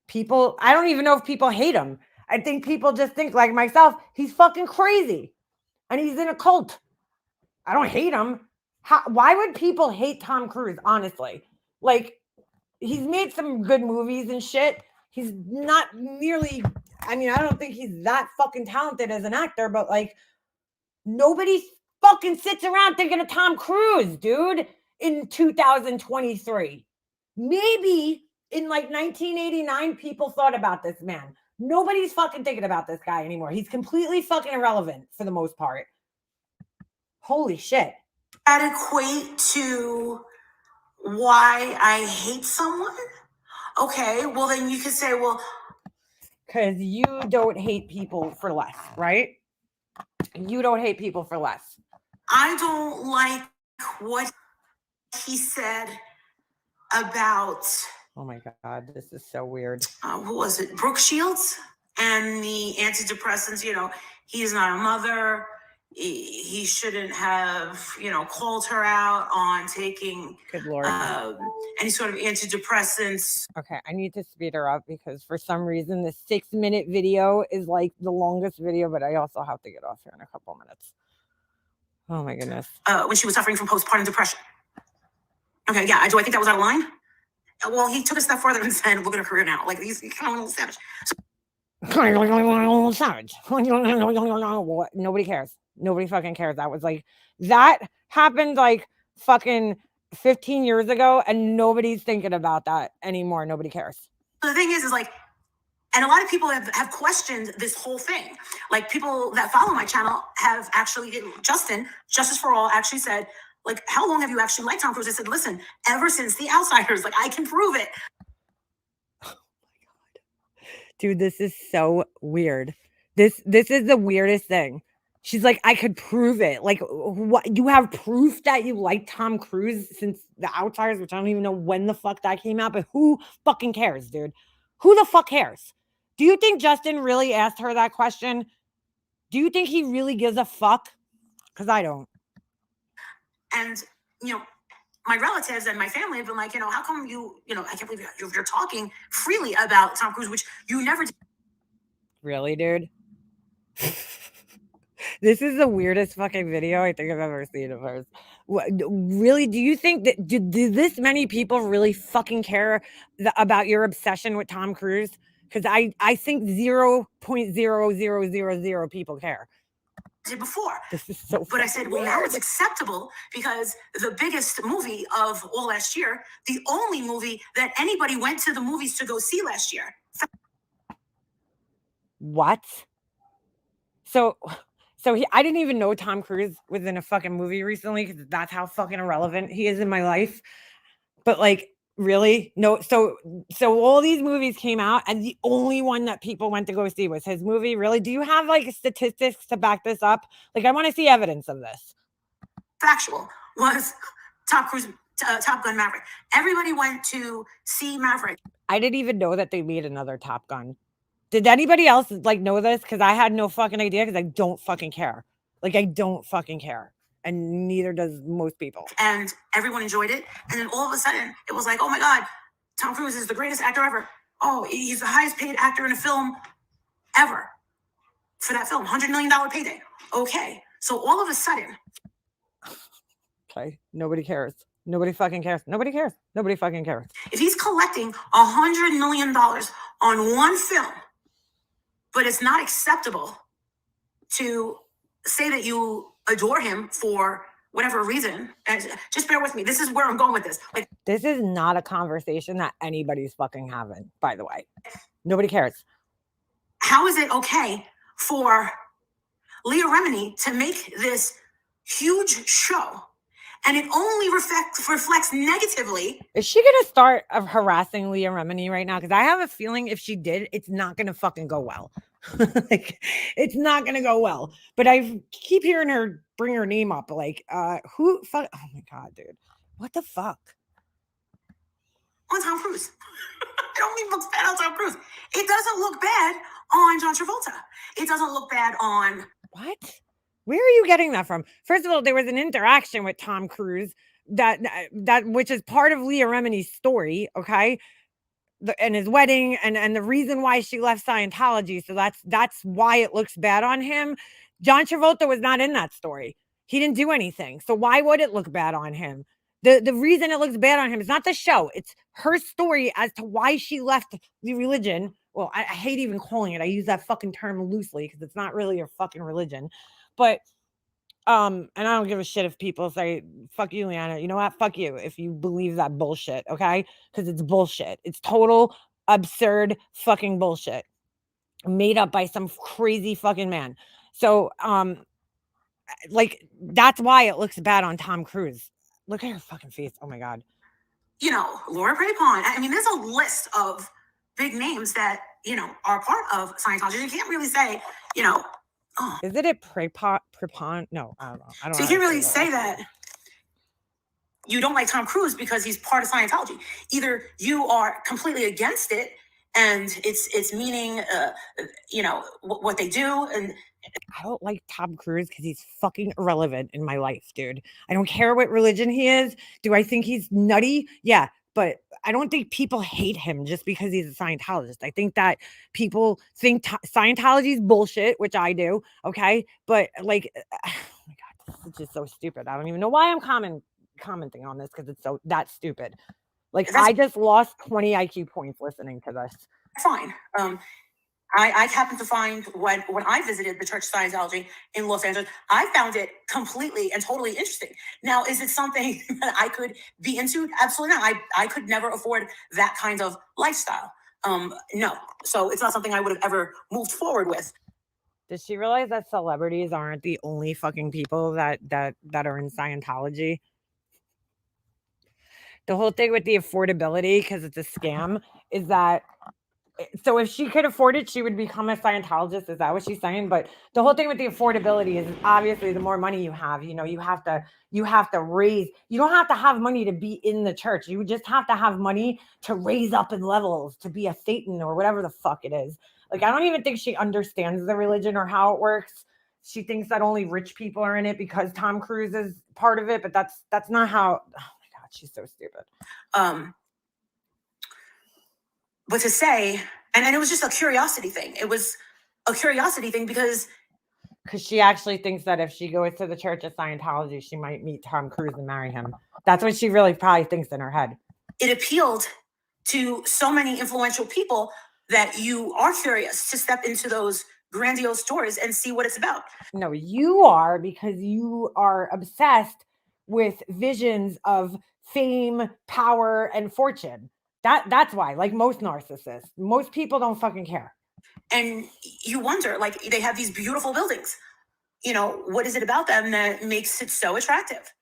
People, I don't even know if people hate him. I think people just think, like myself, he's fucking crazy and he's in a cult. I don't hate him. Why would people hate Tom Cruise, honestly? Like, he's made some good movies and shit. He's not nearly, I mean, I don't think he's that fucking talented as an actor, but like, nobody fucking sits around thinking of Tom Cruise, dude, in 2023. Maybe in like 1989, people thought about this man. Nobody's fucking thinking about this guy anymore. He's completely fucking irrelevant for the most part. Holy shit. That equate to why I hate someone? Okay, well then you could say, well, because you don't hate people for less, right? You don't hate people for less. I don't like what. he said about Oh my God, this is so weird. who was it? Brooke Shields and the antidepressants. You know, he's not a mother. He shouldn't have, called her out on taking Good Lord. any sort of antidepressants. Okay, I need to speed her up because for some reason the 6-minute video is like the longest video, but I also have to get off here in a couple minutes. Oh my goodness. When she was suffering from postpartum depression. Okay, yeah. Do I think that was out of line? Well, he took a step further and said, "Look at her career now." Like he's kind of a little savage. Savage. What? Nobody cares. Nobody fucking cares. That happened like fucking 15 years ago, and nobody's thinking about that anymore. Nobody cares. The thing is like, and a lot of people have questioned this whole thing. Like people that follow my channel have actually, Justin, Justice for All, actually said, like, how long have you actually liked Tom Cruise? I said, listen, ever since The Outsiders, like I can prove it. Dude, this is so weird. This is the weirdest thing. She's like, I could prove it. Like, what? You have proof that you like Tom Cruise since The Outsiders, which I don't even know when the fuck that came out, but who fucking cares, dude? Who the fuck cares? Do you think Justin really asked her that question? Do you think he really gives a fuck? Because I don't. And, my relatives and my family have been like, how come I can't believe you're talking freely about Tom Cruise, which you never did. Really, dude? This is the weirdest fucking video I think I've ever seen of hers. Really? Do you think that do this many people really fucking care about your obsession with Tom Cruise? Because I think 0.0000 people care. Did before. This is so. But I said, well, now it's acceptable because the biggest movie of all last year, the only movie that anybody went to the movies to go see last year. What? So I didn't even know Tom Cruise was in a fucking movie recently because that's how fucking irrelevant he is in my life. But like, really? No. So all these movies came out and the only one that people went to go see was his movie. Really? Do you have like statistics to back this up? Like, I want to see evidence of this. Factual was Top Gun Maverick. Everybody went to see Maverick. I didn't even know that they made another Top Gun. Did anybody else like know this? Because I had no fucking idea because I don't fucking care. Like, I don't fucking care. And neither does most people. And everyone enjoyed it. And then all of a sudden, it was like, oh my God, Tom Cruise is the greatest actor ever. Oh, he's the highest paid actor in a film ever. For that film, $100 million payday. Okay. So all of a sudden. Okay. Nobody cares. Nobody fucking cares. Nobody cares. Nobody fucking cares. If he's collecting $100 million on one film, but it's not acceptable to say that you adore him for whatever reason. And just bear with me. This is where I'm going with this. Like, this is not a conversation that anybody's fucking having, by the way. Nobody cares. How is it okay for Leah Remini to make this huge show and it only reflects negatively? Is she going to start harassing Leah Remini right now? Because I have a feeling if she did, it's not going to fucking go well. Like, it's not going to go well. But I keep hearing her bring her name up. Like, who fuck? Oh my God, dude. What the fuck? On Tom Cruise. It only looks bad on Tom Cruise. It doesn't look bad on John Travolta. It doesn't look bad on... What? Where are you getting that from? First of all, there was an interaction with Tom Cruise that which is part of Leah Remini's story, okay? And his wedding and the reason why she left Scientology. So that's why it looks bad on him. John Travolta was not in that story. He didn't do anything. So why would it look bad on him? The reason it looks bad on him is not the show. It's her story as to why she left the religion. Well, I hate even calling it. I use that fucking term loosely because it's not really a fucking religion. But and I don't give a shit if people say, fuck you, Leanna. You know what? Fuck you if you believe that bullshit, okay? Because it's bullshit. It's total absurd fucking bullshit. Made up by some crazy fucking man. So, like, that's why it looks bad on Tom Cruise. Look at her fucking face. Oh my God. Laura Prepon. I mean, there's a list of big names that, are part of Scientology. You can't really say, oh. Is it a Prepon? No, I don't know. So you can't really say that you don't like Tom Cruise because he's part of Scientology. Either you are completely against it and it's meaning, what they do. And I don't like Tom Cruise because he's fucking irrelevant in my life, dude. I don't care what religion he is. Do I think he's nutty? Yeah, but I don't think people hate him just because he's a Scientologist. I think that people think Scientology is bullshit, which I do. Okay, but like, oh my god, this is just so stupid. I don't even know why I'm commenting on this because it's so that stupid. Like, That's- I just lost 20 IQ points listening to this. fine. I happened to find when I visited the Church of Scientology in Los Angeles, I found it completely and totally interesting. Now, is it something that I could be into? Absolutely not. I could never afford that kind of lifestyle. No. So it's not something I would have ever moved forward with. Does she realize that celebrities aren't the only fucking people that are in Scientology? The whole thing with the affordability, because it's a scam, is that so if she could afford it, she would become a Scientologist. Is that what she's saying? But the whole thing with the affordability is obviously the more money you have, you have to raise. You don't have to have money to be in the church. You just have to have money to raise up in levels, to be a Satan or whatever the fuck it is. Like, I don't even think she understands the religion or how it works. She thinks that only rich people are in it because Tom Cruise is part of it, but that's not how. Oh my god, she's so stupid. But to say, and it was just a curiosity thing. It was a curiosity thing because she actually thinks that if she goes to the Church of Scientology, she might meet Tom Cruise and marry him. That's what she really probably thinks in her head. it appealed to so many influential people that you are curious to step into those grandiose doors and see what it's about. No, you are, because you are obsessed with visions of fame, power, and fortune. That's why, like most narcissists, most people don't fucking care. And you wonder, like, they have these beautiful buildings. What is it about them that makes it so attractive?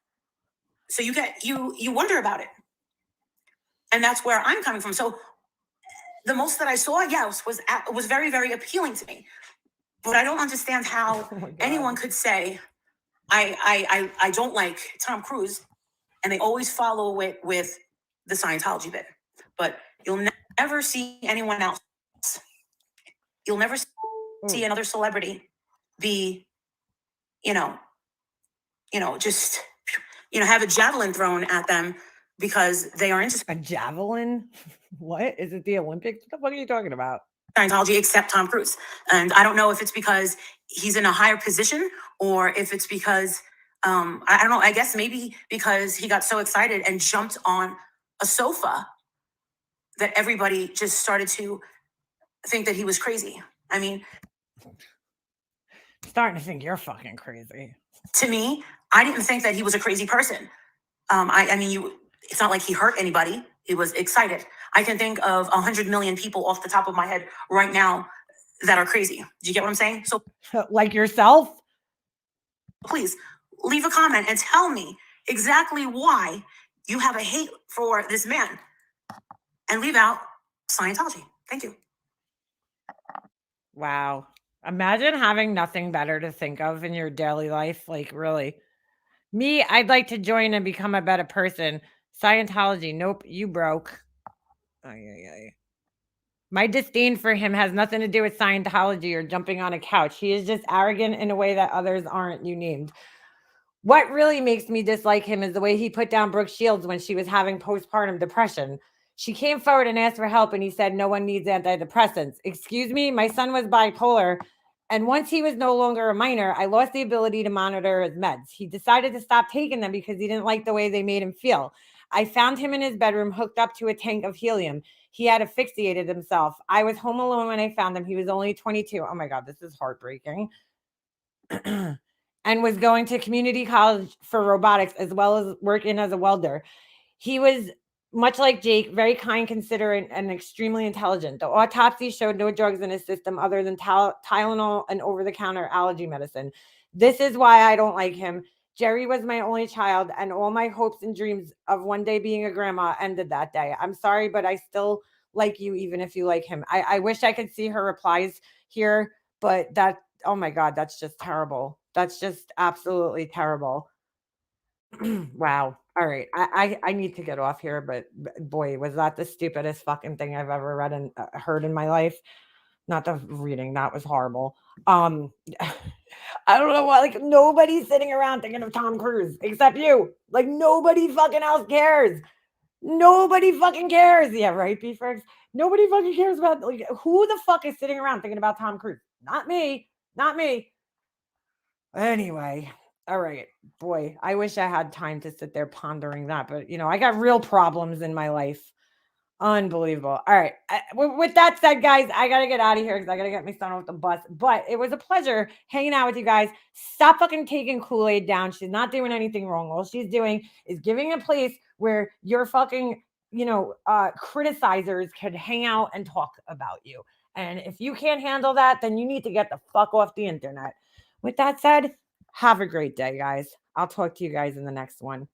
So you wonder about it. And that's where I'm coming from. So the most that I saw, yes, was very, very appealing to me. But I don't understand how Oh my God. anyone could say, I don't like Tom Cruise, and they always follow it with the Scientology bit. But you'll never see anyone else. You'll never see another celebrity be, just, have a javelin thrown at them because they are into A javelin? What? Is it the Olympics? What the fuck are you talking about? Scientology except Tom Cruise. And I don't know if it's because he's in a higher position or if it's because, I don't know, I guess maybe because he got so excited and jumped on a sofa that everybody just started to think that he was crazy. I mean, Starting to think you're fucking crazy. to me, I didn't think that he was a crazy person. It's not like he hurt anybody. He was excited. I can think of 100 million people off the top of my head right now that are crazy. Do you get what I'm saying? So Like yourself? please leave a comment and tell me exactly why you have a hate for this man and leave out Scientology. Thank you. Wow. Imagine having nothing better to think of in your daily life. Like, really. Me, I'd like to join and become a better person. Scientology, nope, you broke. Ay. My disdain for him has nothing to do with Scientology or jumping on a couch. He is just arrogant in a way that others aren't. You named. What really makes me dislike him is the way he put down Brooke Shields when she was having postpartum depression. She came forward and asked for help, and he said, no one needs antidepressants. Excuse me, my son was bipolar, and once he was no longer a minor, I lost the ability to monitor his meds. He decided to stop taking them because he didn't like the way they made him feel. I found him in his bedroom hooked up to a tank of helium. He had asphyxiated himself. I was home alone when I found him. He was only 22. Oh my God, this is heartbreaking. And was going to community college for robotics as well as working as a welder. He was much like Jake, very kind, considerate, and extremely intelligent. The autopsy showed no drugs in his system other than Tylenol and over-the-counter allergy medicine. This is why I don't like him. Jerry was my only child, and all my hopes and dreams of one day being a grandma ended that day. I'm sorry, but I still like you, even if you like him. I wish I could see her replies here, but oh my God, that's just terrible. That's just absolutely terrible. Wow. All right. I need to get off here, but boy, was that the stupidest fucking thing I've ever read and heard in my life. Not the reading, that was horrible. I don't know why, like nobody's sitting around thinking of Tom Cruise except you. Like nobody fucking else cares. Nobody fucking cares. Yeah, right, B Fergs? Nobody fucking cares about like who the fuck is sitting around thinking about Tom Cruise? Not me. Not me. Anyway, all right. Boy, I wish I had time to sit there pondering that, but I got real problems in my life. Unbelievable. All right. With that said, guys, I got to get out of here because I got to get my son off the bus. But it was a pleasure hanging out with you guys. Stop fucking taking Kool-Aid down. She's not doing anything wrong. All she's doing is giving a place where your fucking, criticizers could hang out and talk about you. And if you can't handle that, then you need to get the fuck off the internet. With that said, have a great day, guys. I'll talk to you guys in the next one.